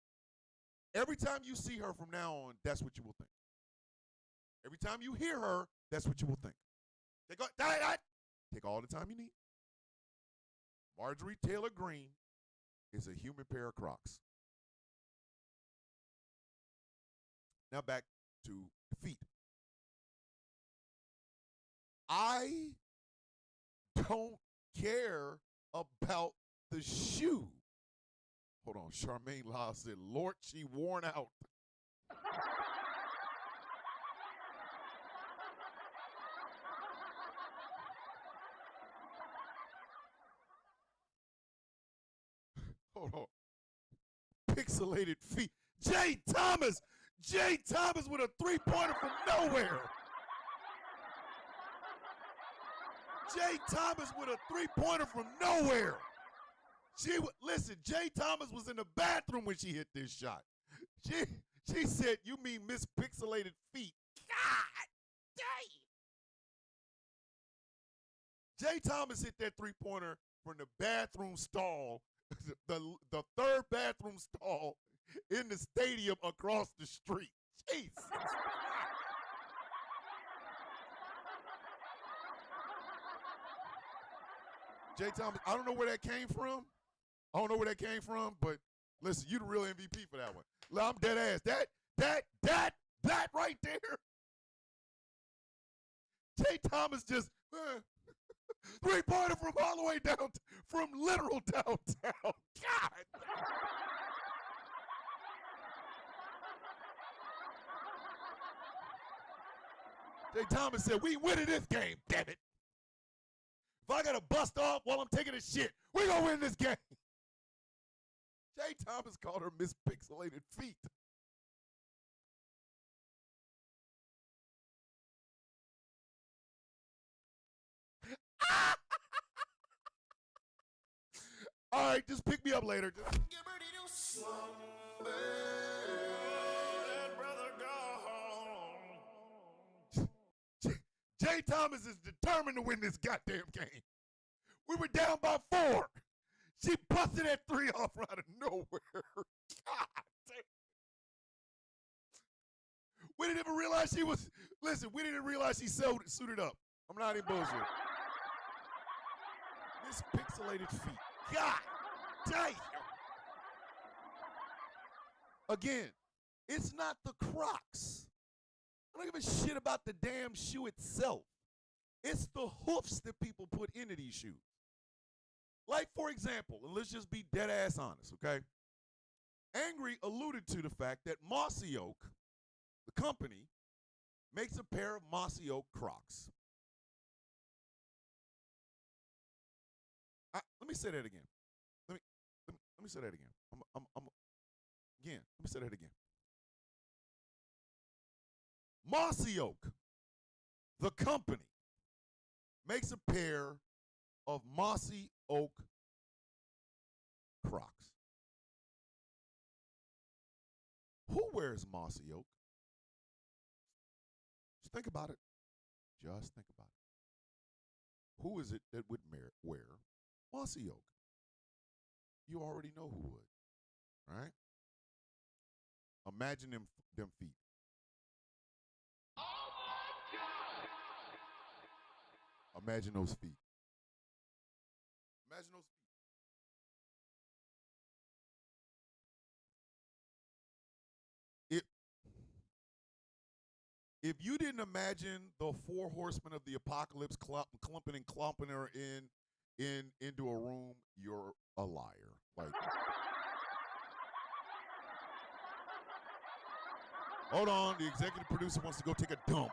Every time you see her from now on, that's what you will think. Every time you hear her, that's what you will think. Take all the time you need. Marjorie Taylor Greene is a human pair of Crocs. Now back to feet. I don't care about the shoe. Hold on, Charmaine Law said, Lord, she worn out. Hold on. Pixelated feet. Jay Thomas with a three-pointer from nowhere. Jay Thomas with a three-pointer from nowhere. Listen, Jay Thomas was in the bathroom when she hit this shot. She said, you mean Miss Pixelated Feet. God dang. Jay Thomas hit that three-pointer from the bathroom stall, the third bathroom stall in the stadium across the street. Jesus. Jay Thomas, I don't know where that came from. But listen, you the real MVP for that one. I'm dead ass. That right there. Jay Thomas just three-pointer from all the way down, from literal downtown. God. Jay Thomas said, we winning this game, damn it. If I got to bust off while I'm taking a shit, we going to win this game. Jay Thomas called her Miss Pixelated Feet. All right, just pick me up later. Jay Thomas is determined to win this goddamn game. We were down by 4. She busted that 3 off out of nowhere. God damn. We didn't even realize she was, listen, we didn't realize she suited up. I'm not even bullshit. Miss Pixelated Feet. God damn. Again, it's not the Crocs. I don't give a shit about the damn shoe itself. It's the hoofs that people put into these shoes. Like, for example, and let's just be dead ass honest, okay? Angry alluded to the fact that Mossy Oak, the company, makes a pair of Mossy Oak Crocs. Let me say that again. Let me say that again. Let me say that again. Mossy Oak, the company, makes a pair of Mossy Oak Crocs. Who wears Mossy Oak? Just think about it. Just think about it. Who is it that would wear Mossy Oak? You already know who would, right? Imagine them feet. Imagine those feet. Imagine those feet. If you didn't imagine the 4 horsemen of the apocalypse clumping and clomping her into a room, you're a liar. Like, hold on, the executive producer wants to go take a dump.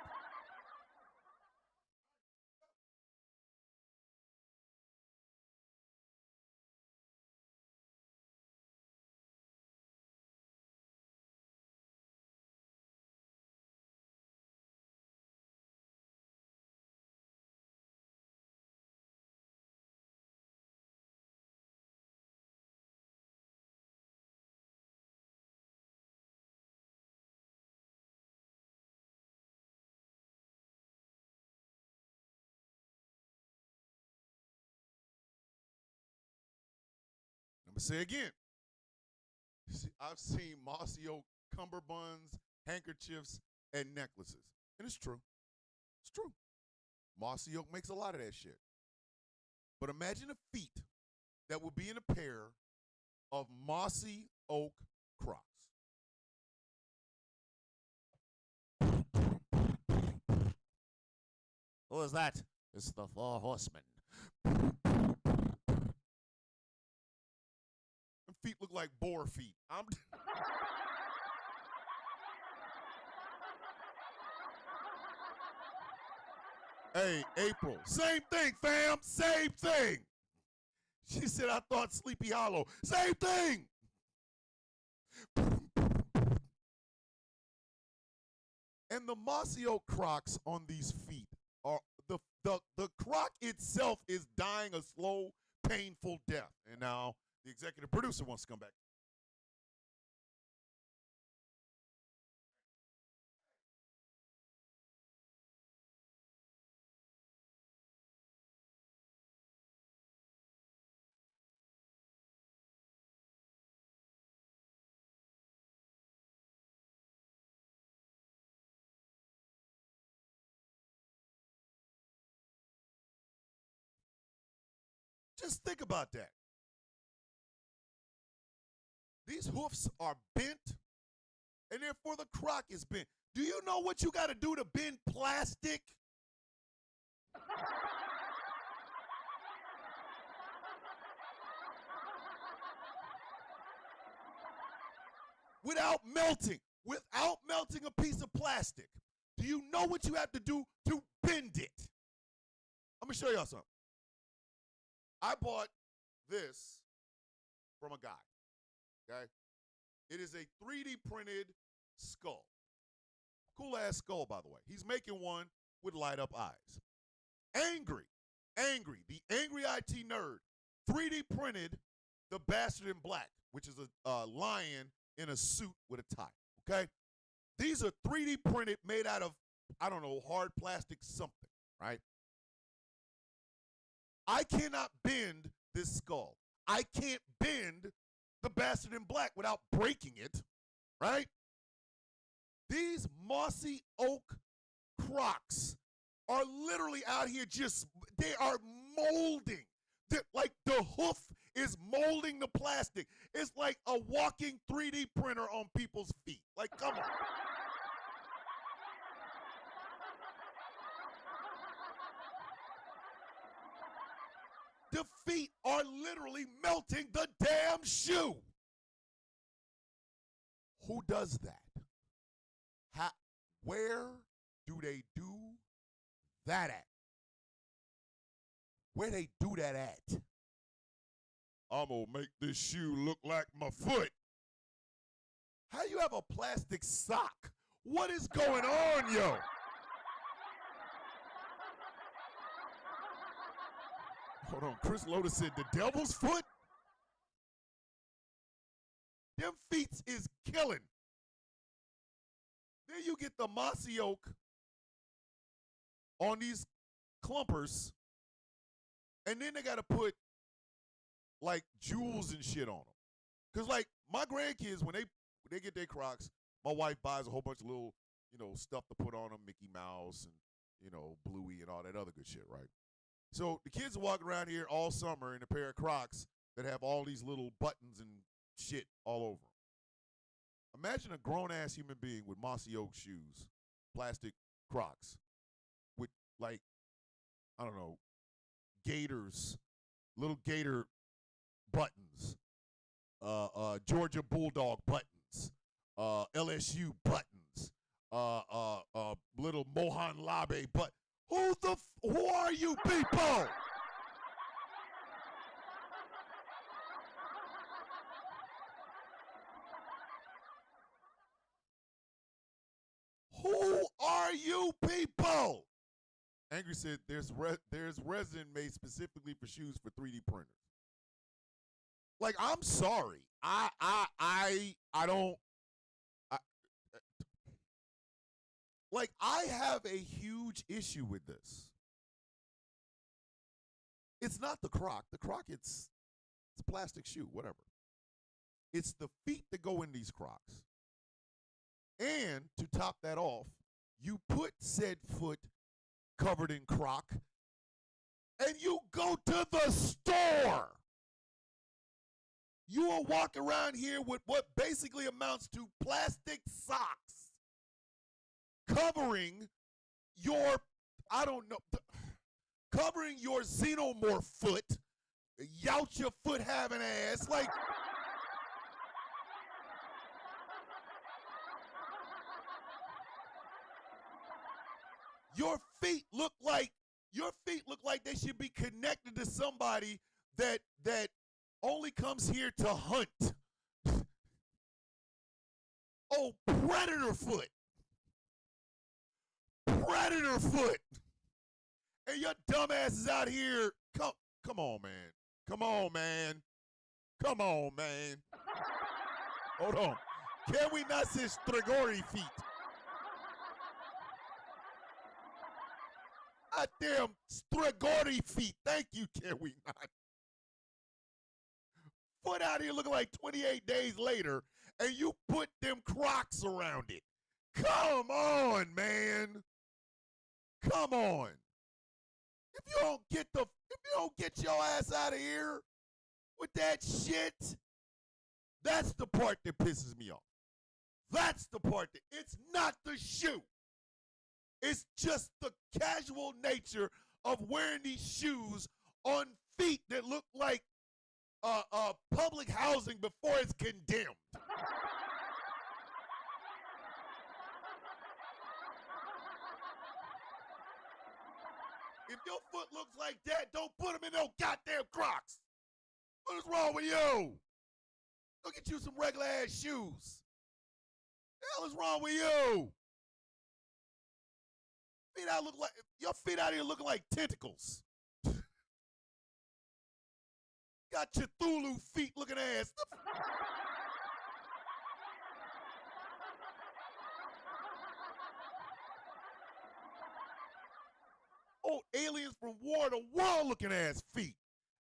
gonna say again. See, I've seen mossy oak cummerbunds, handkerchiefs, and necklaces. And it's true. It's true. Mossy oak makes a lot of that shit. But imagine a feet that would be in a pair of mossy oak Crocs. Who is that? It's the Four Horsemen. Feet look like boar feet. Hey, April. Same thing, fam. Same thing. She said, I thought Sleepy Hollow. Same thing. And the mossy oak Crocs on these feet are the Croc itself is dying a slow, painful death. And now the executive producer wants to come back. Just think about that. These hoofs are bent, and therefore the Croc is bent. Do you know what you got to do to bend plastic? Without melting a piece of plastic. Do you know what you have to do to bend it? I'm going to show y'all something. I bought this from a guy, okay? It is a 3D printed skull. Cool ass skull, by the way. He's making one with light up eyes. Angry, the angry IT nerd, 3D printed the Bastard in Black, which is a lion in a suit with a tie, okay? These are 3D printed, made out of, I don't know, hard plastic something, right? I cannot bend this skull. I can't bend the Bastard in Black without breaking it, right? These mossy oak Crocs are literally out here they are molding. Like the hoof is molding the plastic. It's like a walking 3D printer on people's feet. Like, come on. The feet are literally melting the damn shoe. Who does that? Where do they do that at? Where they do that at? I'm gonna make this shoe look like my foot. How you have a plastic sock? What is going on, yo? Hold on, Chris Lotus said the devil's foot? Them feet is killing. Then you get the mossy oak on these clumpers, and then they got to put, like, jewels and shit on them. Because, like, my grandkids, when they get their Crocs, my wife buys a whole bunch of little, stuff to put on them, Mickey Mouse and, Bluey and all that other good shit, right? So the kids walk around here all summer in a pair of Crocs that have all these little buttons and shit all over them. Imagine a grown-ass human being with mossy oak shoes, plastic Crocs, with, like, I don't know, gators, little gator buttons, Georgia Bulldog buttons, LSU buttons, little Mohan Labe buttons. Who are you people? Who are you people? Angry said there's resin made specifically for shoes for 3D printers. Like, I'm sorry. I have a huge issue with this. It's not the Croc. The Croc, it's It's a plastic shoe, whatever. It's the feet that go in these Crocs. And to top that off, you put said foot covered in Croc, and you go to the store. You will walk around here with what basically amounts to plastic socks covering your, I don't know, covering your xenomorph foot, yout your foot having ass, like. Your feet look like they should be connected to somebody that only comes here to hunt. Oh, predator foot. Predator foot. And your dumb ass is out here. Come on, man. Come on, man. Come on, man. Hold on. Can we not say Strigoi feet? Goddamn Strigoi feet. Thank you, can we not? Foot out here looking like 28 days later, and you put them Crocs around it. Come on, man. Come on. If you don't get your ass out of here with that shit, that's the part that pisses me off. That's the part that it's not the shoe. It's just the casual nature of wearing these shoes on feet that look like public housing before it's condemned. If your foot looks like that, don't put them in no goddamn Crocs. What is wrong with you? Go get you some regular ass shoes. The hell is wrong with you? Your feet out here looking like tentacles. Got your Cthulhu feet looking ass. Oh, aliens from War of the World looking ass feet.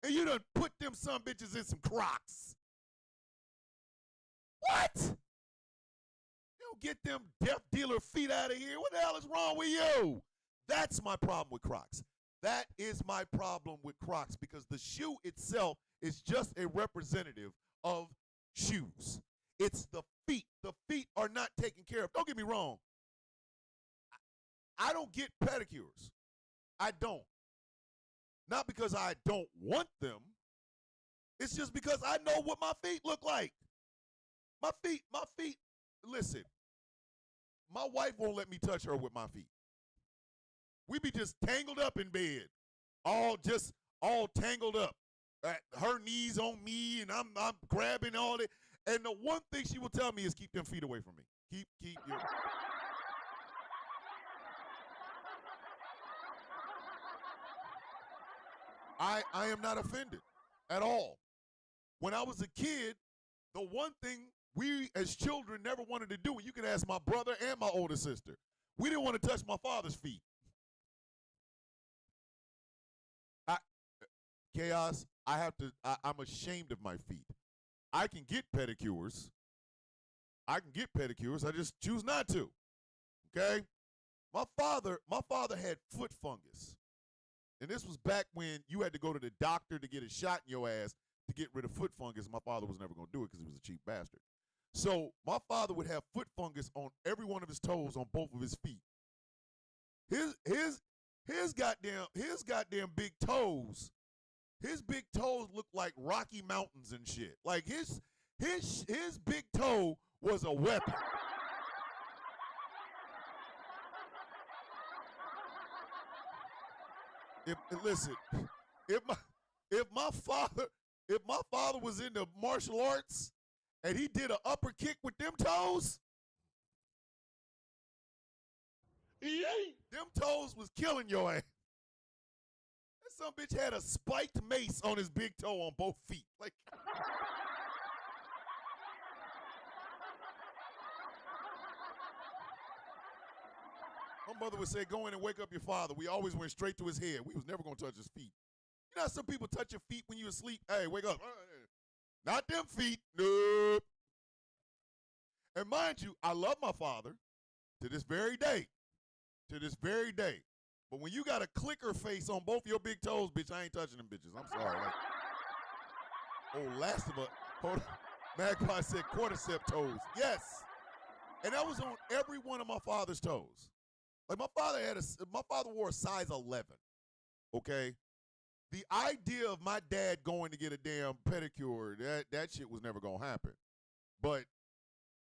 And you done put them some bitches in some Crocs. What? You don't get them death dealer feet out of here. What the hell is wrong with you? That's my problem with Crocs. That is my problem with Crocs, because the shoe itself is just a representative of shoes. It's the feet. The feet are not taken care of. Don't get me wrong. I don't get pedicures. I don't. Not because I don't want them. It's just because I know what my feet look like. My feet, listen, my wife won't let me touch her with my feet. We be just tangled up in bed, all tangled up. Her knees on me, and I'm grabbing all it. And the one thing she will tell me is keep them feet away from me. Keep your. I am not offended at all. When I was a kid, the one thing we as children never wanted to do, and you can ask my brother and my older sister, we didn't want to touch my father's feet. Chaos, I'm ashamed of my feet. I can get pedicures. I just choose not to. Okay? My father had foot fungus. And this was back when you had to go to the doctor to get a shot in your ass to get rid of foot fungus. My father was never going to do it because he was a cheap bastard. So my father would have foot fungus on every one of his toes on both of his feet. His goddamn big toes. His big toes looked like Rocky Mountains and shit. Like his big toe was a weapon. If my father was into martial arts and he did an upper kick with them toes, them toes was killing your ass. That some bitch had a spiked mace on his big toe on both feet. Like, my mother would say, go in and wake up your father. We always went straight to his head. We was never going to touch his feet. You know how some people touch your feet when you're asleep? Hey, wake up. Not them feet. Nope. And mind you, I love my father to this very day. To this very day. But when you got a clicker face on both your big toes, bitch, I ain't touching them bitches. I'm sorry. Like, oh, last of us. Hold on. Magpie said quartercep toes. Yes. And that was on every one of my father's toes. Like my father wore a size 11. Okay? The idea of my dad going to get a damn pedicure, that shit was never gonna happen. But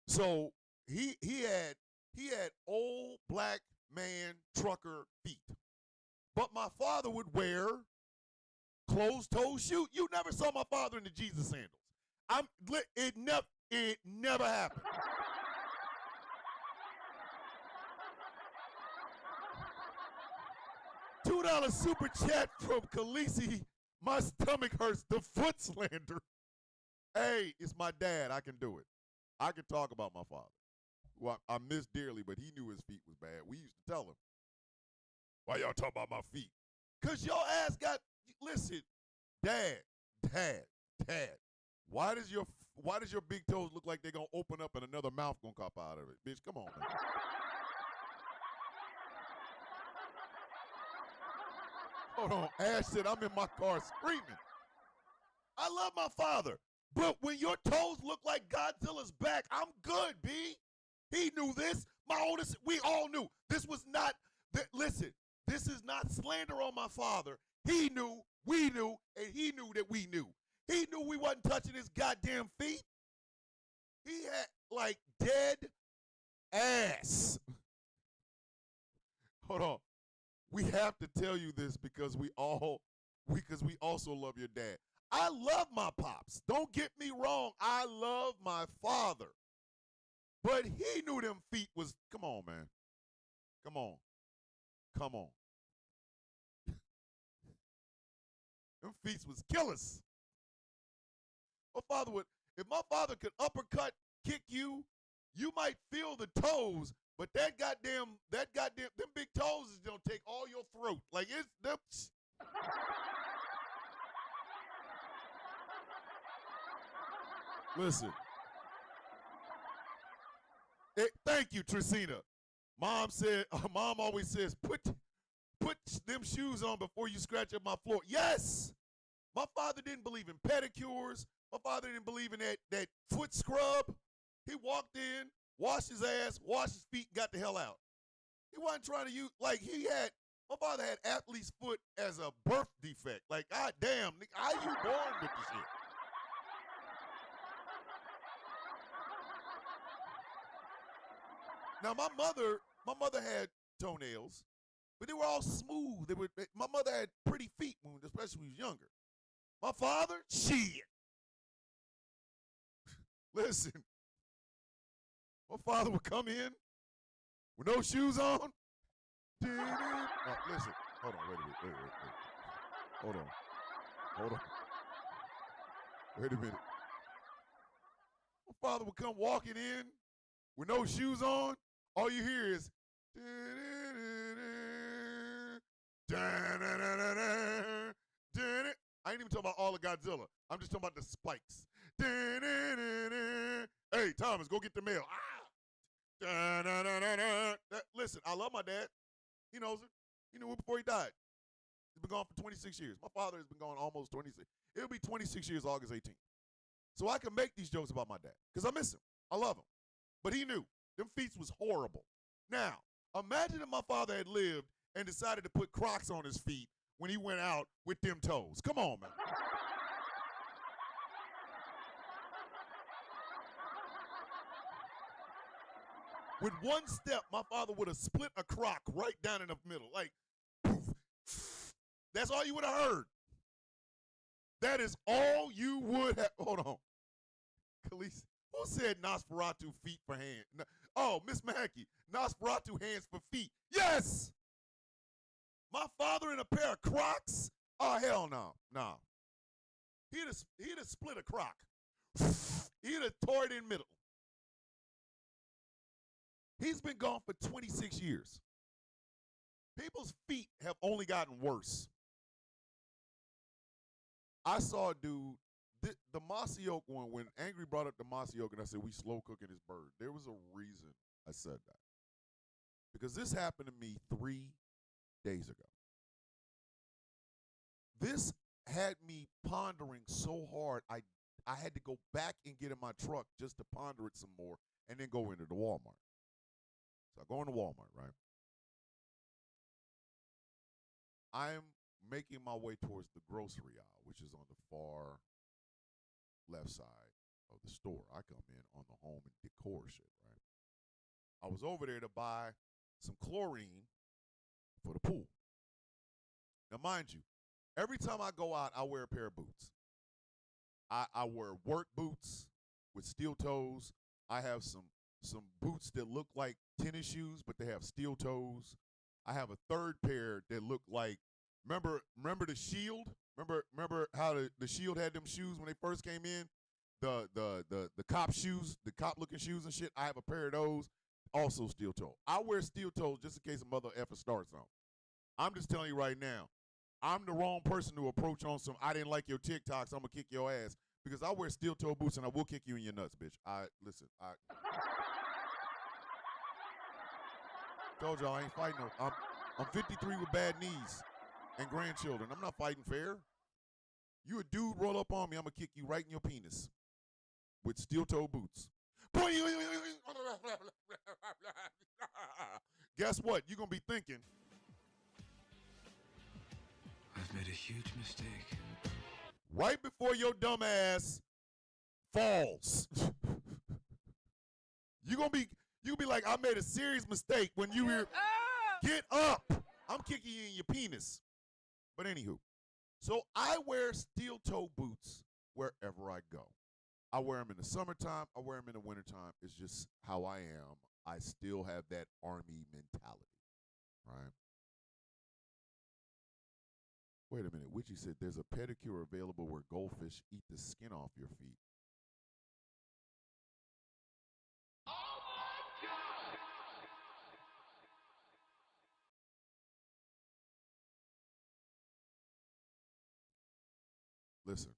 so he had old black man trucker feet. But my father would wear closed-toe shoes. You never saw my father in the Jesus sandals. It never happened. $2 super chat from Khaleesi. My stomach hurts. The foot slander. Hey, it's my dad. I can do it. I can talk about my father, who I miss dearly, but he knew his feet was bad. We used to tell him, why y'all talking about my feet? Because your ass got, listen, Dad, why does your big toes look like they're going to open up and another mouth going to pop out of it? Bitch, come on, man. Hold on. Ash said, I'm in my car screaming. I love my father. But when your toes look like Godzilla's back, I'm good, B. He knew this. We all knew. This was not, listen, this is not slander on my father. He knew, we knew, and he knew that we knew. He knew we wasn't touching his goddamn feet. He had, like, dead ass. Hold on. We have to tell you this because we also love your dad. I love my pops. Don't get me wrong. I love my father. But he knew them feet was, come on, man. Come on. Come on. Them feet was killers. If my father could uppercut kick you, you might feel the toes, but them big toes is gonna take all your throat. Like it's them. Listen. Thank you, Tracina. Mom always says, put them shoes on before you scratch up my floor. Yes. My father didn't believe in pedicures. My father didn't believe in that foot scrub. He walked in, washed his ass, washed his feet, got the hell out. He wasn't trying to use, like my father had athlete's foot as a birth defect. Like, God damn, nigga, how you born with the shit? Now, my mother had toenails, but they were all smooth. My mother had pretty feet, especially when she was younger. My father, shit. Listen, my father would come in with no shoes on. Listen, hold on, wait. Hold on. Wait a minute. My father would come walking in with no shoes on. All you hear is I ain't even talking about all of Godzilla. I'm just talking about the spikes. Hey, Thomas, go get the mail. Listen, I love my dad. He knows it. He knew it before he died. He's been gone for 26 years. My father has been gone almost 26. It'll be 26 years August 18th. So I can make these jokes about my dad because I miss him. I love him. But he knew. Them feet was horrible. Now, imagine if my father had lived and decided to put Crocs on his feet when he went out with them toes. Come on, man. With one step, my father would have split a Croc right down in the middle. Like, poof. That's all you would have heard. That is all you would have. Hold on. Khaleesi, who said Nosferatu feet for hands? Oh, Miss Mackey, Nosferatu hands for feet. Yes! My father in a pair of Crocs? Oh, hell no. No. He'd have split a Croc. He'd have tore it in the middle. He's been gone for 26 years. People's feet have only gotten worse. I saw a dude the Masioke one, when Angry brought up the Masioke and I said we slow cooking his bird, there was a reason I said that. Because this happened to me 3 days ago. This had me pondering so hard, I had to go back and get in my truck just to ponder it some more and then go into the Walmart. So I go into Walmart, right? I'm making my way towards the grocery aisle, which is on the far left side of the store. I come in on the home and decor shit, right? I was over there to buy some chlorine for the pool. Now, mind you, every time I go out, I wear a pair of boots. I wear work boots with steel toes. I have some boots that look like tennis shoes, but they have steel toes. I have a third pair that look like, remember the Shield? Remember how the Shield had them shoes when they first came in? The cop shoes, the cop looking shoes and shit. I have a pair of those, also steel toe. I wear steel toes just in case a mother effer starts on. I'm just telling you right now, I'm the wrong person to approach on some I didn't like your TikToks, I'm gonna kick your ass. Because I wear steel toe boots and I will kick you in your nuts, bitch. Listen, told y'all I ain't fighting no. I'm 53 with bad knees and grandchildren. I'm not fighting fair. You a dude, roll up on me, I'm gonna kick you right in your penis with steel toe boots. Guess what? You're gonna be thinking,
I've made a huge mistake.
right before your dumb ass falls. You're gonna be like, I made a serious mistake when you were get up. I'm kicking you in your penis. But anywho, so I wear steel toe boots wherever I go. I wear them in the summertime. I wear them in the wintertime. It's just how I am. I still have that army mentality, right? Wait a minute. Witchy said there's a pedicure available where goldfish eat the skin off your feet. Listen,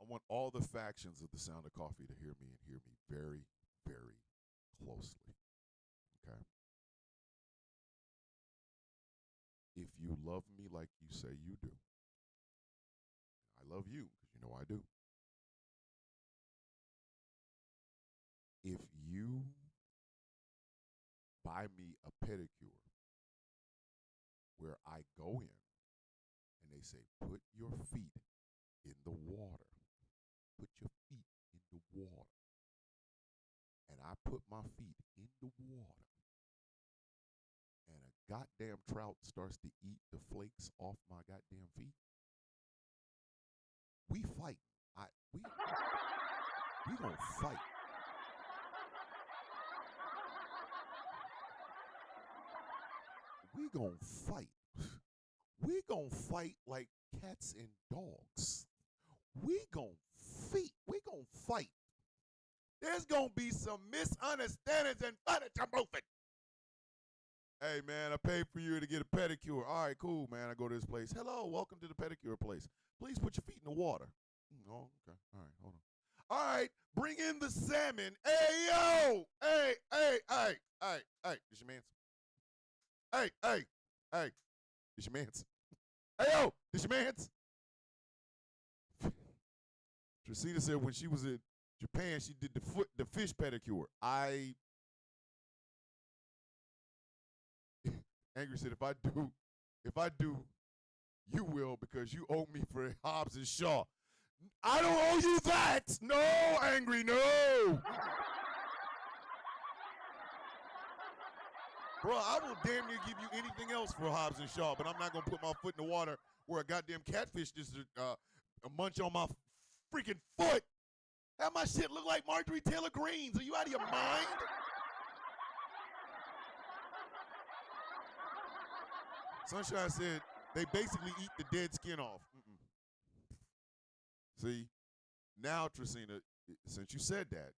I want all the factions of the Sound of Coffee to hear me and hear me very, very closely. Okay? If you love me like you say you do, I love you because you know I do. If you buy me a pedicure where I go in and they say, put your feet in the water. Put your feet in the water. And I put my feet in the water. And a goddamn trout starts to eat the flakes off my goddamn feet. We fight. We gonna fight. We gonna fight. We gonna fight like cats and dogs. We gonna fight. There's gonna be some misunderstandings and furniture moving. Hey man, I paid for you to get a pedicure. All right, cool, man. I go to this place. Hello, welcome to the pedicure place. Please put your feet in the water. Oh, okay. All right, hold on. All right, bring in the salmon. Hey, yo! Hey, this your man's. Hey, this your man's. Hey, yo, this your man's. Tracina said when she was in Japan, she did the fish pedicure. Angry said, if I do, you will because you owe me for Hobbs and Shaw. I don't owe you that. No, Angry, no. Bro, I will damn near give you anything else for Hobbs and Shaw, but I'm not going to put my foot in the water where a goddamn catfish just munch on my freaking foot. Have my shit look like Marjorie Taylor Greene's. Are you out of your mind? Sunshine said they basically eat the dead skin off. See, now, Tracina, since you said that,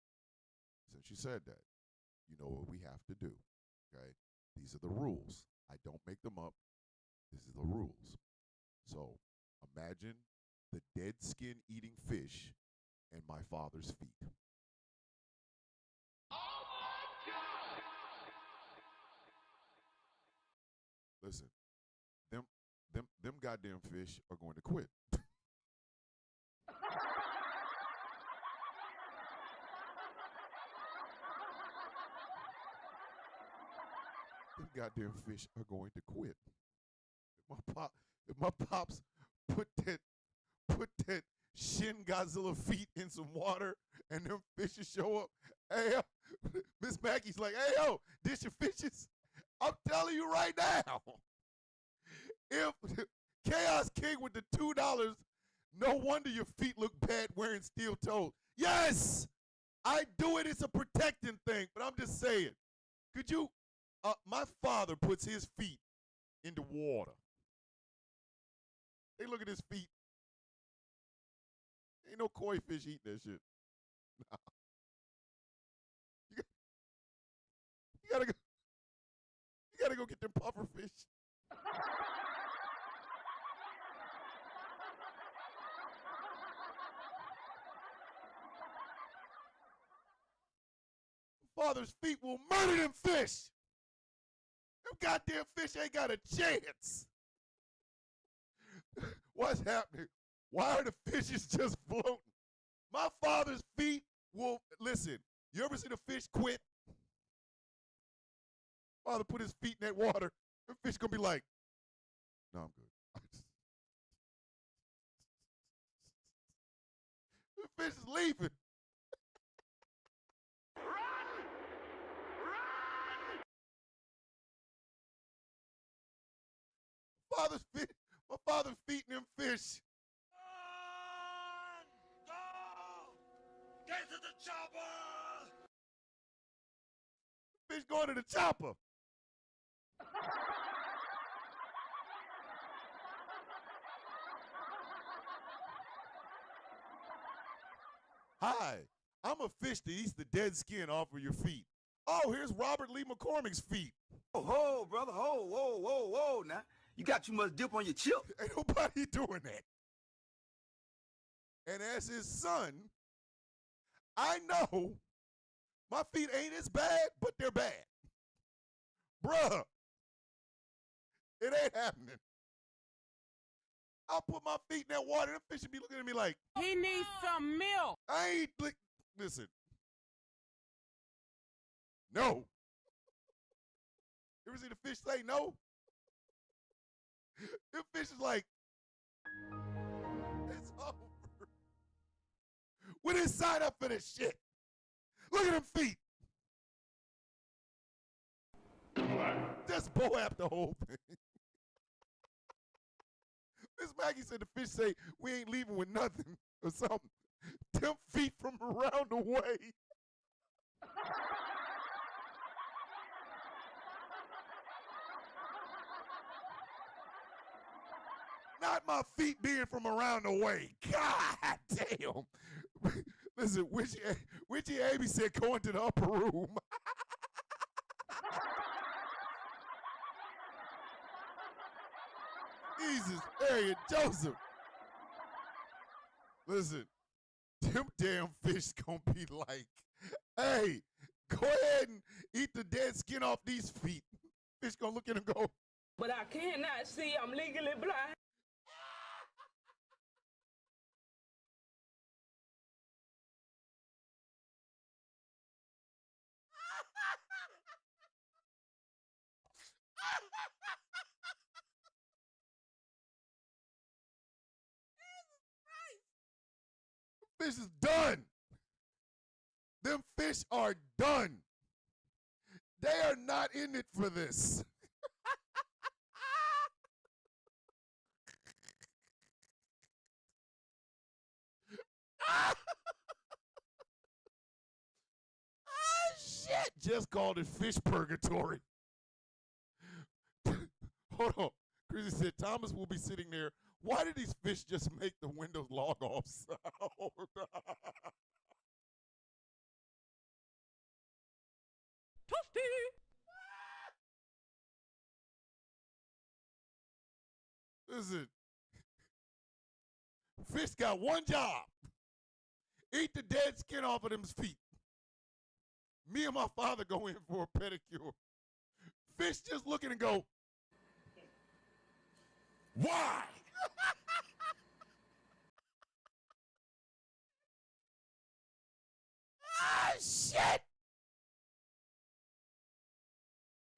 you know what we have to do, okay? These are the rules. I don't make them up. This is the rules. So imagine the dead skin eating fish and my father's feet. Listen, them goddamn fish are going to quit. Them goddamn fish are going to quit. If my pops put that Shin Godzilla feet in some water and them fishes show up, hey, Miss Mackey's like, hey, yo, dish your fishes. I'm telling you right now, if Chaos King with the $2, no wonder your feet look bad wearing steel toes. Yes, I do it. It's a protecting thing, but I'm just saying. Could you? My father puts his feet into water. Hey, look at his feet. Ain't no koi fish eating that shit. Nah. You gotta go get them puffer fish. Father's feet will murder them fish. Them goddamn fish ain't got a chance. What's happening? Why are the fishes just floating? My father's feet will, listen, you ever seen a fish quit? Father put his feet in that water, the fish gonna be like, no, I'm good. The fish is leaving. My father's feeding them fish.
Go! Get to the chopper!
Fish going to the chopper. Hi, I'm a fish that eats the dead skin off of your feet. Oh, here's Robert Lee McCormick's feet.
Ho, brother, whoa, now. You got too much dip on your chip.
Ain't nobody doing that. And as his son, I know my feet ain't as bad, but they're bad. Bruh, it ain't happening. I'll put my feet in that water, them fish will be looking at me like,
He needs some milk.
I ain't, listen. No. You ever see the fish say no? Them fish is like, it's over. We didn't sign up for this shit. Look at them feet. Just Boab the whole thing. Miss Maggie said the fish say, we ain't leaving with nothing or something. 10 feet from around the way. Not my feet being from around the way. God damn. Listen, Witchy Amy said go into the upper room. Jesus, Harriet Joseph. Listen, them damn fish gonna be like, hey, go ahead and eat the dead skin off these feet. Fish gonna look at him and go,
But I cannot see. I'm legally blind.
fish is done. Them fish are done. They are not in it for this. Shit. Just called it fish purgatory. Hold on. Chrissy said Thomas will be sitting there. Why did these fish just make the Windows log off sound?
Toasty.
Listen, Fish got one job. Eat the dead skin off of them feet. Me and my father go in for a pedicure. Fish just looking and go, why? Ah, shit!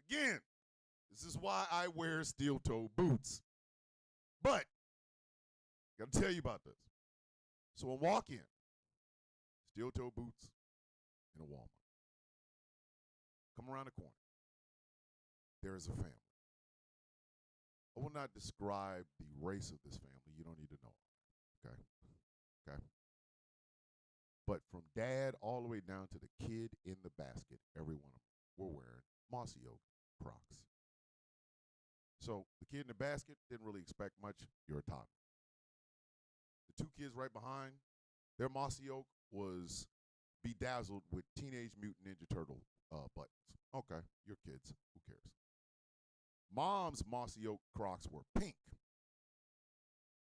Again, this is why I wear steel-toe boots. But, gotta tell you about this. So I walk in, steel-toe boots in a Walmart. Come around the corner. There is a family. I will not describe the race of this family. You don't need to know. Okay? Okay? But from dad all the way down to the kid in the basket, every one of them were wearing Mossy Oak Crocs. So the kid in the basket didn't really expect much. You're a toddler. The two kids right behind, their Mossy Oak was bedazzled with Teenage Mutant Ninja Turtle buttons. Okay, you're kids. Who cares? Mom's Mossy Oak Crocs were pink.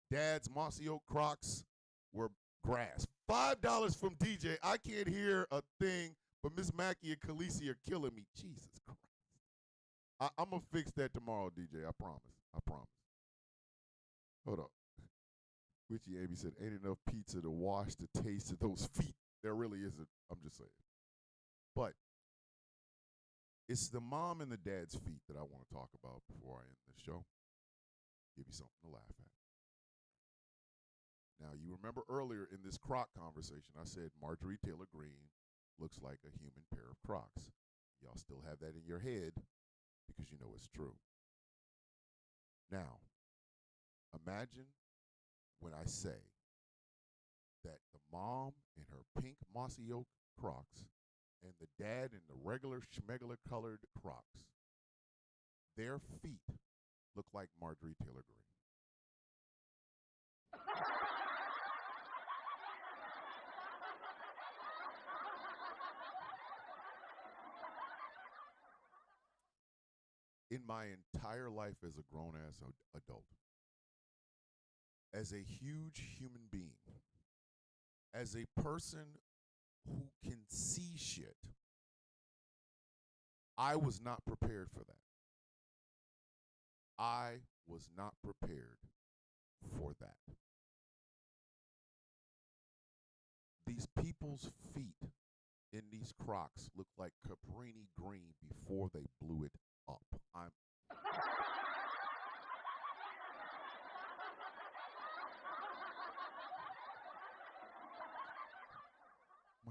Dad's Mossy Oak Crocs were grass. $5 from DJ. I can't hear a thing, but Miss Mackey and Khaleesi are killing me. Jesus Christ. I'm going to fix that tomorrow, DJ. I promise. I promise. Hold up. Witchy Amy said, ain't enough pizza to wash the taste of those feet. There really isn't. I'm just saying. But it's the mom and the dad's feet that I want to talk about before I end this show. Give you something to laugh at. Now, you remember earlier in this Croc conversation, I said Marjorie Taylor Greene looks like a human pair of Crocs. Y'all still have that in your head because you know it's true. Now, imagine when I say that the mom in her pink Mossy Oak Crocs and the dad in the regular schmegular colored Crocs, their feet look like Marjorie Taylor Greene. In my entire life as a grown-ass adult, as a huge human being, as a person who can see shit, I was not prepared for that. I was not prepared for that. These people's feet in these Crocs look like Caprini Green before they blew it up.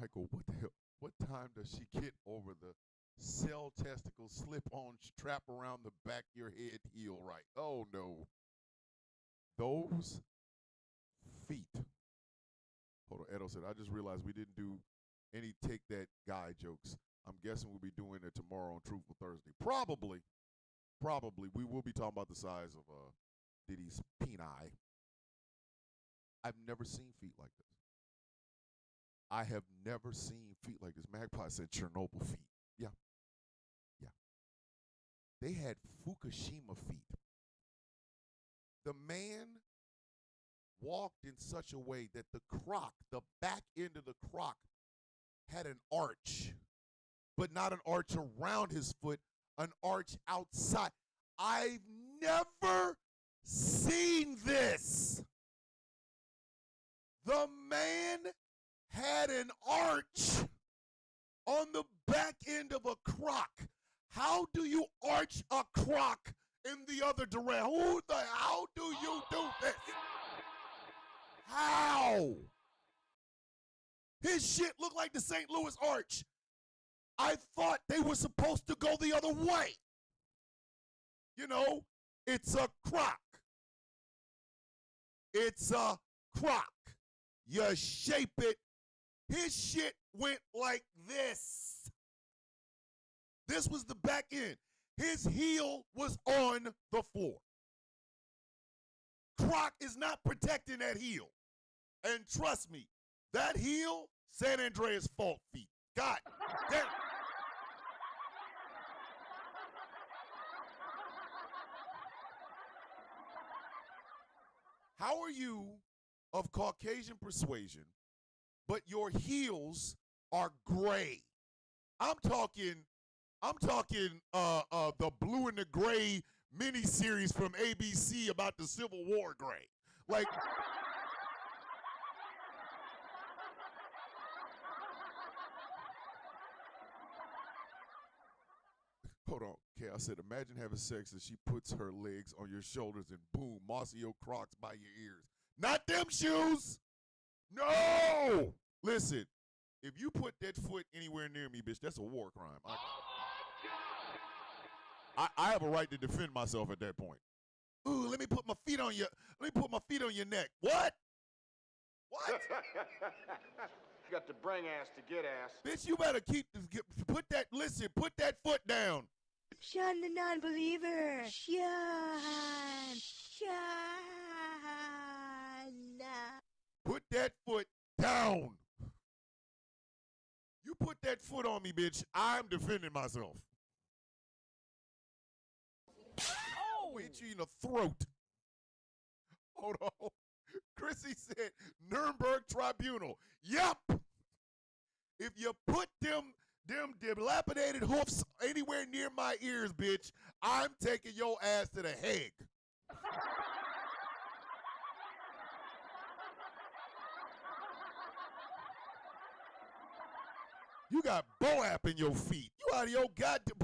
Michael, what the hell? What time does she get over the cell testicle slip-on strap around the back of your head heel right? Oh, no. Those feet. Hold on, Edo said, I just realized we didn't do any Take That Guy jokes. I'm guessing we'll be doing it tomorrow on Truthful Thursday. Probably. We will be talking about the size of Diddy's peni. I've never seen feet like this. I have never seen feet like this. Magpie said Chernobyl feet. Yeah. They had Fukushima feet. The man walked in such a way that the Croc, the back end of the Croc, had an arch, but not an arch around his foot, an arch outside. I've never seen this. The man had an arch on the back end of a Croc. How do you arch a Croc in the other direction? How do you do this? How? His shit looked like the St. Louis Arch. I thought they were supposed to go the other way. You know, it's a Croc. It's a Croc. You shape it. His shit went like this. This was the back end. His heel was on the floor. Croc is not protecting that heel. And trust me, that heel, San Andreas fault feet. God damn. How are you of Caucasian persuasion, but your heels are gray. I'm talking the Blue and the Gray miniseries from ABC about the Civil War gray. Like, hold on, okay, I said, imagine having sex and she puts her legs on your shoulders and boom, Mossy O Crocs by your ears. Not them shoes! No! Listen, if you put that foot anywhere near me, bitch, that's a war crime. I have a right to defend myself at that point. Ooh, let me put my feet on your neck. What? What?
You got to bring ass to get ass.
Bitch, you better put that foot down.
Sean the non-believer. Sean.
Put that foot down. You put that foot on me, bitch, I'm defending myself. Oh, hit you in the throat. Hold on. Chrissy said Nuremberg Tribunal. Yep. If you put them dilapidated hoofs anywhere near my ears, bitch, I'm taking your ass to the Hague. You got Boap in your feet. You out of your goddamn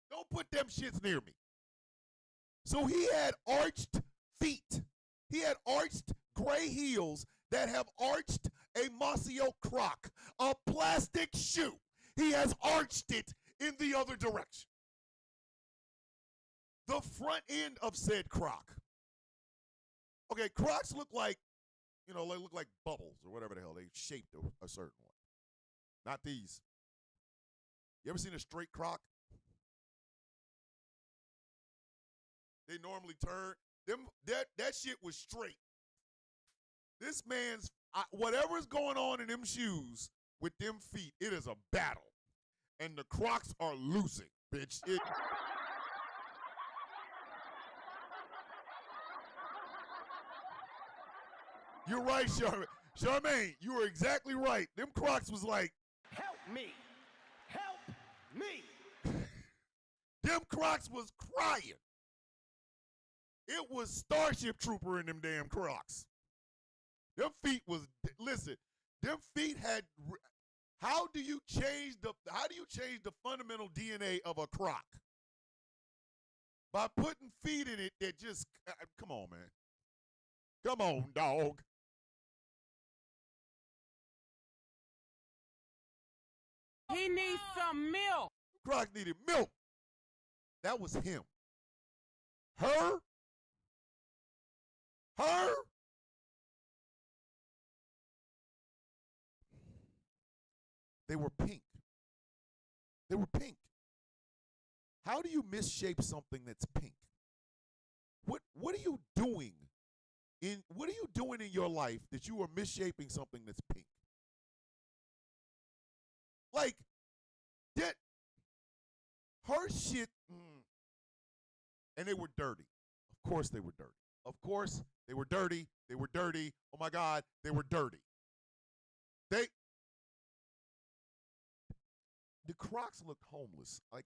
Don't put them shits near me. So he had arched feet. He had arched gray heels that have arched a Mossy O Croc, a plastic shoe. He has arched it in the other direction. The front end of said Croc. Okay, Crocs look like, they look like bubbles or whatever the hell. They shaped a certain one. Not these. You ever seen a straight Croc? They normally turn. That shit was straight. This man's, whatever's going on in them shoes with them feet, it is a battle. And the Crocs are losing, bitch. You're right, Charmaine. Charmaine, you were exactly right. Them Crocs was like,
Help me. Help me.
them Crocs was crying. It was Starship Trooper in them damn Crocs. Them feet was, listen, them feet had, how do you change the fundamental DNA of a Croc? By putting feet in it that just, come on, man. Come on, dog.
He needs some milk.
Crocs needed milk. That was him. Her. They were pink. They were pink. How do you misshape something that's pink? What are you doing in your life that you are misshaping something that's pink? Like that her shit and they were dirty. Of course they were dirty. Of course they were dirty. They were dirty. Oh my God, they were dirty. The Crocs looked homeless. Like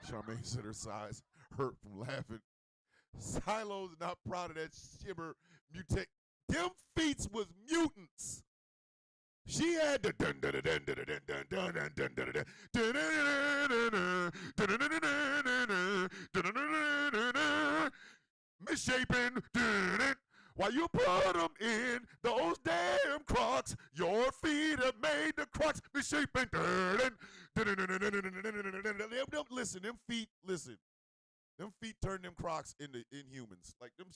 Charmaine said her size hurt from laughing. Silo's not proud of that shimmer mutate. Them feats was mutants. She had the dun dun dun dun dun dun dun dun dun dun misshapen. While you put them in those damn Crocs, your feet have made the Crocs misshapen. Listen, them feet. Listen. Them feet turn them Crocs into Inhumans. Like them.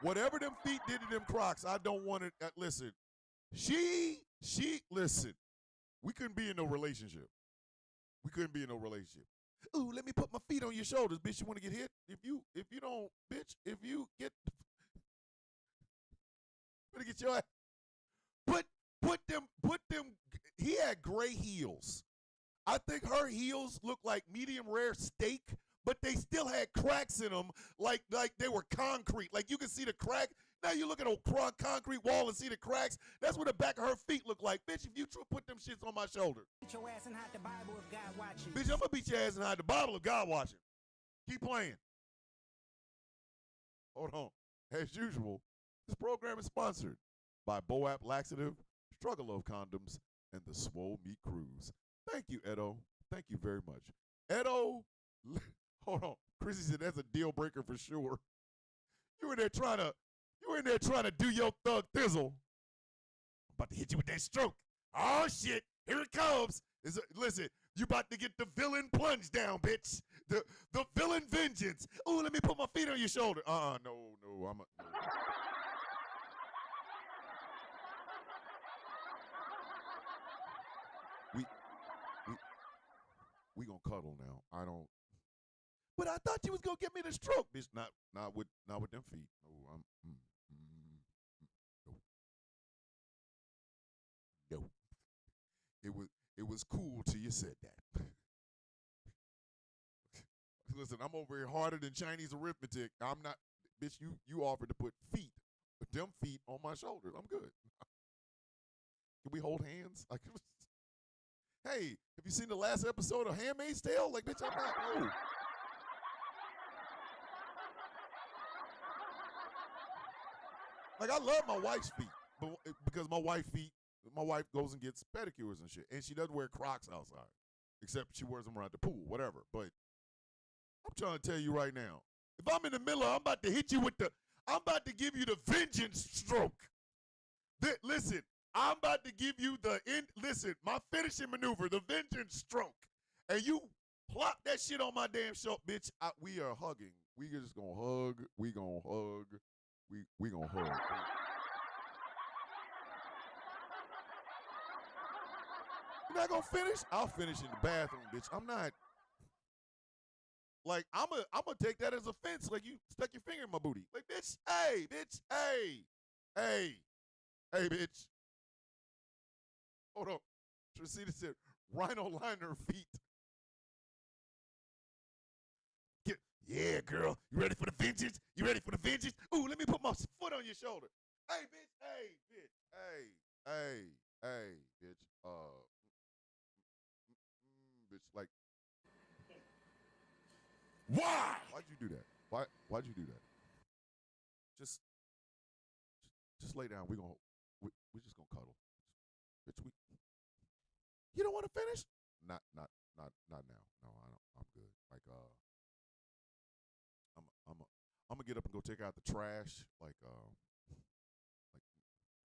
Whatever them feet did to them Crocs, I don't want it. Listen, listen. We couldn't be in no relationship. Ooh, let me put my feet on your shoulders, bitch. You want to get hit? If you don't, bitch. If you get, better get Get your ass. Put them. He had gray heels. I think her heels looked like medium rare steak, but they still had cracks in them, like they were concrete. Like you can see the crack. Now you look at a concrete wall and see the cracks. That's what the back of her feet look like. Bitch, if you put them shits on my shoulder.
Beat your ass and hide the Bible if God watching.
Bitch, I'm gonna beat your ass and hide the Bible if God watching. Keep playing. Hold on. As usual, this program is sponsored by Boap Laxative, Struggle of Condoms, and the Swole Meat Cruise. Thank you, Edo. Thank you very much. Edo, hold on. Chrissy said that's a deal breaker for sure. You were in there trying to do your thug thizzle. I'm about to hit you with that stroke. Oh shit, here it comes. Listen, you about to get the villain plunge down, bitch. The villain vengeance. Ooh, let me put my feet on your shoulder. No, no. We gonna cuddle now. I don't. But I thought you was gonna give me the stroke, bitch. Not with them feet. No. No. It was cool till you said that. Listen, I'm over here harder than Chinese arithmetic. I'm not, bitch. You offered to put them feet on my shoulders. I'm good. Can we hold hands? Like, hey, have you seen the last episode of Handmaid's Tale? Like, bitch, I'm not. No. Like, I love my wife's feet, but because my wife goes and gets pedicures and shit, and she doesn't wear Crocs outside, except she wears them around the pool, whatever. But I'm trying to tell you right now, if I'm in the middle, I'm about to hit you with I'm about to give you the vengeance stroke. Listen, I'm about to give you my finishing maneuver, the vengeance stroke, and you plop that shit on my damn shoulder, bitch. We are hugging. We just gonna hug. We gonna hug. We gonna hug. You're not gonna finish? I'll finish in the bathroom, bitch. I'm not. Like, I'm gonna take that as offense. Like, you stuck your finger in my booty. Like, bitch, hey, bitch. Hold on. Tracita said, rhino liner feet. Yeah, girl. You ready for the vengeance? You ready for the vengeance? Ooh, let me put my foot on your shoulder. Hey, bitch. Hey, bitch. Hey, bitch. Bitch, like. Why? Why'd you do that? Why'd you do that? Just lay down. We just gonna cuddle. Bitch, you don't want to finish? Not now. No, I don't. I'm good. Like, I'm gonna get up and go take out the trash. Like,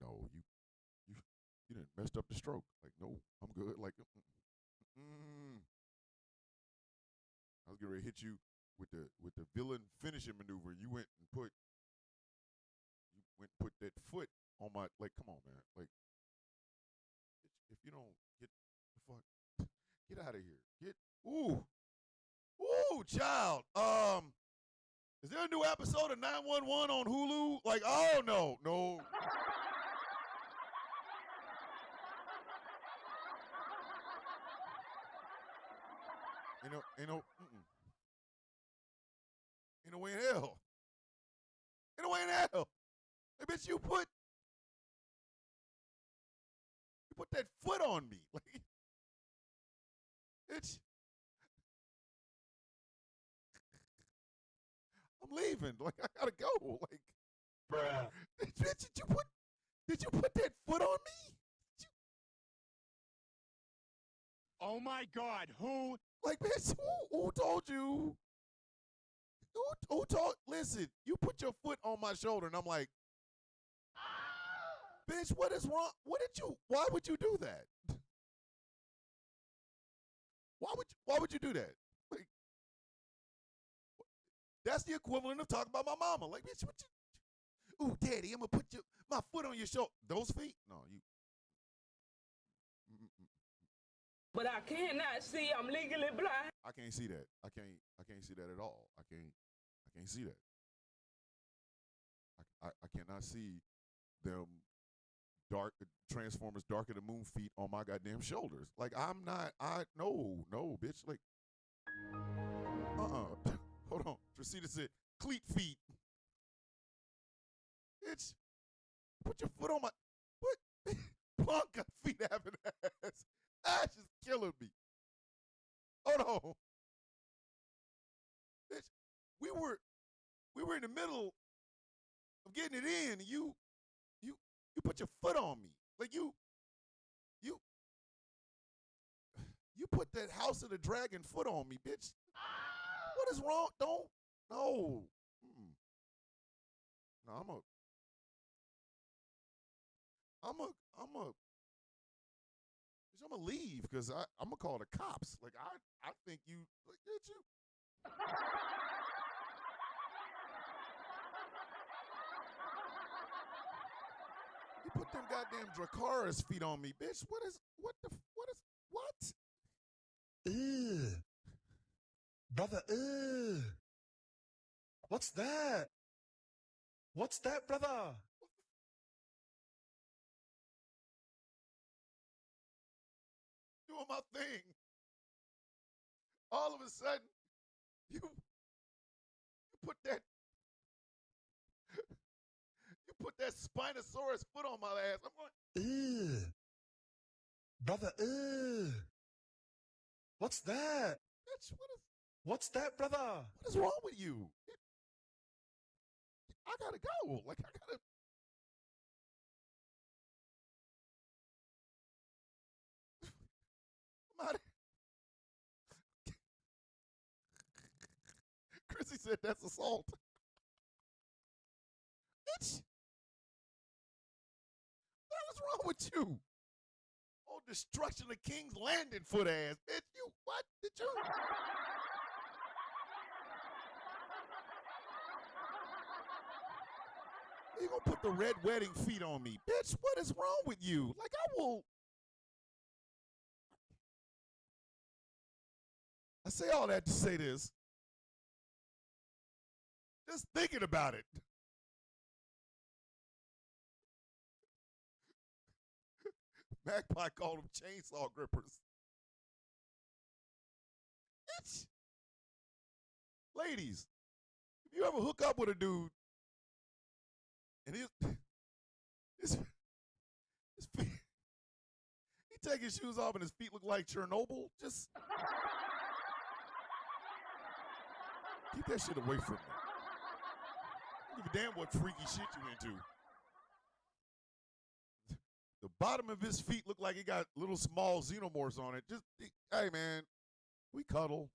no, you didn't messed up the stroke. Like, no, I'm good. Like, I was getting ready to hit you with the villain finishing maneuver. You went and put that foot on my, like, come on, man. Like, if you don't get the fuck, get out of here. Ooh, child. Is there a new episode of 911 on Hulu? Like, oh no. Ain't no way in hell. Ain't no way in hell. Hey, bitch, you put that foot on me. Like, bitch. I'm leaving. Like, I gotta go. Like, bruh. Bitch, did you put that foot on me?
Oh my God, who?
Like, bitch, who told you? Who told? Listen, you put your foot on my shoulder, and I'm like, bitch, what is wrong? Why would you do that? Why would you do that? Like, that's the equivalent of talking about my mama. Like, bitch, ooh, daddy, I'm gonna put my foot on your shoulder. Those feet? No, you.
But I cannot see. I'm legally blind.
I can't see that. I can't see that at all. I can't see that. I cannot see them dark Transformers Dark of the Moon feet on my goddamn shoulders. Like no, bitch. Like, hold on. Tracita said, cleat feet. Bitch, put your foot on my, what? Blanca feet having ass. Ash is killing me. Hold on. Bitch, we were in the middle of getting it in, and you put your foot on me. Like you put that House of the Dragon foot on me, bitch. What is wrong? Don't. No. No, I'm gonna leave because I'm gonna call the cops. Like I think you, like, did you? You put them goddamn Dracarys feet on me, bitch. What?
Ugh. Brother, ugh. What's that? What's that, brother?
Doing my thing. All of a sudden, you put that Spinosaurus foot on my ass. I'm going,
ugh. Brother, ugh. What's that?
bitch,
What's that, brother?
what is wrong with you? I gotta go. Like, I gotta. I'm out of here. Chrissy said that's assault. Bitch. What's wrong with you? Oh, destruction of King's Landing foot ass. Bitch, you what? Did you? You gonna put the red wedding feet on me. Bitch, what is wrong with you? Like, I say all that to say this. Just thinking about it. Magpie called them chainsaw grippers. Bitch. Ladies, if you ever hook up with a dude and his feet, he take his shoes off and his feet look like Chernobyl, just keep that shit away from me. I don't give a damn what freaky shit you into. The bottom of his feet look like he got little small xenomorphs on it. Just, hey man, we cuddle.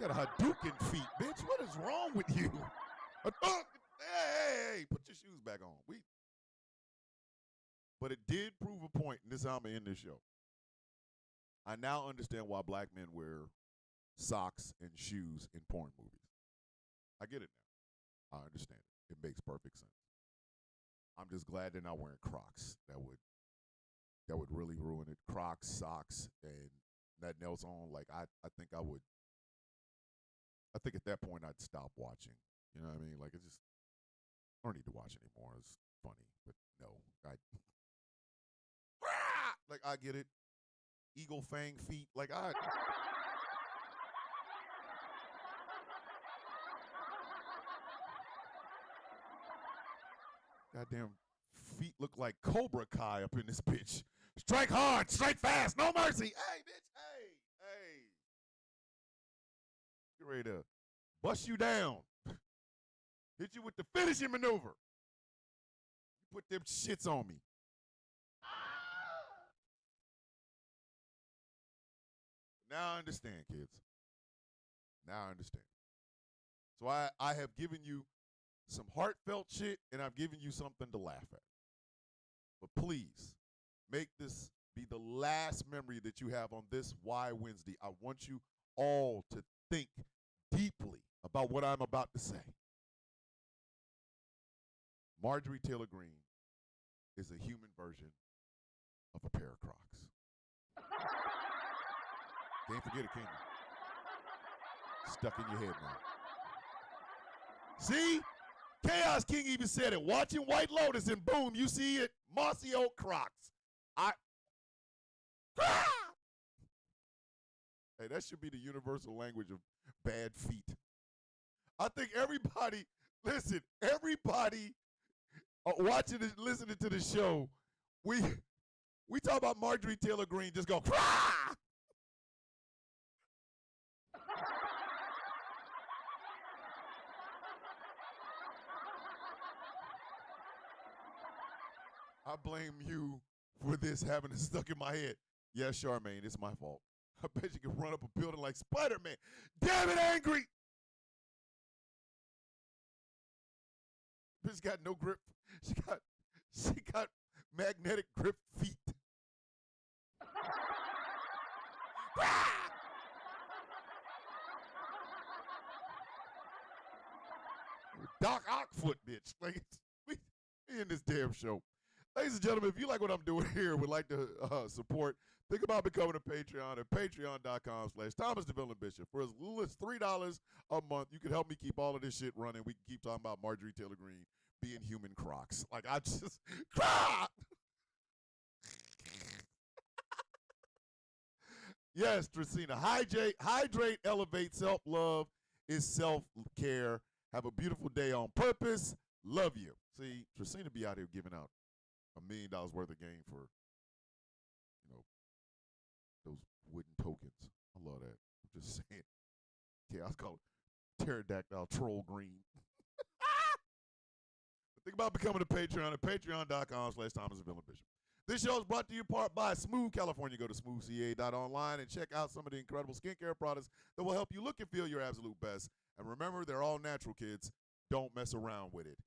Got a Hadouken feet, bitch. What is wrong with you? Hey, put your shoes back on. But it did prove a point, and this is how I'm going to end this show. I now understand why black men wear socks and shoes in porn movies. I get it now. I understand it. It makes perfect sense. I'm just glad they're not wearing Crocs. That would really ruin it. Crocs, socks, and nothing else on. Like, I think I would. I think at that point I'd stop watching. You know what I mean? Like, it's just, I don't need to watch anymore. It's funny, but no. Like, I get it. Eagle fang feet. Like, goddamn feet look like Cobra Kai up in this bitch. Strike hard, strike fast, no mercy. Hey, bitch, hey. Get ready to bust you down. Hit you with the finishing maneuver. You put them shits on me. Now I understand, kids. Now I understand. So I have given you some heartfelt shit, and I've given you something to laugh at. But please, make this be the last memory that you have on this Why Wednesday. I want you all to think deeply about what I'm about to say. Marjorie Taylor Greene is a human version of a pair of Crocs. Can't forget it, can you? Stuck in your head now. See? Chaos King even said it. Watching White Lotus and boom, you see it. Mossy Oak Crocs. Hey, that should be the universal language of bad feet. I think everybody, listen, everybody watching and listening to the show, we talk about Marjorie Taylor Greene, just go, Krah! I blame you for this having it stuck in my head. Yeah, Charmaine, it's my fault. I bet you can run up a building like Spider-Man. Damn it, Angry! Bitch got no grip. She got magnetic grip feet. Doc Ockfoot, bitch. Like, we in this damn show. Ladies and gentlemen, if you like what I'm doing here, would like to support, think about becoming a Patreon at patreon.com/Thomas DeVille Bishop. For as little as $3 a month, you can help me keep all of this shit running. We can keep talking about Marjorie Taylor Greene being human Crocs. Like, I just, Croc! Yes, Tracina. Hydrate, elevate, self-love is self-care. Have a beautiful day on purpose. Love you. See, Tracina be out here giving out $1 million worth of game for, those wooden tokens. I love that. I'm just saying. Yeah, I was called pterodactyl troll green. Think about becoming a Patreon at patreon.com/Thomas Bishop. This show is brought to you in part by Smooth California. Go to smoothca.online and check out some of the incredible skincare products that will help you look and feel your absolute best. And remember, they're all natural, kids. Don't mess around with it.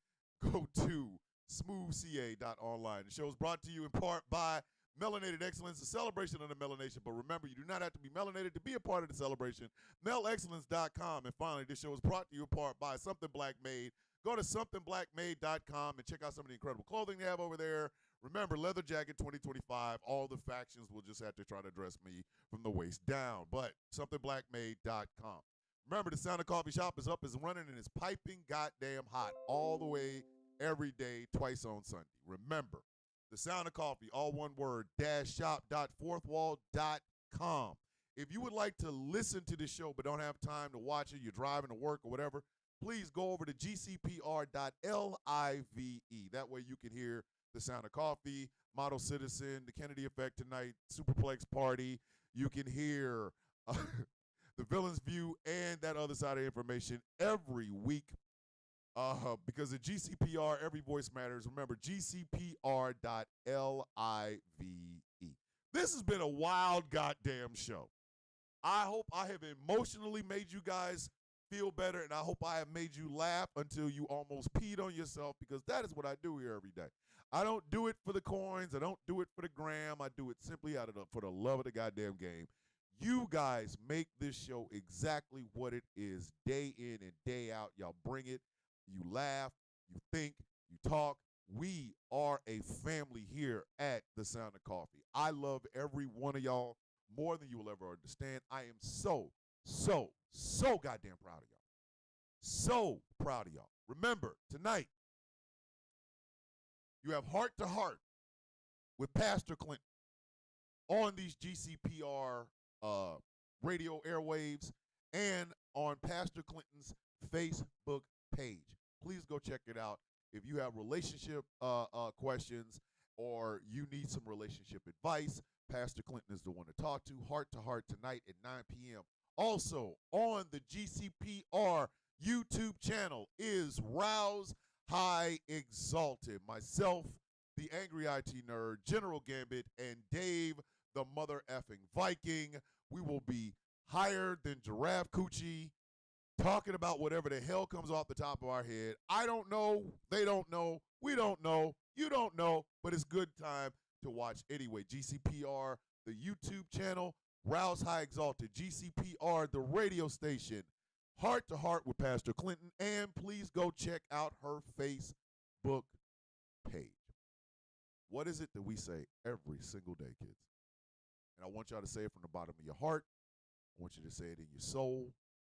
Go to smoothca.online. The show is brought to you in part by Melanated Excellence, a celebration of the melanation. But remember, you do not have to be melanated to be a part of the celebration. melexcellence.com. And finally, this show is brought to you in part by Something Black Made. Go to somethingblackmade.com and check out some of the incredible clothing they have over there. Remember, Leather Jacket 2025. All the factions will just have to try to dress me from the waist down. But somethingblackmade.com. Remember, the Sound of Coffee shop is up, is running, and it's piping goddamn hot all the way, every day, twice on Sunday. Remember, the Sound of Coffee, all one word, shop.fourthwall.com. If you would like to listen to this show but don't have time to watch it, you're driving to work or whatever, please go over to gcpr.live. That way you can hear the Sound of Coffee, Model Citizen, the Kennedy Effect Tonight, Superplex Party. You can hear the Villain's View and that other side of information every week. Because at GCPR, every voice matters. Remember, gcpr.live. This has been a wild goddamn show. I hope I have emotionally made you guys feel better, and I hope I have made you laugh until you almost peed on yourself, because that is what I do here every day. I don't do it for the coins. I don't do it for the gram. I do it simply for the love of the goddamn game. You guys make this show exactly what it is, day in and day out. Y'all bring it. You laugh. You think. You talk. We are a family here at the Sound of Coffee. I love every one of y'all more than you will ever understand. I am so goddamn proud of y'all. So proud of y'all. Remember, tonight, you have Heart to Heart with Pastor Clinton on these GCPR radio airwaves and on Pastor Clinton's Facebook page. Please go check it out. If you have relationship questions or you need some relationship advice, Pastor Clinton is the one to talk to. Heart tonight at 9 p.m. Also on the GCPR YouTube channel is Rouse High Exalted. Myself, the Angry IT Nerd, General Gambit, and Dave, the mother effing Viking. We will be higher than Giraffe Coochie, talking about whatever the hell comes off the top of our head. I don't know. They don't know. We don't know. You don't know. But it's good time to watch anyway. GCPR, the YouTube channel. Rouse High Exalted. GCPR, the radio station. Heart to Heart with Pastor Clinton. And please go check out her Facebook page. What is it that we say every single day, kids? And I want y'all to say it from the bottom of your heart. I want you to say it in your soul.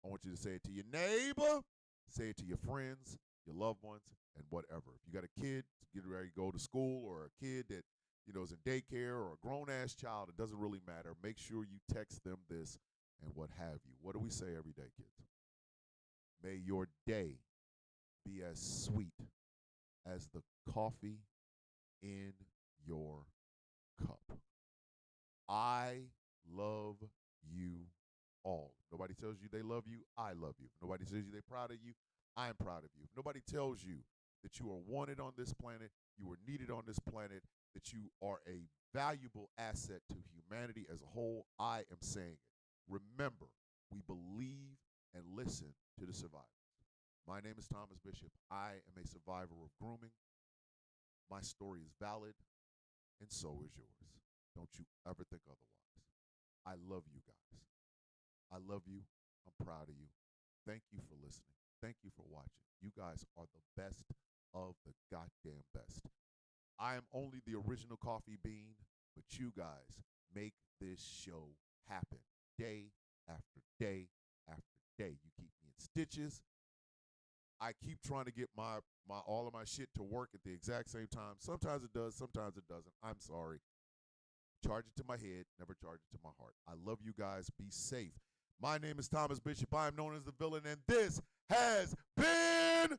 I want you to say it to your neighbor. Say it to your friends, your loved ones, and whatever. If you got a kid getting ready to go to school, or a kid that is in daycare, or a grown-ass child, it doesn't really matter. Make sure you text them this and what have you. What do we say every day, kids? May your day be as sweet as the coffee in your cup. I love you all. Nobody tells you they love you, I love you. Nobody tells you they're proud of you, I'm proud of you. Nobody tells you that you are wanted on this planet, you are needed on this planet, that you are a valuable asset to humanity as a whole. I am saying it. Remember, we believe and listen to the survivors. My name is Thomas Bishop. I am a survivor of grooming. My story is valid, and so is yours. Don't you ever think otherwise. I love you guys. I love you. I'm proud of you. Thank you for listening. Thank you for watching. You guys are the best of the goddamn best. I am only the original coffee bean, but you guys make this show happen day after day after day. You keep me in stitches. I keep trying to get my all of my shit to work at the exact same time. Sometimes it does, sometimes it doesn't. I'm sorry. Charge it to my head, never charge it to my heart. I love you guys. Be safe. My name is Thomas Bishop. I am known as the Villain, and this has been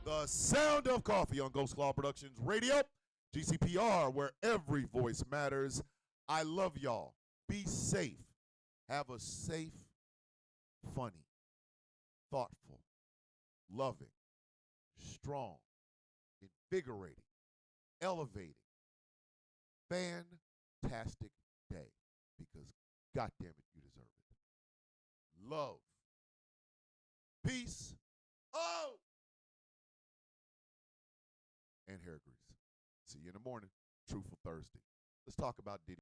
The Sound of Coffee on Ghost Claw Productions Radio, GCPR, where every voice matters. I love y'all. Be safe. Have a safe, funny, thoughtful, loving, strong, invigorating, elevating, fantastic day, because goddamn it, you deserve it. Love. Peace. Oh! And hair grease. See you in the morning. Truthful Thursday. Let's talk about Diddy.